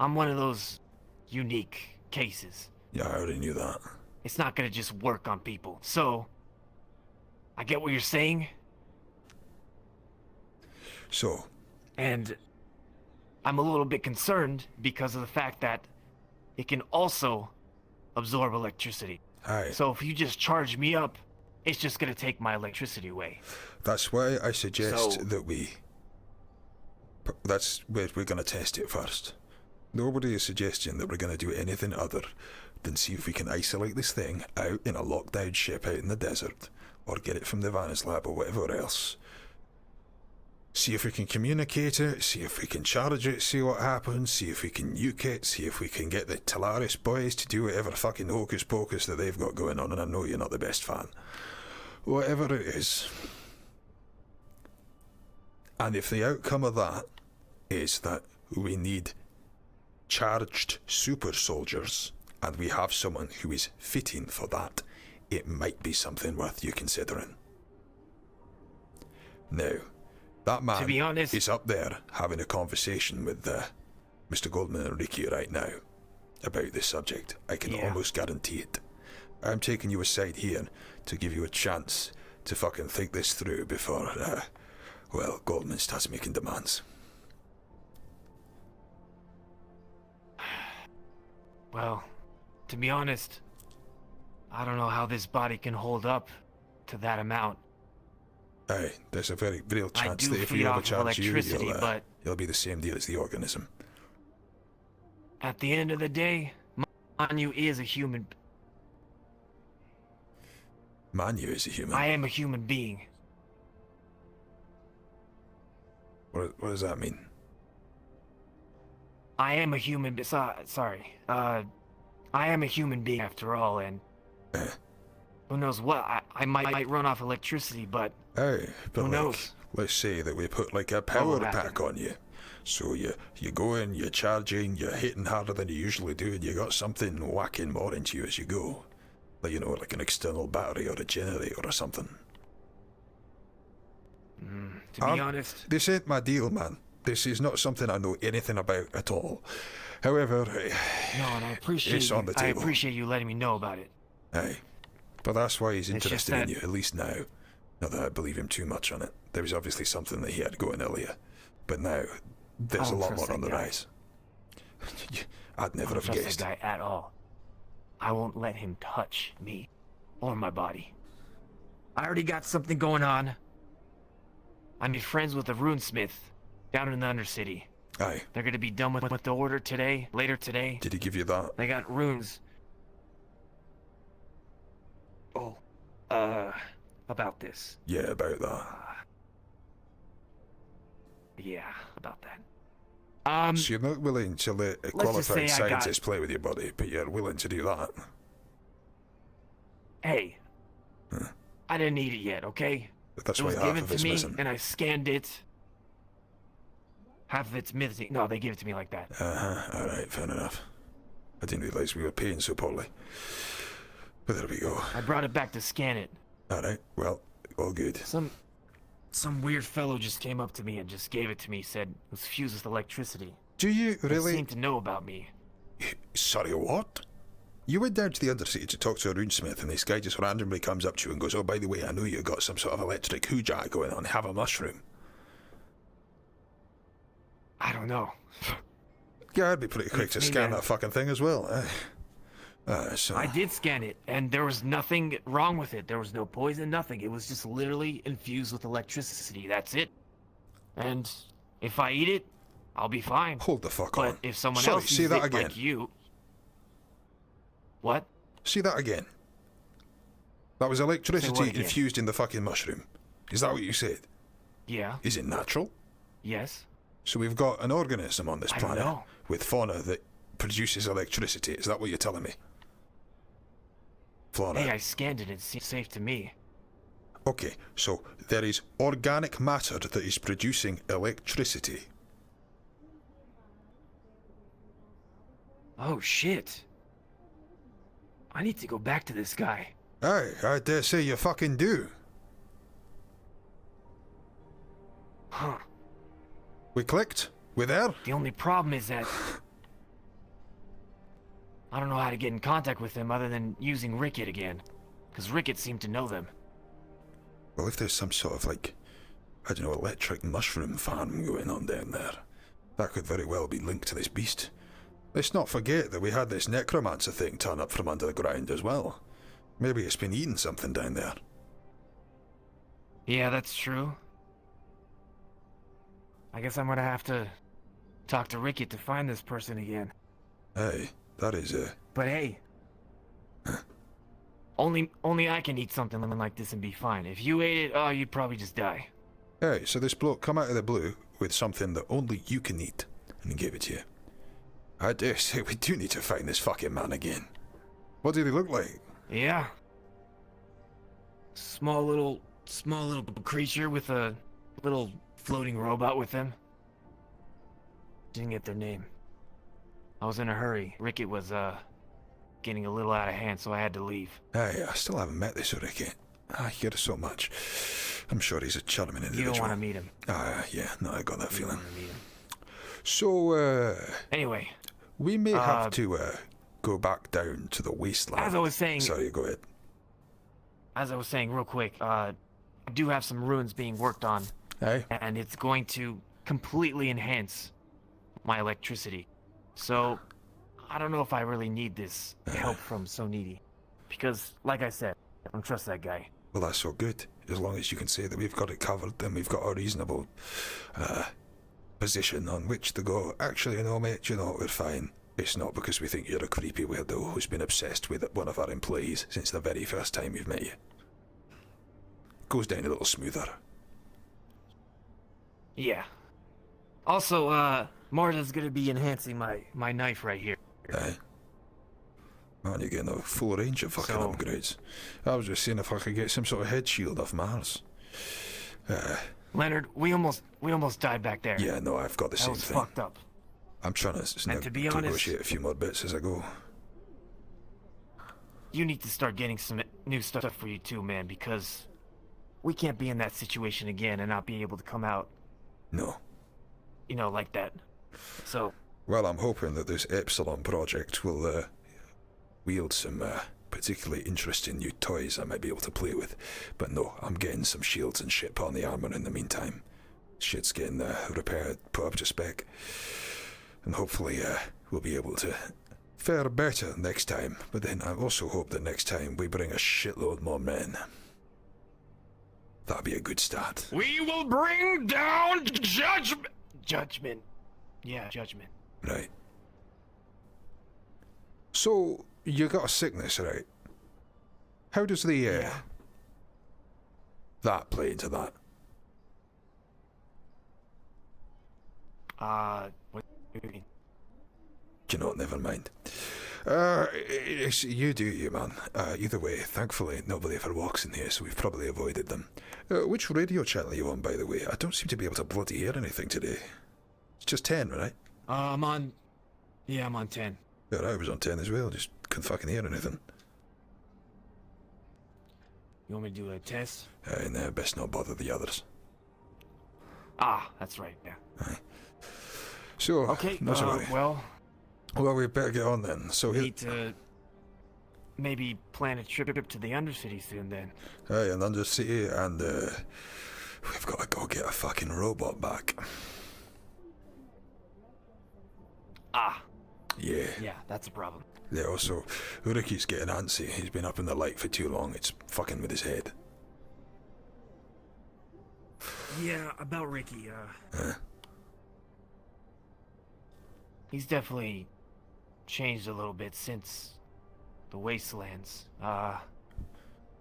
I'm one of those unique cases. Yeah, I already knew that. It's not gonna just work on people. So, I get what you're saying. So? And I'm a little bit concerned because of the fact that it can also absorb electricity. Aye. So if you just charge me up, it's just gonna take my electricity away. That's why I suggest that that's where we're going to test it first. Nobody is suggesting that we're going to do anything other than see if we can isolate this thing out in a lockdown ship out in the desert, or get it from the Vanis lab or whatever else. See if we can communicate it, see if we can charge it, see what happens, see if we can nuke it, see if we can get the Talaris boys to do whatever fucking hocus pocus that they've got going on, and I know you're not the best fan. Whatever it is. And if the outcome of that is that we need charged super soldiers, and we have someone who is fitting for that, it might be something worth you considering. Now, that man, to be honest, is up there having a conversation with Mr. Goldman and Ricky right now about this subject. I can almost guarantee it. I'm taking you aside here to give you a chance to fucking think this through before, Goldman starts making demands. Well, to be honest, I don't know how this body can hold up to that amount. Aye, there's a very real chance that if we feed off of overcharge you, electricity, but it'll be the same deal as the organism. at the end of the day, Manu is a human. Manu is a human? I am a human being. What does that mean? I am a human. Sorry. I am a human being after all, and who knows what? I might run off electricity, but Hey, but who like, knows? let's say that we put like a will power happen? pack on you. So you go in, you're charging, you're hitting harder than you usually do, and you got something whacking more into you as you go. Like, you know, like an external battery or a generator or something. To be honest, this ain't my deal, man. This is not something I know anything about at all. However, no, and I appreciate it's on the I table. appreciate you letting me know about it. Aye. But that's why he's It's just interested in that- you, at least now. Not that I believe him too much on it. There was obviously something that he had going earlier. But now, there's a don't lot trust more on that the guy. rise. I'd never I don't have trust guessed. that guy at all. I won't let him touch me or my body. I already got something going on. I made friends with a runesmith down in the Undercity. Aye. They're gonna be done with the order today, later today. Did he give you that? They got runes. Oh, about this. Yeah, about that. Yeah, about that. So you're not willing to let a let's just qualified say I got- scientist play with your body, but you're willing to do that. Hey, I didn't eat it yet, okay? That's it why was half given of to it's me, missing. and I scanned it. Half of it's missing. No, they give it to me like that. Alright, fair enough. I didn't realise we were paying so poorly. But there we go. I brought it back to scan it. Alright, well, all good. Some weird fellow just came up to me and just gave it to me. Said it was fused with electricity. Do you really? They seem to know about me. Sorry, what? You went down to the Undercity to talk to a runesmith, and this guy just randomly comes up to you and goes, "Oh, by the way, I know you got some sort of electric hoo-jack going on. Have a mushroom." I don't know. Yeah, I'd be pretty quick to It's me, scan man. that fucking thing as well. So I did scan it, and there was nothing wrong with it. There was no poison, nothing. It was just literally infused with electricity. That's it. And if I eat it, I'll be fine. Hold the fuck but on. if someone Sorry, else say uses that it again. like you... What? See that again. That was electricity again? infused in the fucking mushroom. Is that what you said? Yeah. Is it natural? Yes. So we've got an organism on this I don't planet know. with fauna that produces electricity. Is that what you're telling me? Fauna. Hey, I scanned it. It seems safe to me. Okay, so there is organic matter that is producing electricity. Oh, shit. I need to go back to this guy. Aye, I dare say you fucking do. Huh. We clicked? We there? The only problem is that... I don't know how to get in contact with them other than using Ricket again. Because Ricket seemed to know them. Well, if there's some sort of, like, I don't know, electric mushroom farm going on down there, that could very well be linked to this beast. Let's not forget that we had this necromancer thing turn up from under the ground as well. Maybe it's been eating something down there. Yeah, that's true. I guess I'm gonna have to talk to Ricket to find this person again. Hey, that is But hey, only I can eat something like this and be fine. If you ate it, oh, you'd probably just die. Hey, so this bloke come out of the blue with something that only you can eat, and he gave it to you. I dare say we do need to find this fucking man again. What did he look like? Yeah. Small little creature with a little floating robot with him. Didn't get their name. I was in a hurry. Ricket was getting a little out of hand, so I had to leave. Hey, I still haven't met this Ricket. I hear so much. I'm sure he's a charming individual. You don't want to meet him. Yeah, no, I got that feeling. So, Anyway. We may have to go back down to the wasteland. As I was saying... Sorry, go ahead. As I was saying real quick, I do have some ruins being worked on. Hey? And it's going to completely enhance my electricity. So, I don't know if I really need this help from So Needy. Because, like I said, I don't trust that guy. Well, that's so good. As long as you can say that we've got it covered, then we've got a reasonable position on which to go. Actually, you know, mate, you know, we're fine. It's not because we think you're a creepy weirdo who's been obsessed with one of our employees since the very first time we've met you. Goes down a little smoother. Yeah. Also, Marta's gonna be enhancing my knife right here. Aye. And you're getting a full range of fucking So- upgrades. I was just seeing if I could get some sort of head shield off Mars. Leonard, we almost died back there. Yeah, no, I've got the That same was thing. fucked up. I'm trying to And to be honest- negotiate a few more bits as I go. You need to start getting some new stuff for you too, man, because we can't be in that situation again and not be able to come out, No. you know, like that. So, Well, I'm hoping that this Epsilon project will wield some particularly interesting new toys I might be able to play with. But no, I'm getting some shields and shit put on the armor in the meantime. Shit's getting repaired, put up to spec. And hopefully we'll be able to fare better next time. But then I also hope that next time we bring a shitload more men. That'd be a good start. we will bring down judgment. Judgment. Yeah, judgment. Right. So, you got a sickness, right? How does the, that play into that? What do you mean? Do you know what? Never mind. You do you, man. Either way, thankfully, nobody ever walks in here, so we've probably avoided them. Which radio channel are you on, by the way? I don't seem to be able to bloody hear anything today. It's just 10, right? I'm on 10. Yeah, I was on 10 as well, just couldn't fucking hear anything. You want me to do a test? Nah, best not bother the others. That's right, yeah. Aye. So, Okay, not to worry. well, we better get on then. So we need to maybe plan a trip to the Undercity soon then. Hey, an Undercity, and we've got to go get a fucking robot back. Yeah. Yeah, that's a problem. Yeah, also, Uriki's getting antsy. He's been up in the light for too long. It's fucking with his head. Yeah, about Ricky, he's definitely changed a little bit since the Wastelands. I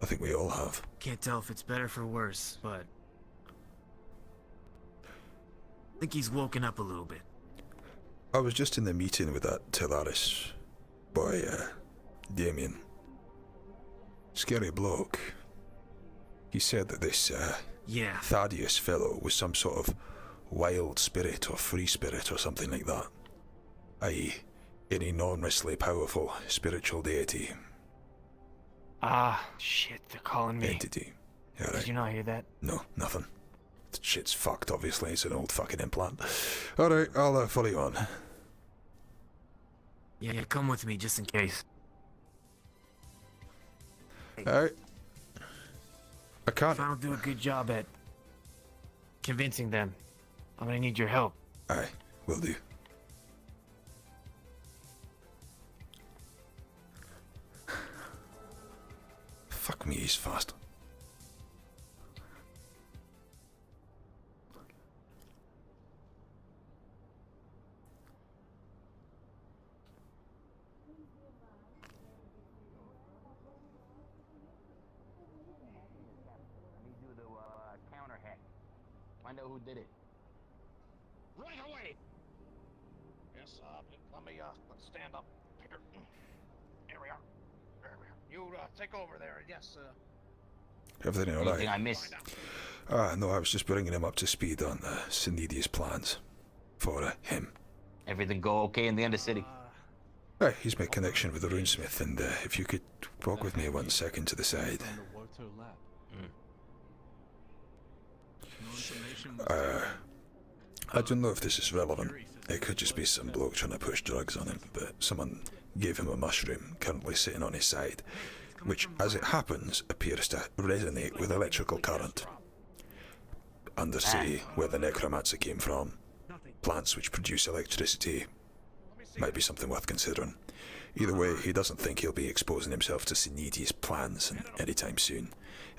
think we all have. Can't tell if it's better for worse, but I think he's woken up a little bit. I was just in the meeting with that Telaris boy, Damien. Scary bloke. He said that this, Thaddeus fellow was some sort of wild spirit or free spirit or something like that. I.e., an enormously powerful spiritual deity. Shit, they're calling me. Entity. Yeah, right. Did you not hear that? No, nothing. Shit's fucked, obviously. It's an old fucking implant. Alright, I'll follow you on. Yeah, come with me just in case. Alright. I can't. If I don't do a good job at convincing them, I'm gonna need your help. Aye, will do. Fuck me, he's fast. Let me do the counter hack. Find out who did it. Right away. Yes, let me let's stand up here. Here we are. There we are. You take over there. Yes. Everything Anything alright? I missed? No, I was just bringing him up to speed on Sinidi's plans for him. Everything go okay in the Undercity? Aye, he's made connection with the runesmith, and if you could walk with me 1 second to the side. I don't know if this is relevant. It could just be some bloke trying to push drugs on him, but someone gave him a mushroom currently sitting on his side, which, as it happens, appears to resonate with electrical current. Undersea, where the necromancer came from, plants which produce electricity might be something worth considering. Either way, he doesn't think he'll be exposing himself to Sinidi's plans anytime soon.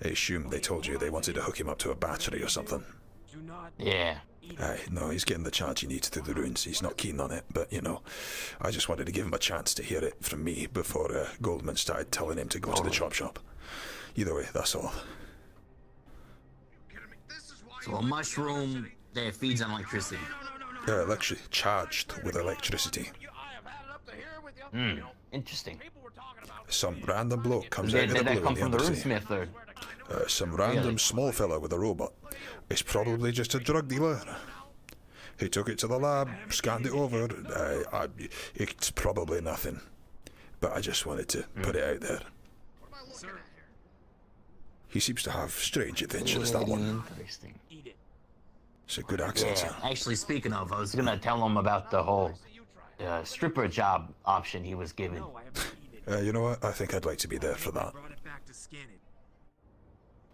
I assume they told you they wanted to hook him up to a battery or something. Yeah. Aye, no, he's getting the charge he needs through the runes. He's not keen on it, but, you know, I just wanted to give him a chance to hear it from me before Goldman started telling him to go to the chop shop. Either way, that's all. So a mushroom that feeds on electricity. Charged with electricity. Interesting. Some random bloke comes Did out of the that blue come in the from the embassy. roomsmith, or? Some random small fella with a robot. It's probably just a drug dealer. He took it to the lab, scanned it over. It's probably nothing. But I just wanted to put it out there. He seems to have strange adventures, that one. Interesting. It's a good accent, Yeah, sir. actually, speaking of, I was gonna tell him about the whole stripper job option he was given. You know what? I think I'd like to be there for that.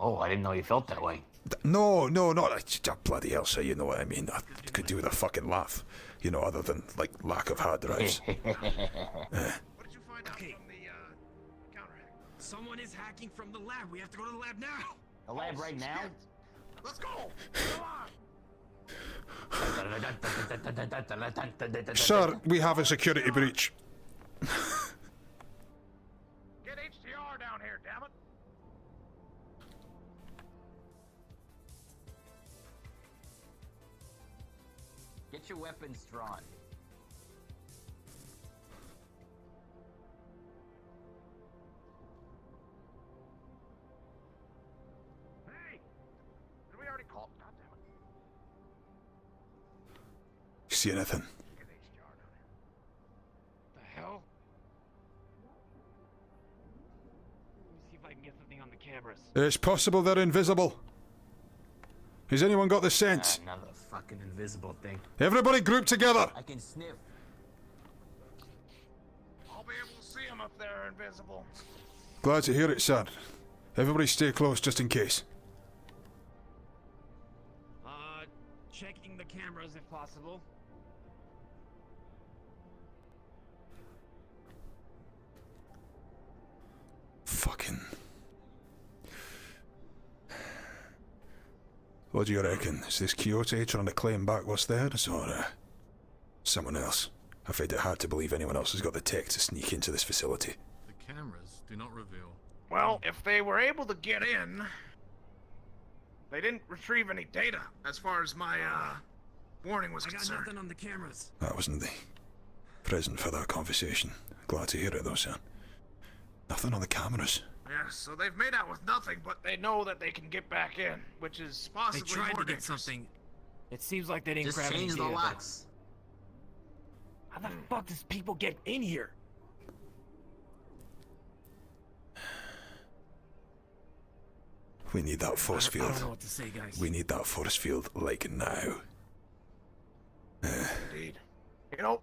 Oh, I didn't know you felt that way. No, not bloody hell, sir. You know what I mean? I could do with a fucking laugh. You know, other than, like, lack of hard drives. Okay. Someone is hacking from the lab. We have to go to the lab now. The lab right now? Let's go! Sir, we have a security breach. Get HDR down here, damn it! Get your weapons drawn. Hey! Did we already call? God damn it. See anything? The hell? Let me see if I can get something on the cameras. It's possible they're invisible. Has anyone got the sense? Another fucking invisible thing. Everybody group together. I can sniff. I'll be able to see him if they're invisible. Glad to hear it, sir. Everybody stay close just in case. Checking the cameras if possible. Fucking... What do you reckon? Is this Quixote trying to claim back what's theirs, or someone else? I find it hard to believe anyone else has got the tech to sneak into this facility. The cameras do not reveal. Well, if they were able to get in, they didn't retrieve any data, as far as my, warning was concerned. I got nothing on the cameras. I wasn't present for that conversation. Glad to hear it, though, sir. Nothing on the cameras. Yes, so they've made out with nothing, but they know that they can get back in, which is possibly They tried more to get dangerous. something. It seems like they didn't Just grab any change the data, though. locks. How the fuck does people get in here? We need that force I field. don't know what to say, guys. We need that force field, like, now. Indeed. You know,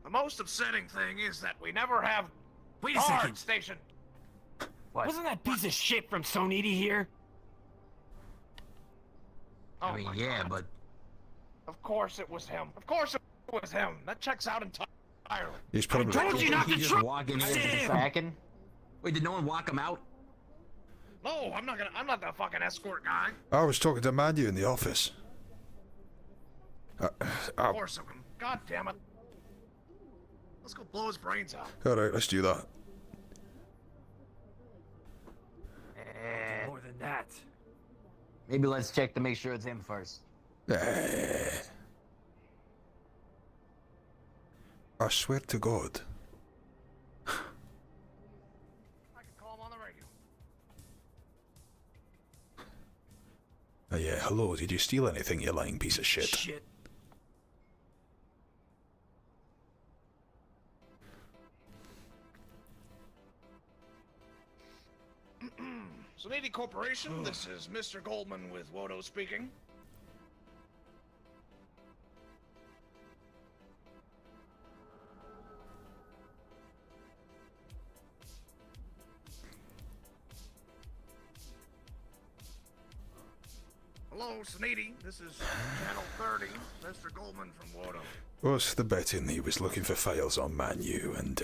the most upsetting thing is that we never have Wait a guards second. stationed. What? Wasn't that piece of shit from Soniti here? Oh I mean, my yeah, God. but Of course it was him. Of course it was him. That checks out entirely. He's probably... told you not he to just try. walking in and just Sam! hacking? Wait, did no one walk him out? No, I'm not the fucking escort guy. I was talking to Manu in the office. Of course of him. God damn it. Let's go blow his brains out. Alright, let's do that. More than that. Maybe let's check to make sure it's him first. I swear to God. I can call him on the radio. Yeah, hello, did you steal anything, you lying piece of shit? Shit. Soniti Corporation, this is Mr. Goldman with WOTO speaking. Hello, Soniti. This is Channel 30, Mr. Goldman from WOTO. What's the betting he was looking for files on Manu and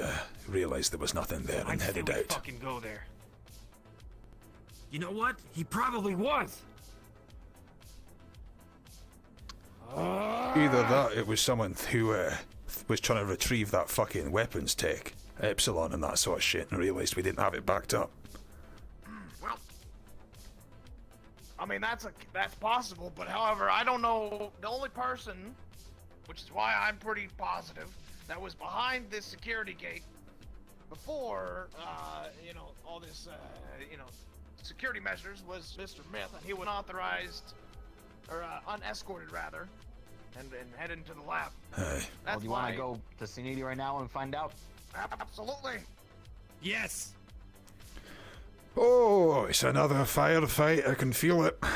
realised there was nothing there and headed I'd say we out? fucking go there. You know what? He probably was. Either that, it was someone who was trying to retrieve that fucking weapons tech, Epsilon and that sort of shit, and realised we didn't have it backed up. Well, I mean that's possible, but however, I don't know the only person, which is why I'm pretty positive, that was behind this security gate before, you know, all this, you know, security measures was Mr. Myth, and he was unauthorized, or unescorted rather, and head into the lab. Hey. Well, do you want to go to Sinidi right now and find out? Absolutely. Yes. Oh, it's another firefight. I can feel it. We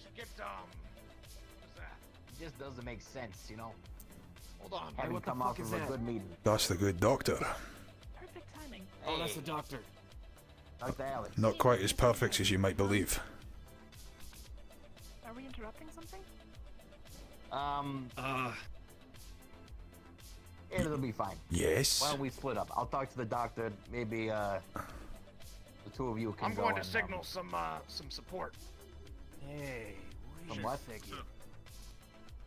should get, what's that? It just doesn't make sense, you know? Hold on. Having what the come fuck off is of a that? good meeting. That's the good doctor. Perfect timing. Oh, that's the doctor. Dr. Alex. Not quite as perfect as you might believe. Are we interrupting something? It'll be fine. Yes. Why don't we split up? I'll talk to the doctor. Maybe, the two of you can I'm go going to and, signal some support. Hey, Some what?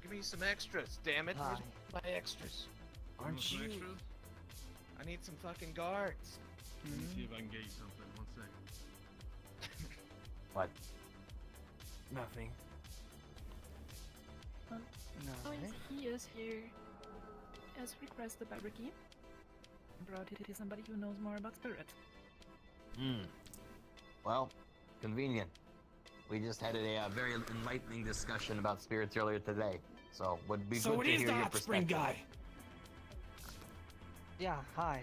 Give me some extras, damn it. Where's my extras? Aren't you? I need some fucking guards. Let me see if I can get you something. One second. What? Nothing. Oh, he is here. As requested by Ricky. Brought it to somebody who knows more about spirit. Well, convenient. We just had a very enlightening discussion about spirits earlier today. So, would be So good it to is hear the your hot spring perspective. guy. Yeah, hi.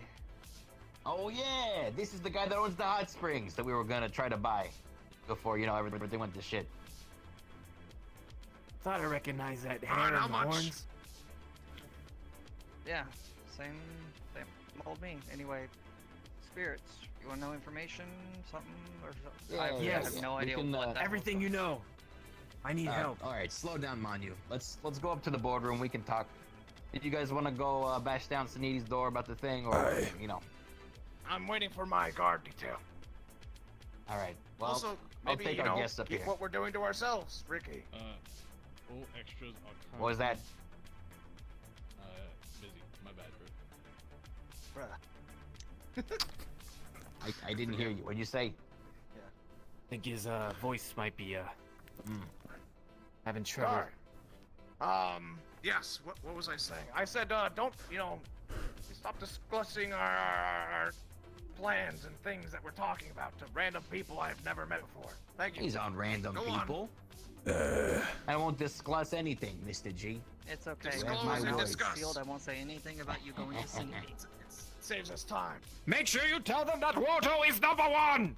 Oh yeah, this is the guy that owns the hot springs that we were gonna try to buy before, you know, everything went to shit. Thought I recognized that hair Alright, how and the much? horns. Yeah, same old me. Anyway, spirits. You want to know information, something, or something? I have no idea what that everything you know. I need help. All right, slow down, Manu. Let's go up to the boardroom. We can talk. Did you guys want to go bash down Sanidi's door about the thing, or you know? I'm waiting for my guard detail. All right. Well, Also, I'll maybe, take you our know, guests up keep here. what we're doing to ourselves, Ricky. All extras are currently... What was that? Busy. My bad, bro. Bruh. I didn't hear you. What'd you say? I think his voice might be having trouble. Yes, what was I saying? I said, don't, you know, stop discussing our plans and things that we're talking about to random people I've never met before. Thank you. He's on random Go on. people. I won't discuss anything, Mr. G. It's okay. Disclose my and words. discuss. Sealed. I won't say anything about you going to see me. It saves us time. Make sure you tell them that WOTO is #1!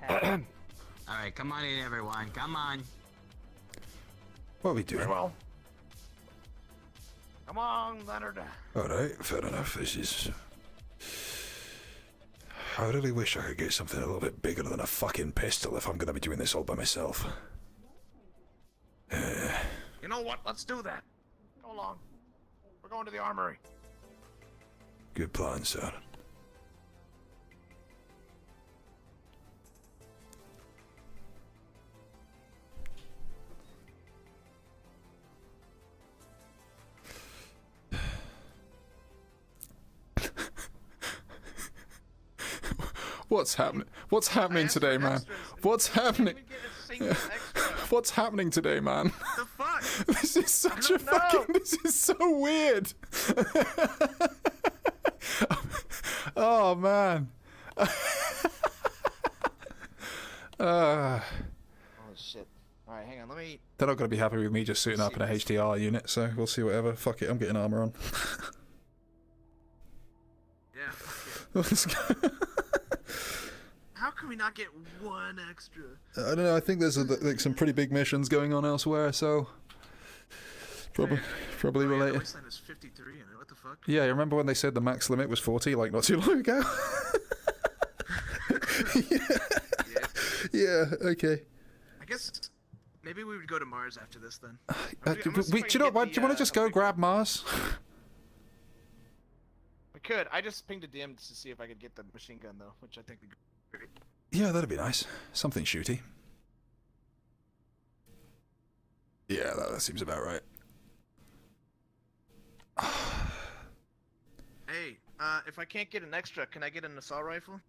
All right, come on in, everyone. Come on. What are we doing? Very well. Come on, Leonard. Alright, fair enough. This is... I really wish I could get something a little bit bigger than a fucking pistol if I'm gonna be doing this all by myself. You know what? Let's do that. Go along. We're going to the armory. Good plan, sir. What's happening? What's happening today, man? What's happening? What's happening today, man? The fuck? This is such a fucking. This is so weird. Oh man. Oh shit. Alright, hang on, let me... They're not going to be happy with me just suiting up in a HDR unit, so we'll see whatever. Fuck it, I'm getting armor on. Yeah, fuck Let's go. How can we not get one extra? I don't know, I think there's like some pretty big missions going on elsewhere, so... Probably related. The wasteland is 53 in it, what the fuck? Yeah, you remember when they said the max limit was 40, like not too long ago? Yeah, okay. I guess maybe we would go to Mars after this then. Do you know what? Do you want to just go grab Mars? We could. I just pinged a DM to see if I could get the machine gun though, which I think would be great. Yeah, that'd be nice. Something shooty. Yeah, that seems about right. Hey, if I can't get an extra, can I get an assault rifle?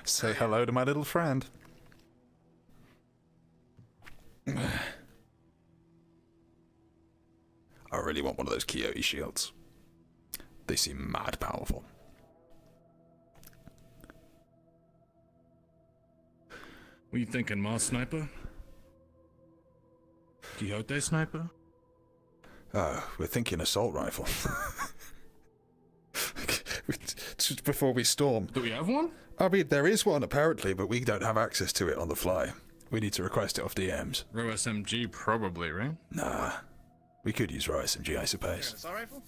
Say hello to my little friend. I really want one of those Coyote shields. They seem mad powerful. What you thinking, Mars Sniper? Quixote Sniper? We're thinking assault rifle. Just before we storm. Do we have one? I mean, there is one apparently, but we don't have access to it on the fly. We need to request it off DMs. Row SMG probably, right? Nah. We could use Row SMG, I suppose. An assault rifle?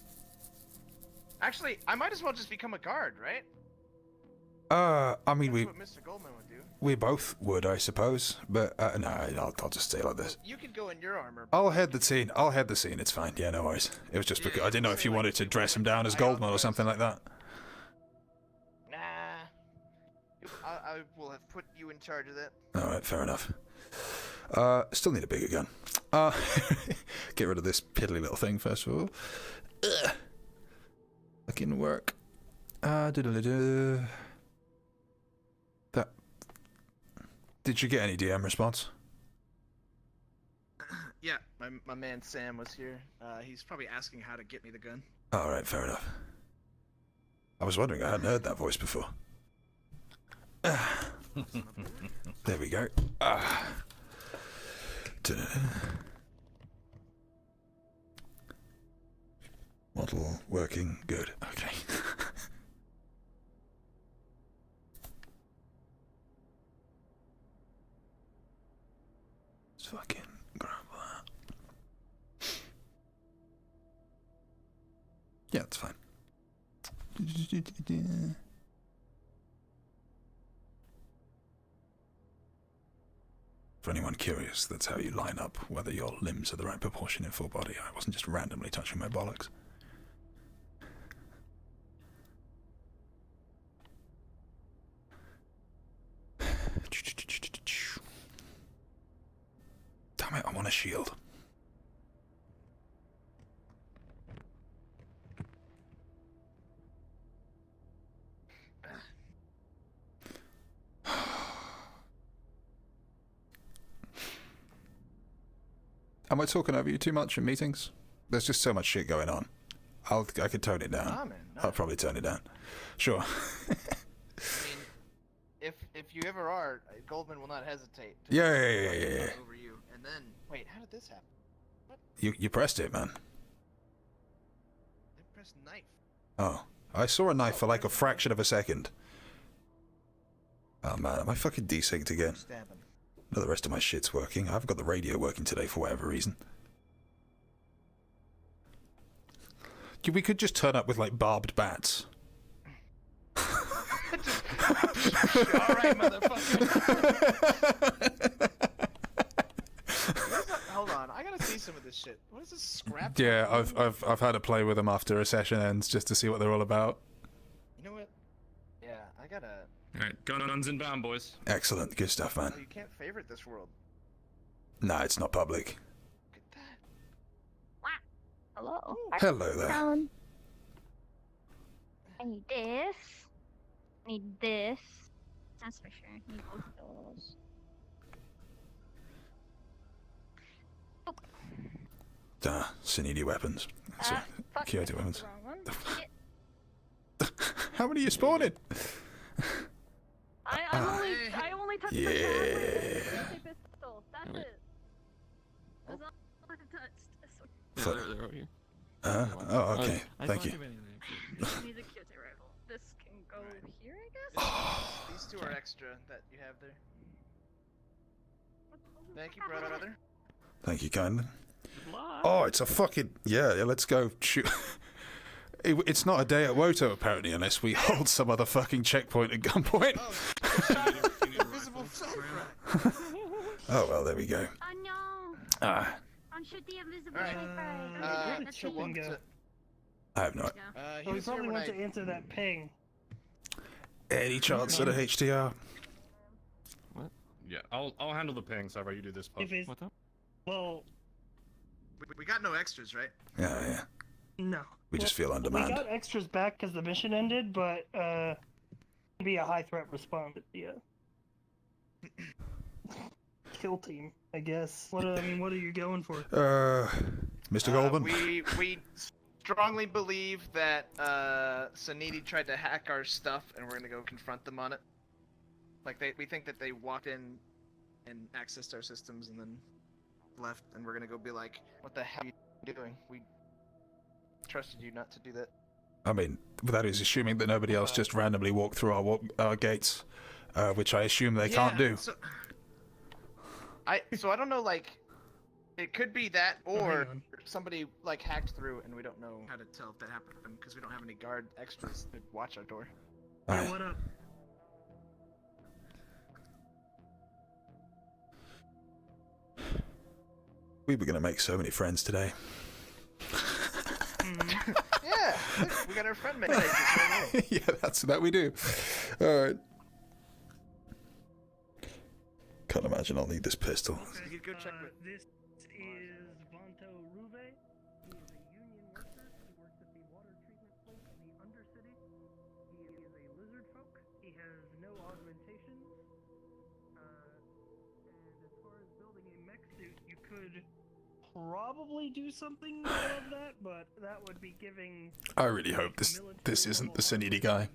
Actually, I might as well just become a guard, right? I mean, That's what Mr. Goldman would do. we both would, I suppose. But, no, I'll just stay like this. You could go in your armor. I'll head the scene. It's fine. Yeah, no worries. It was just because I didn't know if you wanted to dress him down as Goldman or something like that. Nah. I will have put you in charge of that. Alright, fair enough. Still need a bigger gun. Get rid of this piddly little thing first of all. That can work. That. Did you get any DM response? Yeah, my man Sam was here. He's probably asking how to get me the gun. Alright, fair enough. I was wondering, I hadn't heard that voice before. There we go. Model working good. Okay. Let's fucking grab that. Yeah, it's fine. For anyone curious, that's how you line up whether your limbs are the right proportion in full body. I wasn't just randomly touching my bollocks. Damn it, I want a shield. Am I talking over you too much in meetings? There's just so much shit going on. I could tone it down. Nah, man, nah. I'll probably tone it down. Sure. I mean, if you ever are, Goldman will not hesitate. Yeah. Over you, and then wait, how did this happen? What? You pressed it, man. I pressed knife. Oh, I saw a knife for like a fraction of a second. Oh man, am I fucking desynced again? Stabbing. No, the rest of my shit's working. I haven't got the radio working today for whatever reason. We could just turn up with like barbed bats. Alright, motherfucker. Hold on, I gotta see some of this shit. What is this scrap? Yeah, I've had a play with them after a session ends just to see what they're all about. You know what? Yeah, I gotta. Alright, guns inbound, boys. Excellent, good stuff, man. Oh, you can't favorite this world. Nah, it's not public. Hello. Hello there. I need this. I need this. That's for sure. I need both of those. Sinidi weapons. Sorry, Fuck, Kyoto I weapons. picked the wrong one. How many are you spawning? I only touched Yeah. the pistol. That's it. That's all I touched. They're over here. Oh, okay. Thank you. I need a Kyoto rifle. This can go here, I guess? These two are extra that you have there. Thank you, brother. Thank you kindly. Oh, it's a fucking... Yeah, let's go shoot... It's not a day at WOTO, apparently, unless we hold some other fucking checkpoint at gunpoint. Oh, well, there we go. Oh no! Don't shoot the invisible I have no... we probably want to answer that ping. Any chance at a HTR? What? Yeah, I'll handle the ping. Sorry, you do this part. What the? Well... We got no extras, right? Yeah. No. We just feel on We demand. got extras back because the mission ended, but it'd be a high threat response. Yeah. Kill team, I guess. What are you going for? Mr. Goldman? We strongly believe that Saniti tried to hack our stuff, and we're gonna go confront them on it. Like we think that they walked in and accessed our systems and then left, and we're gonna go be like, "What the hell are you doing? We trusted you not to do that." I mean, that is assuming that nobody else just randomly walked through our gates, which I assume they can't do. So I don't know, like, it could be that, or somebody like hacked through, and we don't know how to tell if that happened because we don't have any guard extras to watch our door. Hey, what up? We were gonna make so many friends today. Yeah, look, we got our friend mate. Yeah, that we do. Alright. Can't imagine I'll need this pistol. You go check with. This is Vanto Ruve. He is a union worker. He works at the water treatment plant in the Undercity. He is a lizard folk. He has no augmentations. And as far as building a mech suit, you could probably do something of that, but that would be giving. I really hope this isn't the Saniti guy.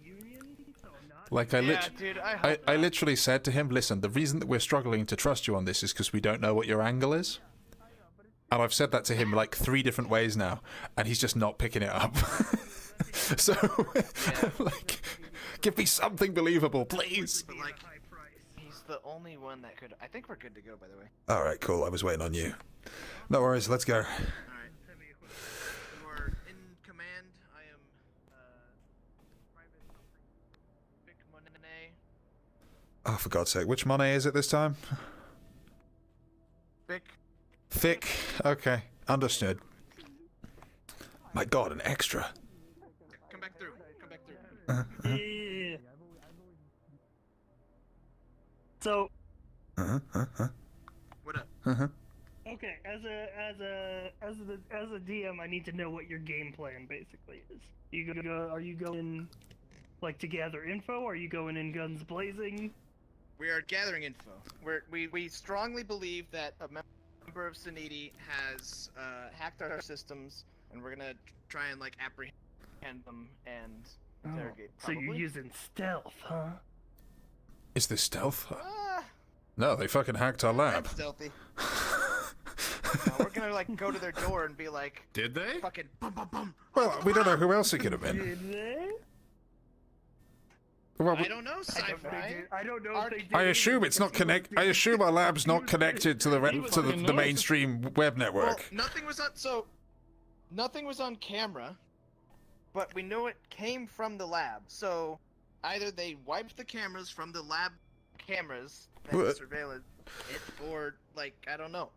Like I literally said to him, listen, the reason that we're struggling to trust you on this is because we don't know what your angle is. And I've said that to him like 3 different ways now, and he's just not picking it up. So, like, give me something believable, please. But like, he's the only one that could. I think we're good to go, by the way. All right, cool. I was waiting on you. No worries. Let's go. All right. You are in command. I am Private Vic Monet. Oh, for God's sake, which Monet is it this time? Vic. Thick. Okay, understood. My God, an extra. Come back through. Come back through. Yeah. So. What up? Okay, as a DM, I need to know what your game plan basically is. Are you going like to gather info? Are you going in guns blazing? We are gathering info. We strongly believe that a member of Saniti has hacked our systems, and we're gonna try and like apprehend them and interrogate. So you're using stealth, huh? Is this stealth? No, they fucking hacked our lab. That's stealthy. We're gonna like go to their door and be like, did they? Fucking bum bum bum. Well, we don't know who else it could have been. Did they? Well, I don't know, Sci-Fi. I don't know if they did. I assume it's not connect. I assume our lab's not connected to the mainstream web network. Well, nothing was on camera, but we know it came from the lab. So either they wiped the cameras from the lab cameras and surveilled it, or like I don't know.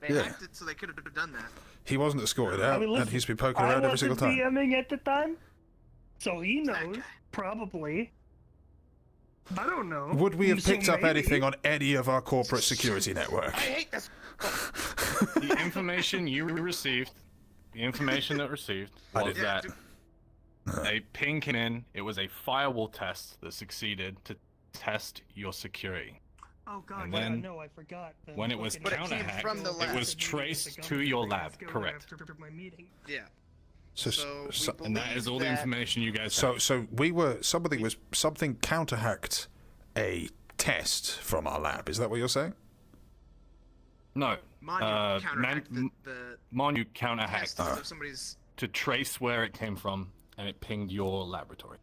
They hacked it, so they could have done that. He wasn't escorted out, and he's been poking around every single time. I wasn't DMing at the time, so he knows. Probably. I don't know. Would we have picked up anything on any of our corporate security network? I hate this. The information you received, the information that received was that a ping came in. It was a firewall test that succeeded to test your security. Oh God! And then, no, I forgot. When it was counter-hacked, it was traced to your lab. Correct. Yeah. And that is all the information you guys have. So something counter-hacked a test from our lab. Is that what you're saying? No. Monu counter-hacked to trace where it came from, and it pinged your laboratory.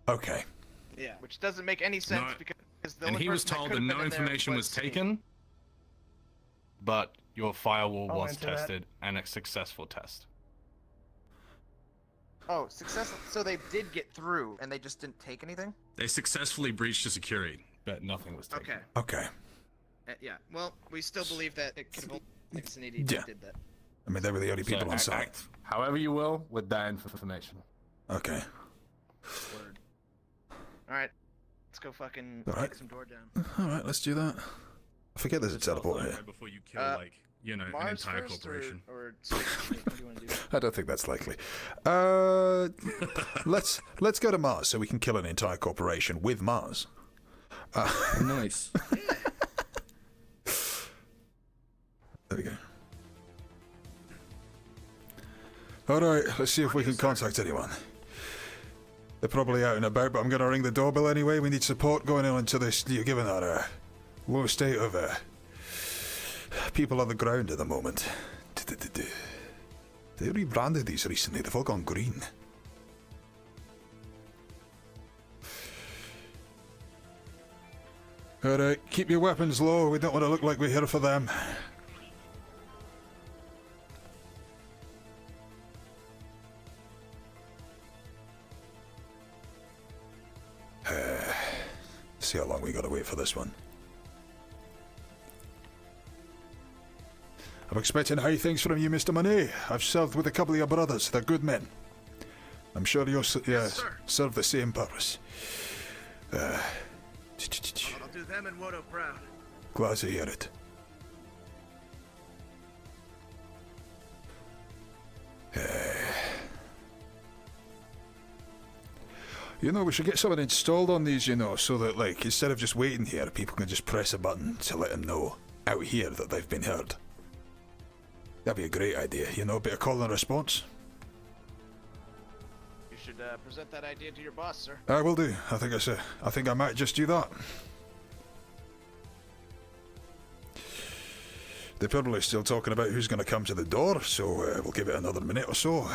Okay. Yeah, which doesn't make any sense because the and only he was person told that that no information was taken, but your firewall was tested and a successful test. Oh, successful. So they did get through, and they just didn't take anything? They successfully breached the security, but nothing was taken. Okay. Yeah. Well, we still believe that it could have only Saniti that did that. I mean, they were the only people on site. Act however you will with that information. Okay. Word. All right. Let's go fucking take some door down. All right, let's do that. I forget there's a teleport here. Before you kill, an entire corporation. Or what do you want to do? I don't think that's likely. Let's go to Mars so we can kill an entire corporation with Mars. Nice. There we go. Alright, let's see if we can contact anyone. They're probably out and about, but I'm gonna ring the doorbell anyway. We need support going on into this, given our low state of people on the ground at the moment. They rebranded these recently, they've all gone green. Alright, keep your weapons low, we don't want to look like we're here for them. See how long we gotta wait for this one. I'm expecting high things from you, Mr. Monet. I've served with a couple of your brothers. They're good men. I'm sure you'll serve the same purpose. I'll do them and WOTO proud. Glad to hear it. You know, we should get something installed on these, you know, so that, like, instead of just waiting here, people can just press a button to let them know out here that they've been heard. That'd be a great idea, you know, a bit of call and response. You should present that idea to your boss, sir. I will do. I think I might just do that. They're probably still talking about who's going to come to the door, so we'll give it another minute or so.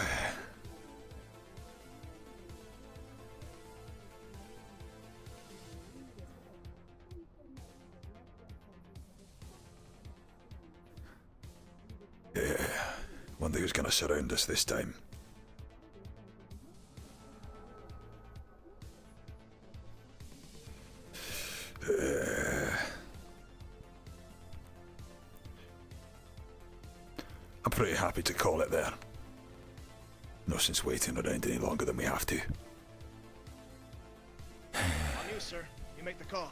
Wonder who's going to surround us this time. I'm pretty happy to call it there. No sense waiting around any longer than we have to. On you, sir. You make the call.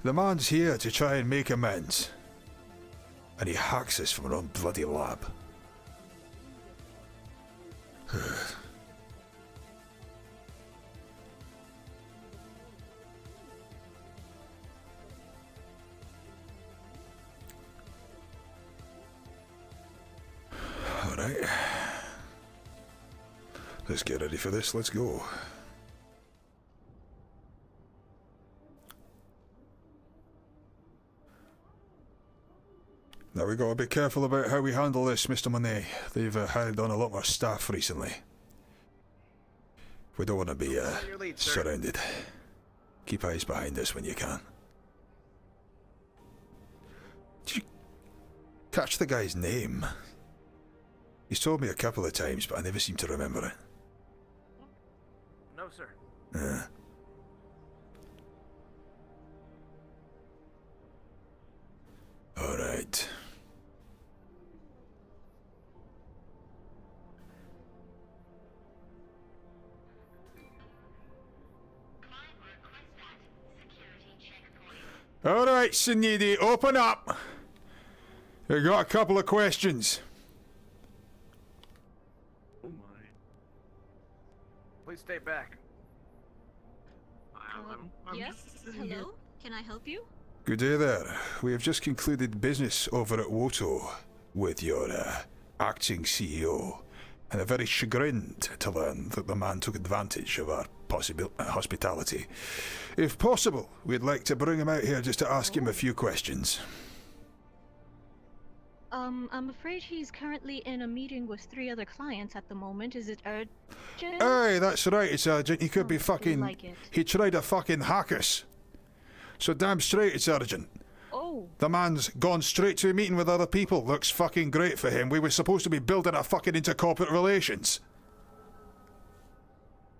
The man's here to try and make amends. And he hacks us from our own bloody lab. Alright. Let's get ready for this, let's go. Now we gotta be careful about how we handle this, Mr. Monet. They've hired on a lot more staff recently. We don't want to be surrounded. Keep eyes behind us when you can. Did you catch the guy's name? He's told me a couple of times, but I never seem to remember it. No, sir. Alright. Alright, Sunidi, open up! I got a couple of questions. Please stay back. Yes? Hello? Can I help you? Good day there. We have just concluded business over at WOTO with your acting CEO, and are very chagrined to learn that the man took advantage of our hospitality. If possible, we'd like to bring him out here just to ask him a few questions. I'm afraid he's currently in a meeting with 3 other clients at the moment. Is it urgent? Aye, that's right, it's urgent. He could be fucking... like it. He tried to fucking hack us. So damn straight it's urgent. Oh. The man's gone straight to a meeting with other people. Looks fucking great for him. We were supposed to be building a fucking intercorporate relations.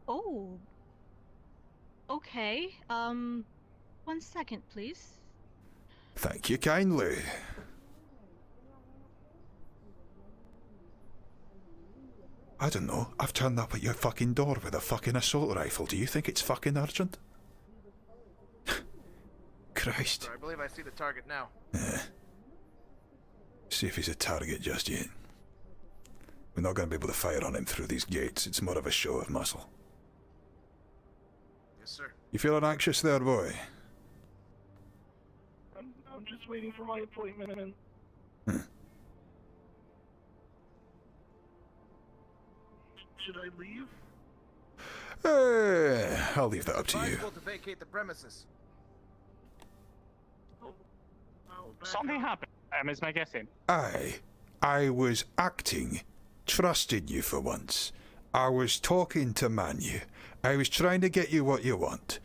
Oh. Okay. 1 second, please. Thank you kindly. I don't know. I've turned up at your fucking door with a fucking assault rifle. Do you think it's fucking urgent? Christ. Sir, I believe I see the target now. See if he's a target just yet. We're not going to be able to fire on him through these gates. It's more of a show of muscle. Yes, sir. You feeling anxious there, boy? I'm just waiting for my appointment. Should I leave? I'll leave that up to you. Advisable to vacate the premises. Something happened. Is my guessing. I was acting, trusting you for once. I was talking to Manu. I was trying to get you what you want.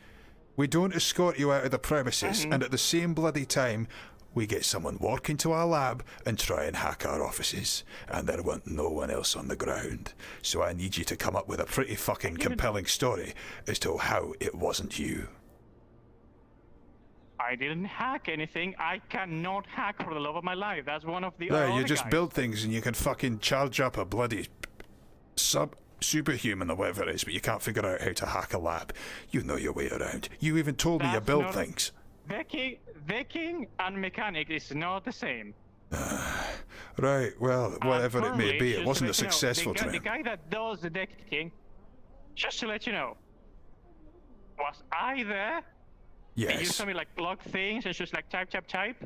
We don't escort you out of the premises, and at the same bloody time, we get someone walk into our lab and try and hack our offices, and there weren't no one else on the ground. So I need you to come up with a pretty fucking compelling story as to how it wasn't you. I didn't hack anything. I cannot hack for the love of my life. That's one of the No, other you just guys. build things and you can fucking charge up a bloody superhuman or whatever it is, but you can't figure out how to hack a lab. You know your way around. You even told me you build things. Viking and mechanic is not the same. Right, well, whatever it may be, it wasn't a successful The trip. guy that does the decking, just to let you know, was I there? Yes. Did you saw me like log things and just like type?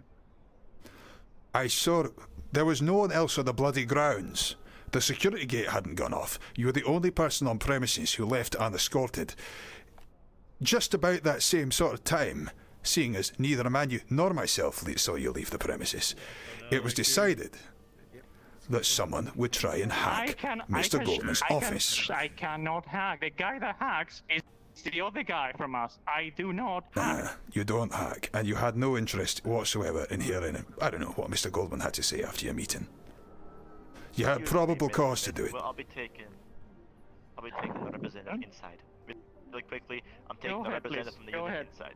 I saw... There was no one else on the bloody grounds. The security gate hadn't gone off. You were the only person on premises who left unescorted. Just about that same sort of time, seeing as neither Manu nor myself saw you leave the premises, it was decided that someone would try and hack Mr. Goldman's office. I cannot hack. The guy that hacks is the other guy from us. I do not hack. You don't hack, and you had no interest whatsoever in hearing, I don't know, what Mr. Goldman had to say after your meeting. You had probable cause to do it. Well, I'll be taking the representative inside. Really quickly, I'm taking the representative from the unit inside.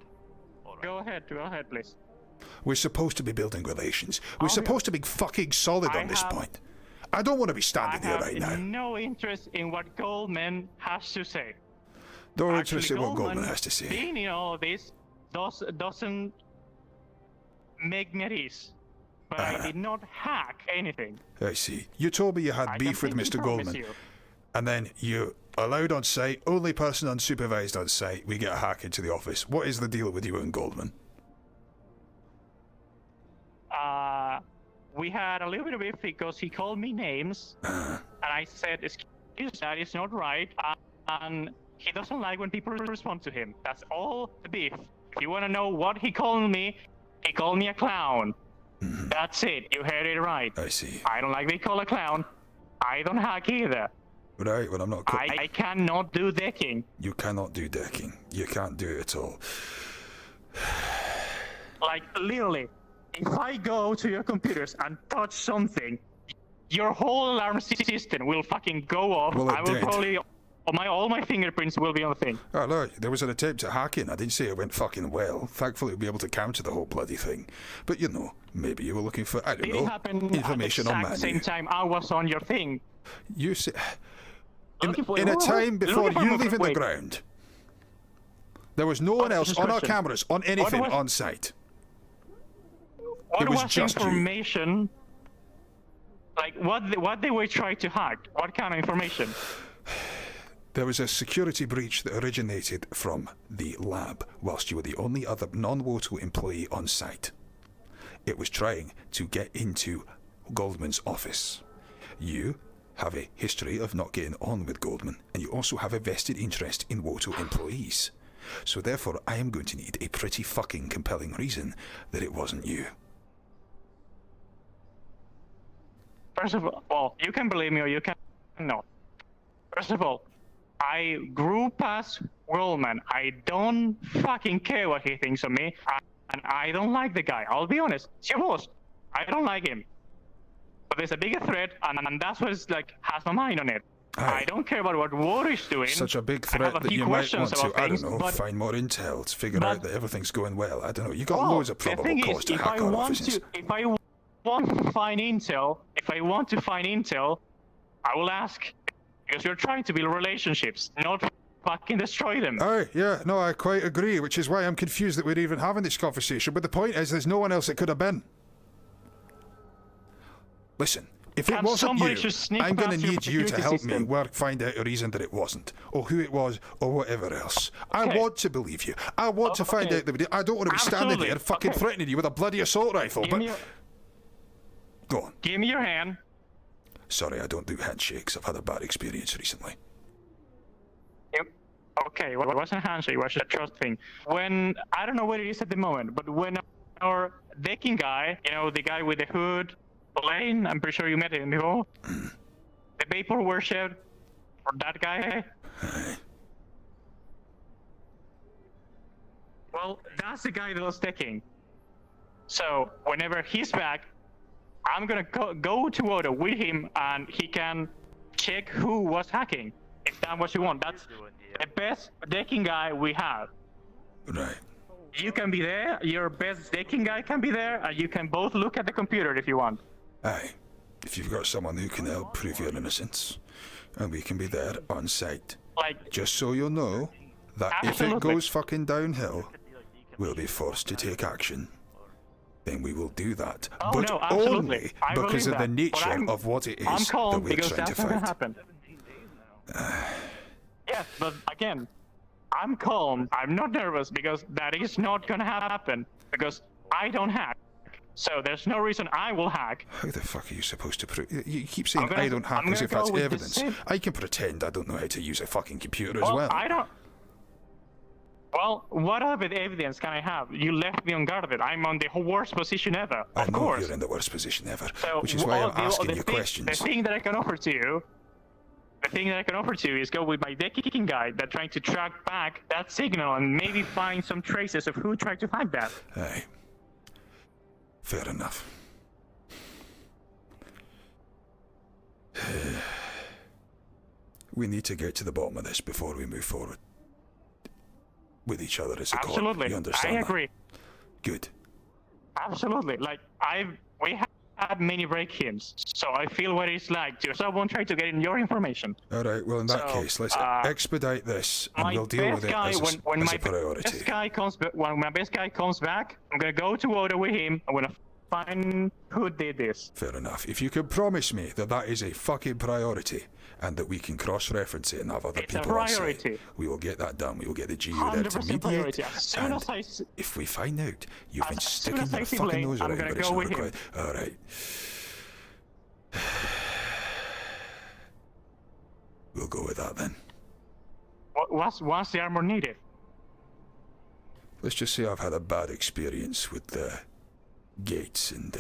Go ahead, please. We're supposed to be building relations. We're supposed to be fucking solid on this point. I don't want to be standing here right now. I have no interest in what Goldman has to say. No interest in what Goldman has to say. Being in all this doesn't make me at ease. But I did not hack anything. I see. You told me you had beef with Mr. Goldman. And then you allowed on site, only person unsupervised on site, we get a hack into the office. What is the deal with you and Goldman? We had a little bit of beef because he called me names. And I said, excuse that, it's not right. And he doesn't like when people respond to him. That's all the beef. If you want to know what he called me a clown. That's it. You heard it right. I see. I don't like being called a clown. I don't hack either. Right, well, I'm not... I cannot do decking. You cannot do decking. You can't do it at all. Like, literally, if I go to your computers and touch something, your whole alarm system will fucking go off. Well, I will probably... All my fingerprints will be on the thing. Oh, look, there was an attempt at hacking. I didn't say it went fucking well. Thankfully, we'll be able to counter the whole bloody thing. But, you know, maybe you were looking for, I don't know, information on Manu. At the same time I was on your thing. You say... In a time before you leaving the ground, there was no one else on our cameras, on anything on site. What it was just information? Like, what they were trying to hack? What kind of information? There was a security breach that originated from the lab whilst you were the only other non-WOTO employee on site. It was trying to get into Goldman's office. You have a history of not getting on with Goldman, and you also have a vested interest in WOTO employees. So therefore, I am going to need a pretty fucking compelling reason that it wasn't you. First of all, well, you can believe me or you can not. First of all, I grew past Goldman. I don't fucking care what he thinks of me, and I don't like the guy. I'll be honest. It's your boss. I don't like him. But there's a bigger threat, and that's what like has my mind on it. I don't care about what WOTO is doing. Such a big threat that you might want to, I don't know, find more intel to figure out that everything's going well. I don't know. You got loads of probable cause to hack our offices. If I want to find intel, I will ask. Because you're trying to build relationships, not fucking destroy them. Aye, yeah, no, I quite agree, which is why I'm confused that we're even having this conversation. But the point is, there's no one else it could have been. Listen, if it wasn't you, I'm going to need you to help me find out a reason that it wasn't, or who it was, or whatever else. I want to believe you. I want to find out that I don't want to be standing here fucking threatening you with a bloody assault rifle, but... Go on. Give me your hand. Sorry, I don't do handshakes. I've had a bad experience recently. Okay, well, it wasn't a handshake, it was just a trust thing. When, I don't know what it is at the moment, but when our decking guy, you know, the guy with the hood, Blaine, I'm pretty sure you met him before, the vapor worship, or that guy. Well, that's the guy that was decking. So, whenever he's back, I'm gonna go to WOTO with him, and he can check who was hacking. If that's what you want, that's the best decking guy we have. Right. You can be there, your best decking guy can be there, and you can both look at the computer if you want. Aye. If you've got someone who can help prove your innocence, and we can be there on site. Like, just so you'll know that if it goes fucking downhill, we'll be forced to take action. Then we will do that. Oh, but no, absolutely. only I because of believe the that. nature of what it is I'm calm that we're because trying to that's not gonna fight. happen. Yes, but again, I'm calm. I'm not nervous because that is not gonna happen. Because I don't hack. So there's no reason I will hack. How the fuck are you supposed to prove? You keep saying I don't hack as if that's evidence. I can pretend I don't know how to use a fucking computer as well. I don't. Well, what other evidence can I have? You left me unguarded. I'm on the worst position ever. I of know course. you're in the worst position ever, So which is why I'm asking you thing, questions. The thing that I can offer to you, is go with my decking guy that's trying to track back that signal and maybe find some traces of who tried to hack that. Aye. Fair enough. We need to get to the bottom of this before we move forward with each other as a corp. Absolutely. You understand I that? agree. Good. Absolutely. Like, we have had many break-ins, so I feel what it's like to someone try to get in your information. All right. Well, in that case, let's expedite this, and we'll deal with it as a priority. When my best guy comes back, I'm gonna go to WOTO with him. I'm gonna find who did this. Fair enough. If you can promise me that that is a fucking priority, and that we can cross-reference it and have other people on site, we will get that done. We will get the GU there to 100% mediate. priority. As soon And as if we find out you've been as sticking soon your as I see fucking Blaine, nose I'm around gonna where it's go not with him. required. All right. We'll go with that then. What's the armor needed? Let's just say I've had a bad experience with gates and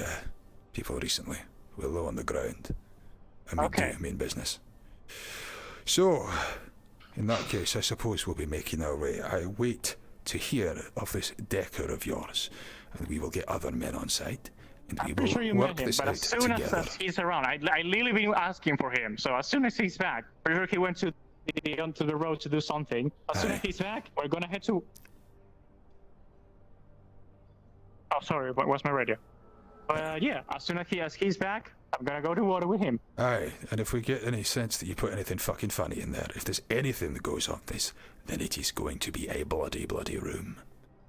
people recently. We're low on the ground, and we do mean business. So, in that case, I suppose we'll be making our way. I wait to hear of this decker of yours, and we will get other men on site, and we I'm pretty sure you will met work him, this but out as soon together. as he's around, I literally been asking for him. So as soon as he's back, pretty sure he went to onto the road to do something. As soon as he's back, we're gonna head to. Oh, sorry, what's my radio? Yeah, as soon as he's back, I'm gonna go to WOTO with him. Aye, and if we get any sense that you put anything fucking funny in there, if there's anything that goes on this, then it is going to be a bloody room.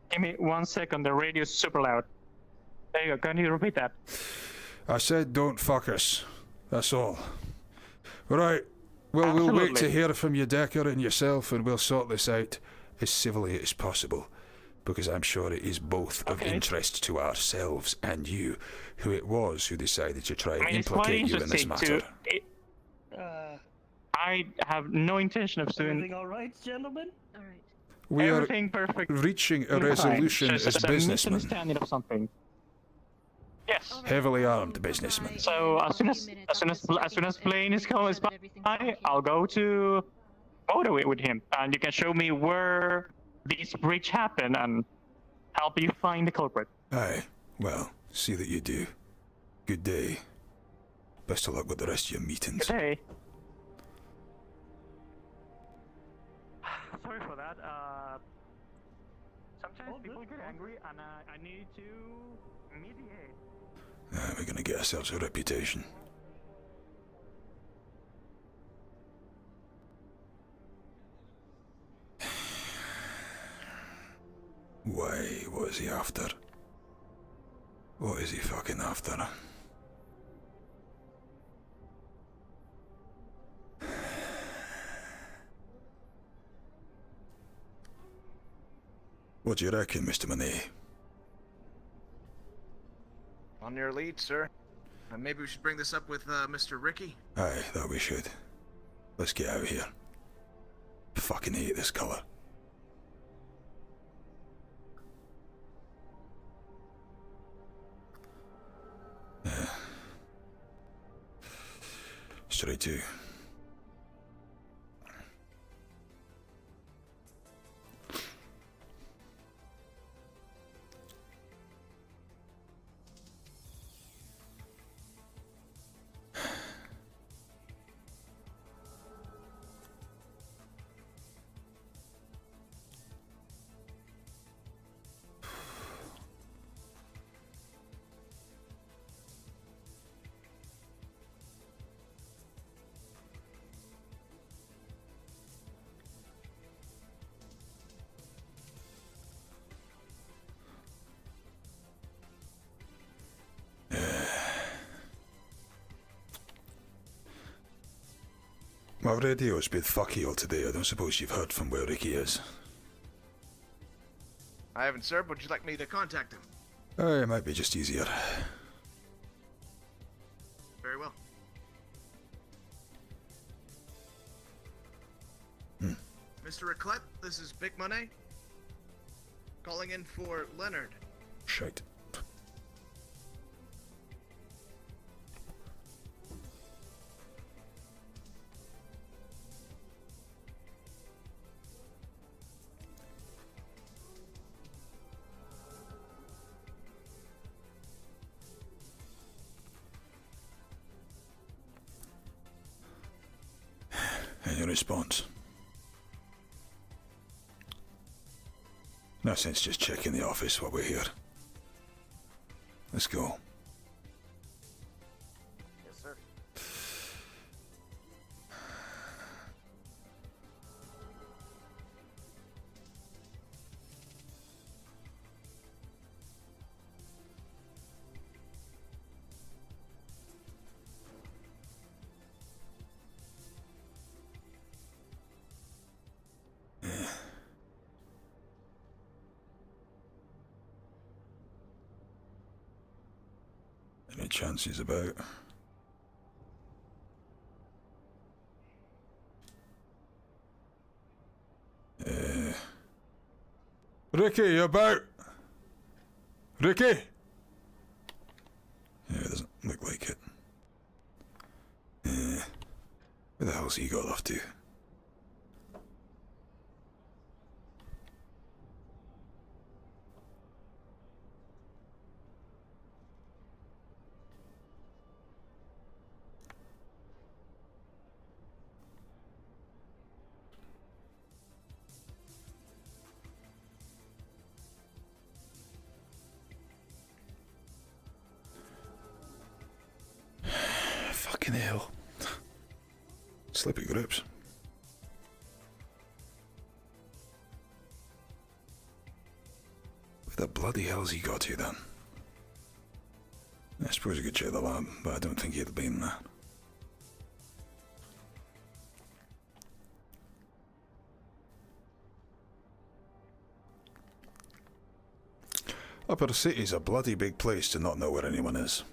Give me 1 second, the radio's super loud. There you go, can you repeat that? I said don't fuck us. That's all. Right, well, we'll wait to hear from you, Decker, and yourself, and we'll sort this out as civilly as possible. Because I'm sure it is both of interest to ourselves and you, who it was who decided to try and implicate you in this matter. I have no intention of doing. Everything all right, gentlemen? All right. We Everything are perfect. reaching a resolution Fine. as Just a businessmen. misunderstanding of something. Yes. Heavily armed businessmen. So as soon as Blaine comes by, I'll go to WOTO with him, and you can show me where this breach happened and help you find the culprit. Aye. Well, see that you do. Good day. Best of luck with the rest of your meetings. Good day. Sorry for that. Sometimes people get angry, and I need to mediate. We're gonna get ourselves a reputation. Why? What is he after? What is he fucking after? What do you reckon, Mr. Monet? On your lead, sir. Maybe we should bring this up with Mr. Ricky. Aye, that we should. Let's get out of here. fucking hate this color. Straight to. My radio's been fucky all today. I don't suppose you've heard from where Ricky is. I haven't, sir. Would you like me to contact him? It might be just easier. Very well. Mr. Ricklett, this is Big Money. Calling in for Leonard. Shite. Any response? No sense just checking the office while we're here. Let's go. Yes, sir. Any chances about? Ricky, you about? Ricky? Yeah, it doesn't look like it. Where the hell's he got off to? Fucking hell. Slippy grips. Where the bloody hell's he got to then? I suppose you could check the lab, but I don't think he'd be in that. Upper City's a bloody big place to not know where anyone is.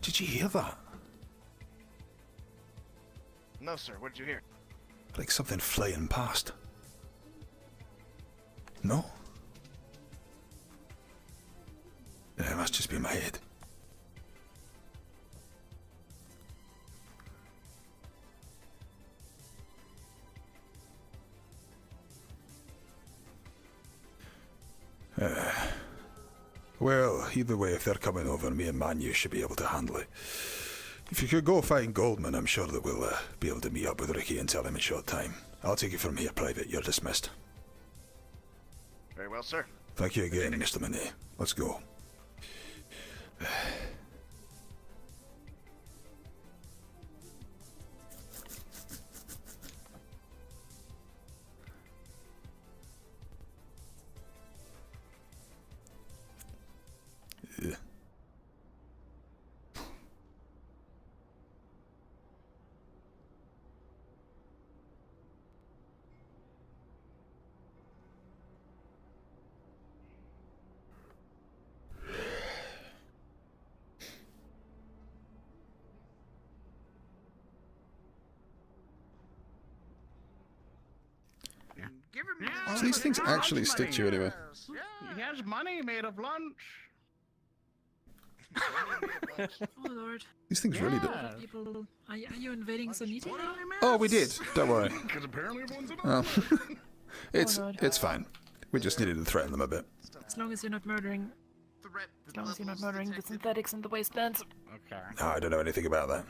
Did you hear that? No, sir. What did you hear? Like something flying past. No? Yeah, it must just be my head. Well, either way, if they're coming over, me and Manu should be able to handle it. If you could go find Goldman, I'm sure that we'll be able to meet up with Ricky and tell him in short time. I'll take it from here, Private. You're dismissed. Very well, sir. Thank you again, Mr. Monet. Let's go. Give him So these things actually stick to you anyway. He has money made of lunch. Oh lord. These things really do. People, are you invading Soniti now? Oh, we did. Don't worry. Because apparently everyone's Oh. It's God. it's fine. We just needed to threaten them a bit. As long as you're not murdering. As long as you're not murdering the synthetics in the wastelands. Okay. No, I don't know anything about that.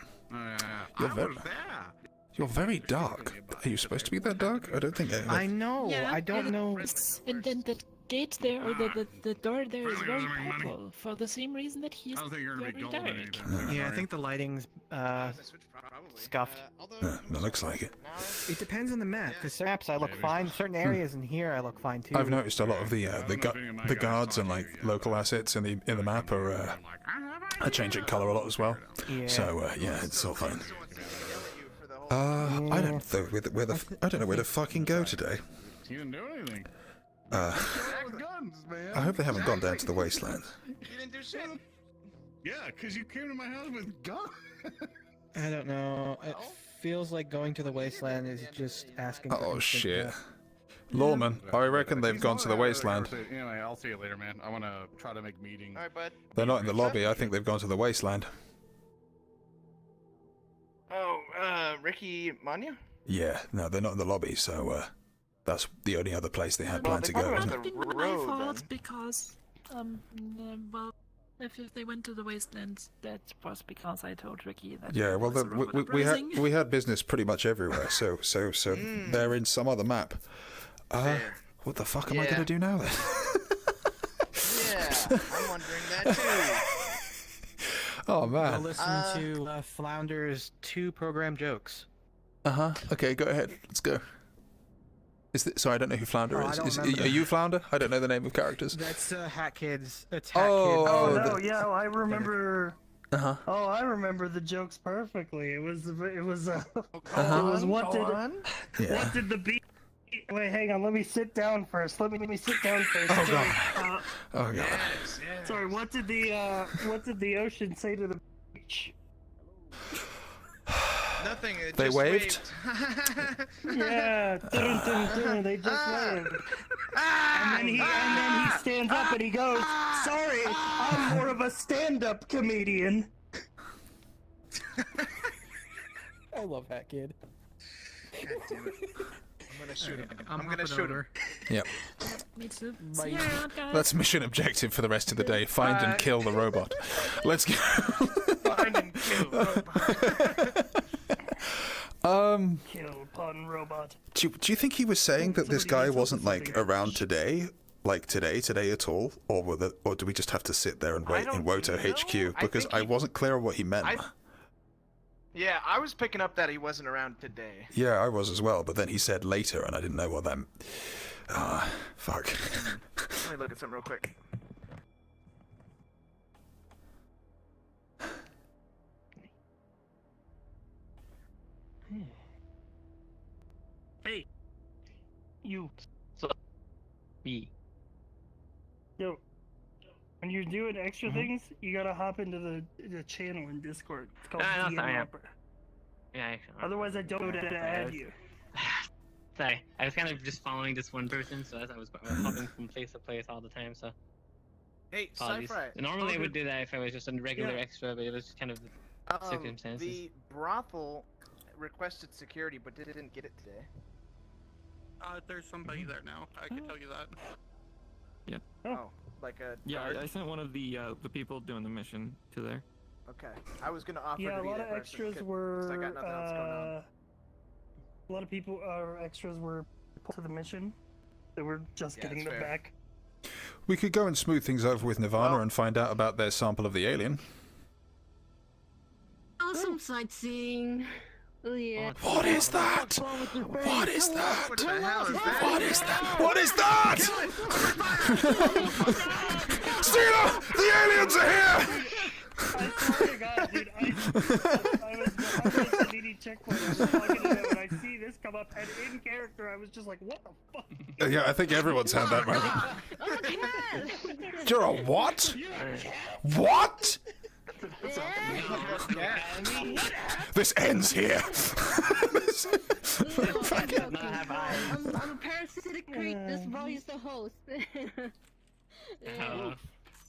You're very dark. Are you supposed to be that dark? I don't think I know. Yeah, I don't know. And then the gate there, or the door there is very purple, for the same reason that he's very dark. Yeah, I think the lighting's scuffed. That looks like it. It depends on the map, because certain maps I look fine, certain areas in here I look fine too. I've noticed a lot of the guards and like local assets in the map are changing color a lot as well. Yeah. So yeah, it's all fine. I don't know I don't know where to fucking go today. You didn't do anything. I hope they haven't gone down to the wasteland. You didn't do shit. Yeah, because you came to my house with guns. I don't know. It feels like going to the wasteland is just asking for Oh instant shit. death. Lawman, I reckon they've gone to the wasteland. Anyway, I'll see you later, man. I want to try to make meetings. Alright, bud. They're not in the lobby. I think they've gone to the wasteland. Oh, Ricky Manya? Yeah, no, they're not in the lobby, so that's the only other place they had planned to go. I Isn't don't it? think my fault because, well, if they went to the wastelands, that was because I told Ricky that. Yeah, well, we had business pretty much everywhere, so they're in some other map. What the fuck am I gonna do now then? Yeah, I'm wondering that too. Oh man. I'll listen to Flounder's 2 program jokes. Okay, go ahead. Let's go. Sorry, I don't know who Flounder is. Are remember. you Flounder? I don't know the name of characters. That's Hat Kids. It's Hat Kids. Oh no, yeah, I remember. Uh-huh. Oh, I remember the jokes perfectly. It was Uh-huh. what Yeah. did the beat? Wait, hang on. Let me sit down first. Let me sit down first. Oh, Sorry. God. Oh god. Sorry. What did the ocean say to the beach? Nothing. It They just waved? Yeah. Dun, dun, dun, they just waved. And then he stands up and he goes, "Sorry, I'm more of a stand-up comedian." I love Hat Kid. God damn it. I'm gonna shoot him. I'm gonna shoot him. Yep. Me too. Bye. See you around, guys. That's mission objective for the rest of the day. Find and kill the robot. Let's go. Find and kill robot. Kill pun robot. Do you think he was saying that this guy wasn't like around today? Like today at all? Or do we just have to sit there and wait in WOTO HQ? Because I wasn't clear on what he meant. Yeah, I was picking up that he wasn't around today. Yeah, I was as well, but then he said later and I didn't know what that meant. Fuck. Let me look at something real quick. Hey, you. Me. Yo, when you're doing extra things, you gotta hop into the channel in Discord. It's called No, DM sorry, yeah. Rapper. Yeah. Otherwise, I don't know to add you. Sorry, I was kind of just following this one person, so as I was hopping from place to place all the time, so. Hey, Apologies. Sci-Fi. Normally I would do that if I was just a regular Yeah. extra, but it was just kind of circumstances. The brothel requested security, but didn't get it today. There's somebody there now. I can tell you that. Yeah. Oh, like a Yeah, guard? I sent one of the people doing the mission to there. Okay, I was gonna offer Yeah, to a be lot that of person, extras 'cause were. I got nothing else going on. A lot of people, extras were put to the mission. They were just getting that's them fair. back. We could go and smooth things over with Nirvana and find out about their sample of the alien. Awesome sightseeing. Oh yeah. What is that? What is that? What the hell is that? What is that? What is that? Steela! The aliens are here! I swear to God, dude, I was at the checkpoint. I was talking to them, and I see this come up, and in character, I was just like, "What the fuck?" Yeah, I think everyone's had that moment. You're a what? What? This ends here. I'm a parasitic create this boy is the host.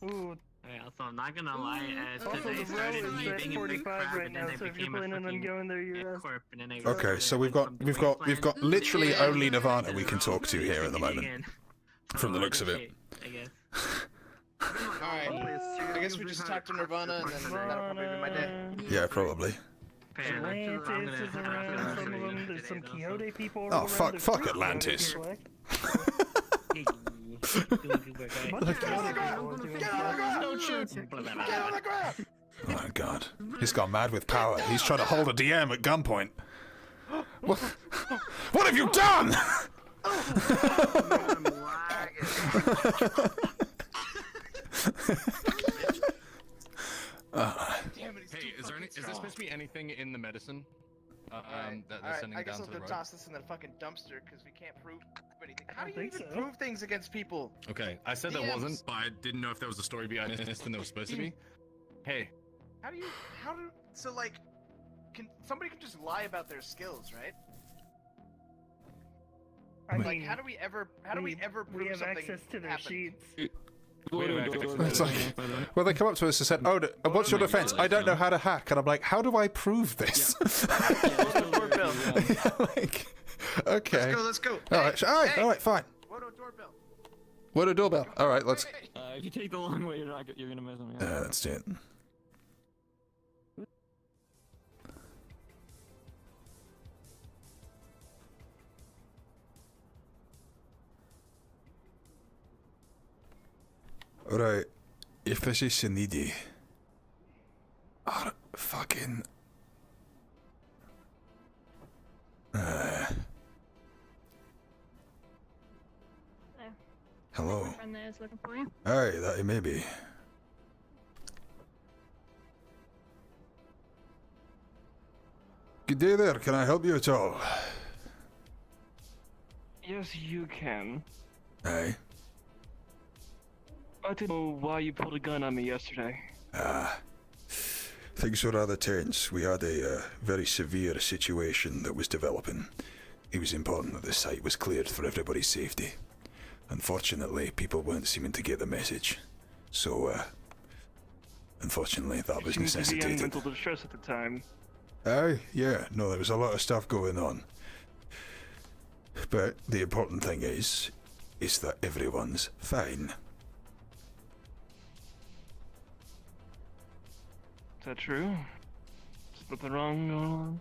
Ooh. Yeah, so I'm not gonna lie. Also, the row is at 45 right now, so if you're planning on going there, you're Okay, so we've got literally only Nirvana we can talk to here at the moment, from the looks of it. I guess. Alright, I guess we just talk to Nirvana and then that'll probably be my day. Yeah, probably. Atlantis is around some of them. There's some Quixote people Oh around. fuck Atlantis. Oh my god. He's gone mad with power. He's trying to hold a DM at gunpoint. What have you done? Hey, is there supposed to be anything in the medicine that they're sending I guess down I'll to the go road? toss this in the fucking dumpster because we can't prove anything. How do you even prove things against people? Okay, I said there wasn't, but I didn't know if there was a story behind this than there was supposed to be. Hey. So like, somebody can just lie about their skills, right? I Like, mean, how do we ever prove we have something access to their happened? sheets. It's like, well, they come up to us and said, "Oh, what's your defense?" I don't know how to hack, and I'm like, "How do I prove this?" Like, okay. Let's go. All right, fine. WOTO doorbell. WOTO doorbell. All right, let's. If you take the long way, you're gonna miss him. Yeah. That's it. Alright, if this is Sanidi, fucking... Hello. My friend there is looking for you. Aye, that it may be. Good day there, can I help you at all? Yes, you can. Aye. I didn't know why you pulled a gun on me yesterday. Things were rather tense. We had a very severe situation that was developing. It was important that the site was cleared for everybody's safety. Unfortunately, people weren't seeming to get the message. So, unfortunately, that was You seemed to be in necessitated. mental distress at the time. Aye, yeah, no, there was a lot of stuff going on. But the important thing is that everyone's fine. Is that true? Is nothing wrong going on?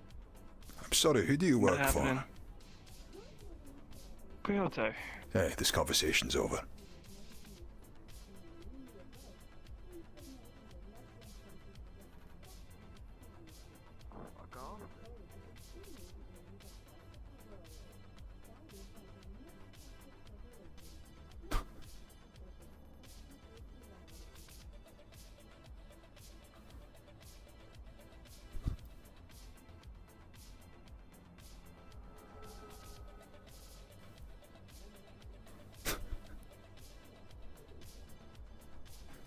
I'm sorry, who do you What work for? happened? Quixote. Hey, this conversation's over.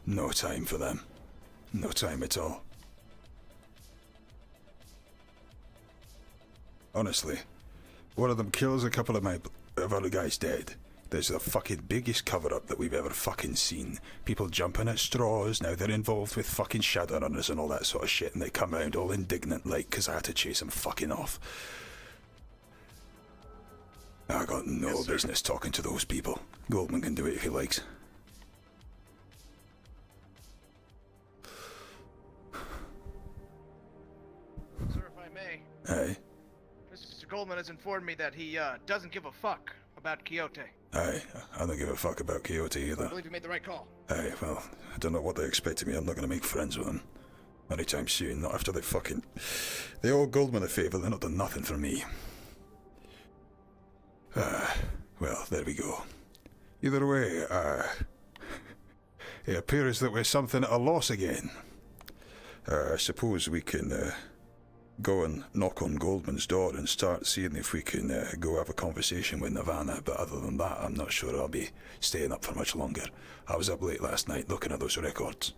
No time for them. No time at all. Honestly, one of them kills a couple of other guys dead. There's the fucking biggest cover-up that we've ever fucking seen. People jumping at straws, now they're involved with fucking Shadowrunners and all that sort of shit, and they come around all indignant like, 'cause I had to chase them fucking off. I got no business talking to those people. Goldman can do it if he likes. Sir, if I may. Aye. Mr. Goldman has informed me that he doesn't give a fuck about Quixote. Aye, I don't give a fuck about Quixote I either. believe you made the right call. Aye, well, I don't know what they expect of me. I'm not going to make friends with them anytime soon. Not after they fucking... They owe Goldman a favour. They're not done nothing for me. Well, there we go. Either way, it appears that we're something at a loss again. I suppose we can go and knock on Goldman's door and start seeing if we can go have a conversation with Nirvana, but other than that, I'm not sure I'll be staying up for much longer. I was up late last night looking at those records.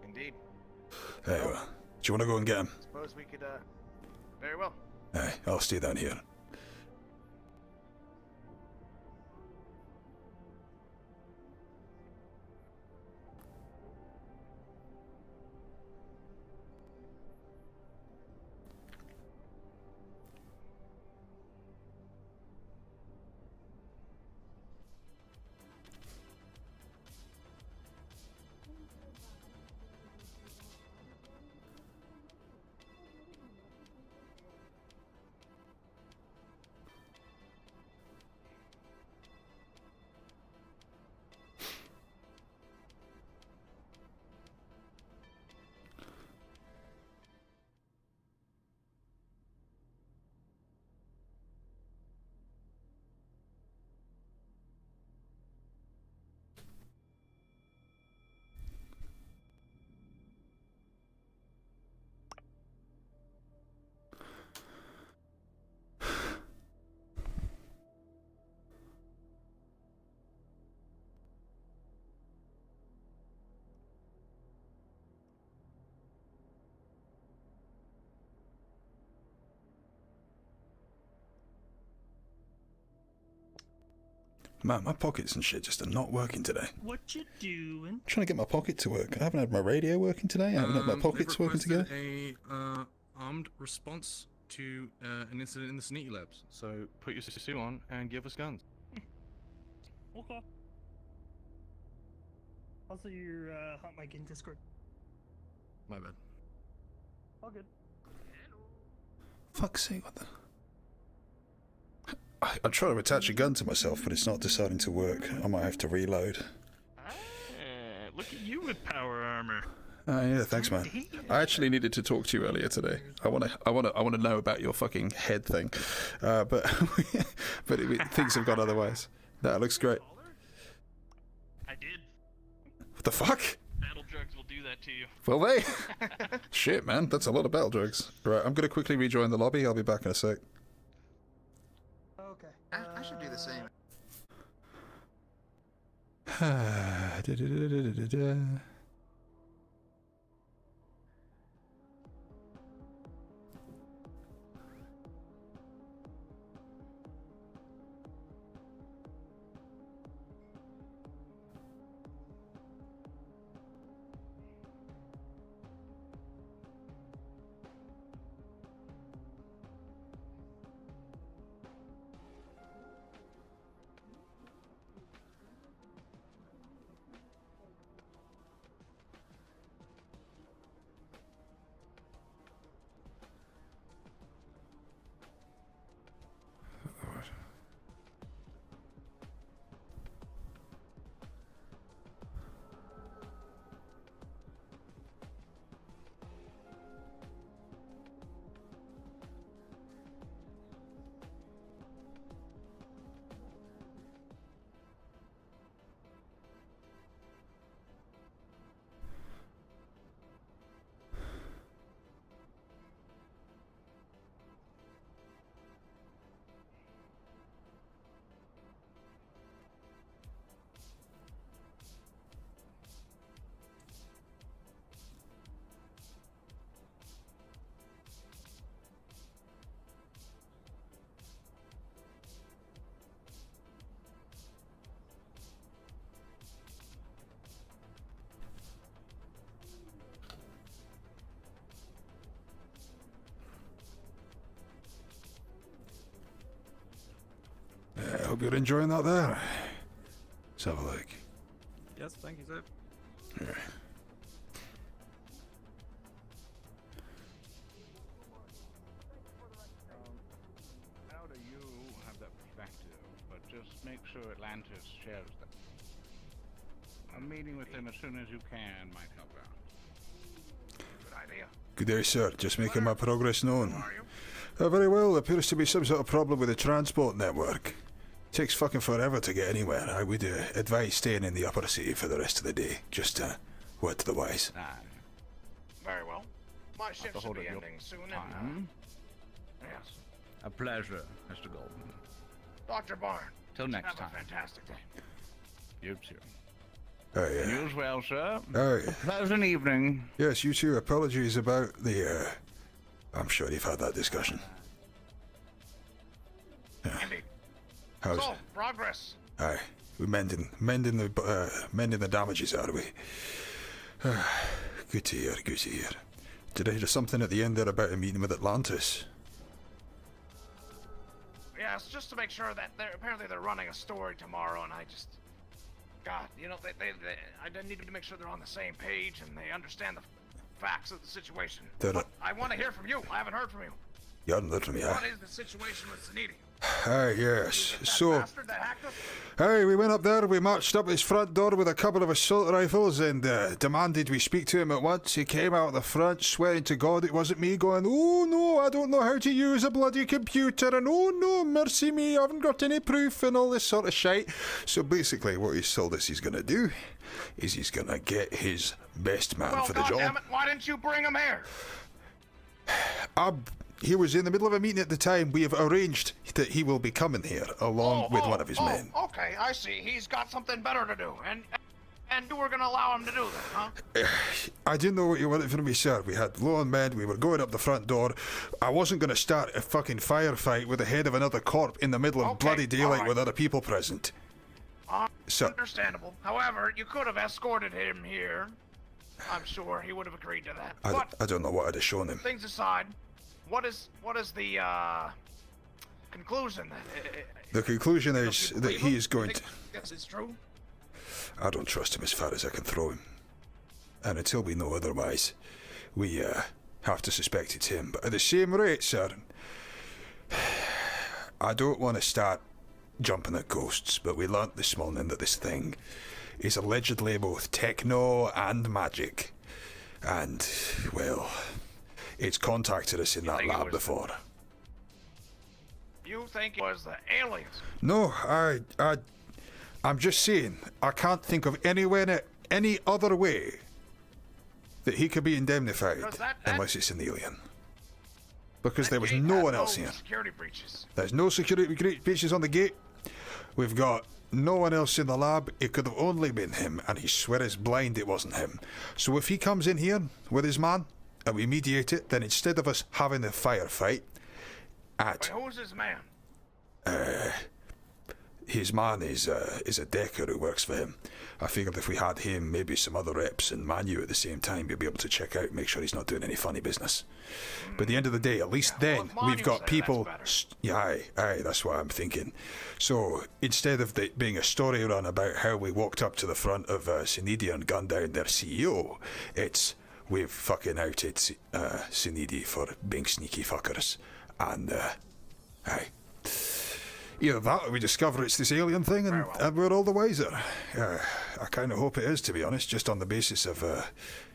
Indeed. Hey, well, do you want to go and get him? Suppose we could, very well. Aye, I'll stay down here. Man, my pockets and shit just are not working today. What you doing? Trying to get my pocket to work. I haven't had my radio working today. I haven't had my pockets working together. A armed response to an incident in the Saniti labs. So put your suit on and give us guns. Okay. Also, your hot mic in Discord. My bad. All good. Fuck's sake, what the... I'm trying to attach a gun to myself, but it's not deciding to work. I might have to reload. Look at you with power armor. Yeah, thanks, man. I actually needed to talk to you earlier today. I want to know about your fucking head thing, but things have gone otherwise. That looks great. I did. What the fuck? Battle drugs will do that to you. Will they? Shit, man, that's a lot of battle drugs. Right, I'm gonna quickly rejoin the lobby. I'll be back in a sec. Okay. I should do the same. I hope you're enjoying that there. Let's have a look. Yes, thank you, sir. Here. How do you have that perspective? But just make sure Atlantis shares that. A meeting with him as soon as you can might help out. Good idea. Good day, sir. Just making my progress known. Very well. Appears to be some sort of problem with the transport network. Takes fucking forever to get anywhere. I would advise staying in the upper city for the rest of the day. Just word to the wise. Very well. My shift should be ending soon, and yes. A pleasure, Mr. Golden. Dr. Barn. Till next time. Have a fantastic day. You too. Oh, yeah. And you as well, sir. Oh, yeah. Pleasant evening. Yes, you too. Apologies about the, I'm sure you've had that discussion. Indeed. How's So, progress. Aye, we're mending the damages, are we? Good to hear, good to hear. Did I hear something at the end there about a meeting with Atlantis? Yes, just to make sure that apparently they're running a story tomorrow, and I just... God, you know, I need to make sure they're on the same page and they understand the facts of the situation. But I want to hear from you. I haven't heard from you. You haven't heard from me, What is the situation with Saniti? Aye, yes. So, aye, we went up there, we marched up his front door with a couple of assault rifles and demanded we speak to him at once. He came out the front, swearing to God it wasn't me, going, "Oh no, I don't know how to use a bloody computer," and "Oh no, mercy me, I haven't got any proof," and all this sort of shite. So basically what he's told us he's going to do is he's going to get his best man for the job. Damn it, why didn't you bring him here? He was in the middle of a meeting at the time. We have arranged that he will be coming here along with one of his men. Okay, I see. He's got something better to do, and you were gonna allow him to do that, huh? I didn't know what you wanted from me, sir. We had lone men. We were going up the front door. I wasn't going to start a fucking firefight with the head of another corp in the middle of bloody daylight with other people present. So, Understandable. However, you could have escorted him here. I'm sure he would have agreed to that. I don't know what I'd have shown him. Things aside, what is the conclusion then? The conclusion is that he is going to... This is true. I don't trust him as far as I can throw him. And until we know otherwise, we have to suspect it's him. But at the same rate, sir, I don't want to start jumping at ghosts, but we learnt this morning that this thing is allegedly both techno and magic. And, well, it's contacted us in that lab before. You think it was the aliens? No, I'm just saying, I can't think of any other way that he could be indemnified unless it's an alien. Because there was no one else here. Security breaches. There's no security breaches on the gate. We've got no one else in the lab. It could have only been him, and he swears blind it wasn't him. So if he comes in here with his man, and we mediate it, then instead of us having the firefight at... Wait, who's his man? His man is a decker who works for him. I figured if we had him, maybe some other reps, and Manu at the same time, you'd be able to check out, make sure he's not doing any funny business. But at the end of the day, at least then, we've got people... aye, that's what I'm thinking. So, instead of it being a story run about how we walked up to the front of Sinidi and gunned down their CEO, it's we've fucking outed Sinidi for being sneaky fuckers. And, aye. Either that or we discover it's this alien thing and we're all the wiser. I kind of hope it is, to be honest, just on the basis of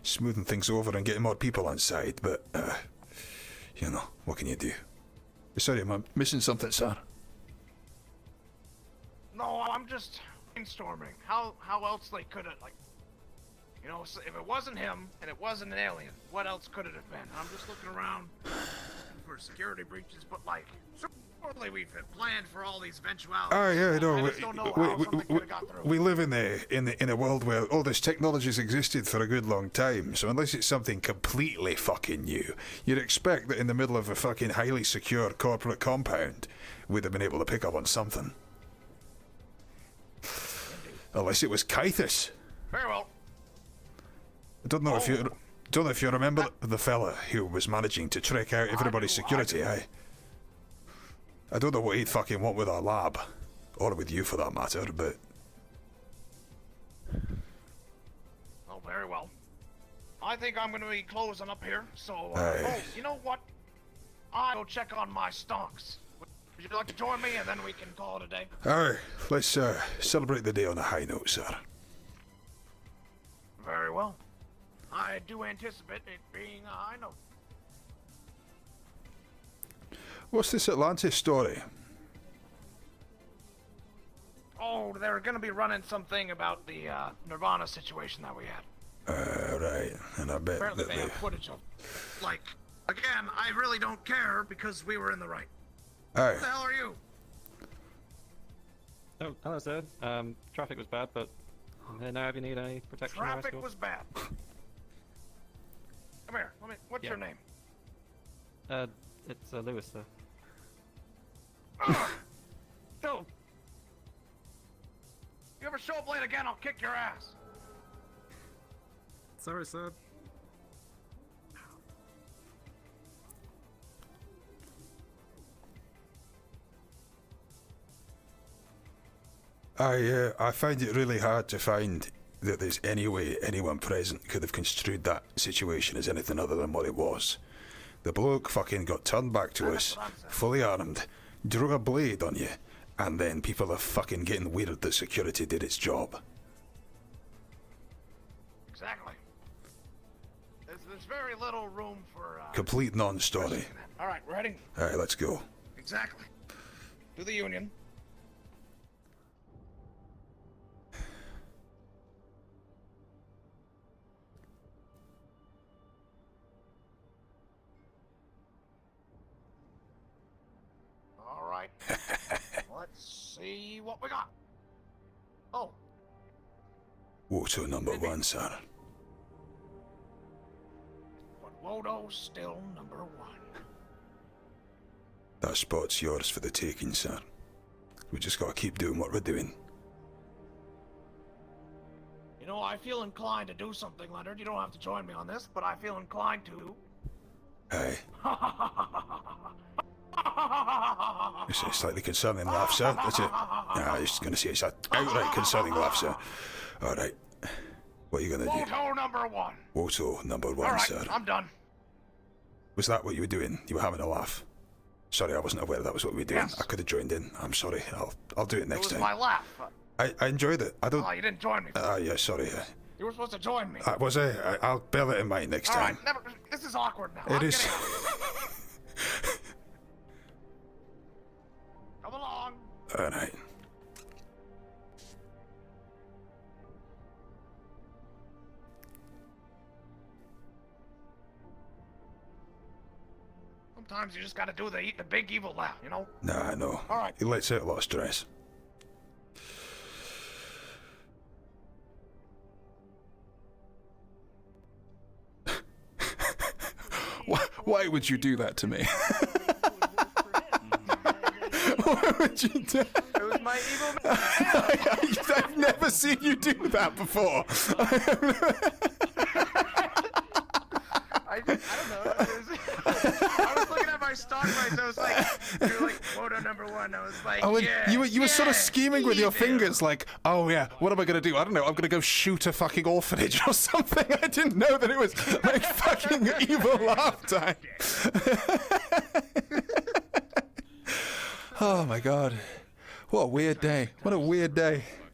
smoothing things over and getting more people on side. But, you know, what can you do? Sorry, am I missing something, sir? No, I'm just brainstorming. How else they could have, like... You know, if it wasn't him and it wasn't an alien, what else could it have been? I'm just looking around for security breaches, but like... Surely we've planned for all these eventualities. Oh yeah, no. I just don't know how something could have got through. We live in a world where all this technology's existed for a good long time. So unless it's something completely fucking new, you'd expect that in the middle of a fucking highly secure corporate compound, we'd have been able to pick up on something. Unless it was Kythus. Very well. I don't know if you remember the fella who was managing to trick out everybody's security. I don't know what he'd fucking want with our lab, or with you for that matter, but... Oh, very well. I think I'm going to be closing up here, so... you know what? I'll go check on my stonks. Would you like to join me, and then we can call it a day? Alright, let's celebrate the day on a high note, sir. Very well. I do anticipate it being a high note. What's this Atlantis story? Oh, they're gonna be running something about the Nirvana situation that we had. Right, and I bet Apparently that they have footage of... Like, again, I really don't care because we were in the right. Aye. What the hell are you? Oh, hello, sir. Traffic was bad, but now if you need any protection or Traffic escort. was bad. Come here. What's your name? It's Lewis, sir. Go. You ever show up late again, I'll kick your ass. Sorry, sir. I find it really hard to find that there's any way anyone present could have construed that situation as anything other than what it was. The bloke fucking got turned back to us, fully armed, drew a blade on you, and then people are fucking getting weird that security did its job. Exactly. There's very little room for... Complete non-story. Alright, we're heading... Alright, let's go. Exactly. To the Union. Alright. Let's see what we got. Oh. WOTO #1, sir. But WOTO's still #1. That spot's yours for the taking, sir. We just gotta keep doing what we're doing. I feel inclined to do something, Leonard. You don't have to join me on this, but I feel inclined to. Hey. It's a slightly concerning laugh, sir. That's it. Yeah, I was just going to say it's an outright concerning laugh, sir. Alright. What are you going to do? WOTO number 1. WOTO number 1, Alright, sir. I'm done. Was that what you were doing? You were having a laugh? Sorry, I wasn't aware that was what we were doing. Yes. I could have joined in. I'm sorry. I'll do it next time. It was my laugh. I enjoyed it. I don't... Oh, you didn't join me. Yeah, sorry. You were supposed to join me. Was I? I'll bear it in mind next time. Alright, this is awkward now. It is. Come along. Alright. Sometimes you just gotta do the big evil laugh, you know? Nah, I know. Alright. He lets out a lot of stress. Why would you do that to me? Why would you do that? It was my evil I've never seen you do that before. I don't know. I was looking at my stock price. I was like, you're like, WOTO number 1. I was like, yeah. You were sort of scheming with your fingers, like, oh yeah, what am I gonna do? I don't know. I'm gonna go shoot a fucking orphanage or something. I didn't know that it was like fucking evil laugh time. Oh my god, what a weird day. What a weird day.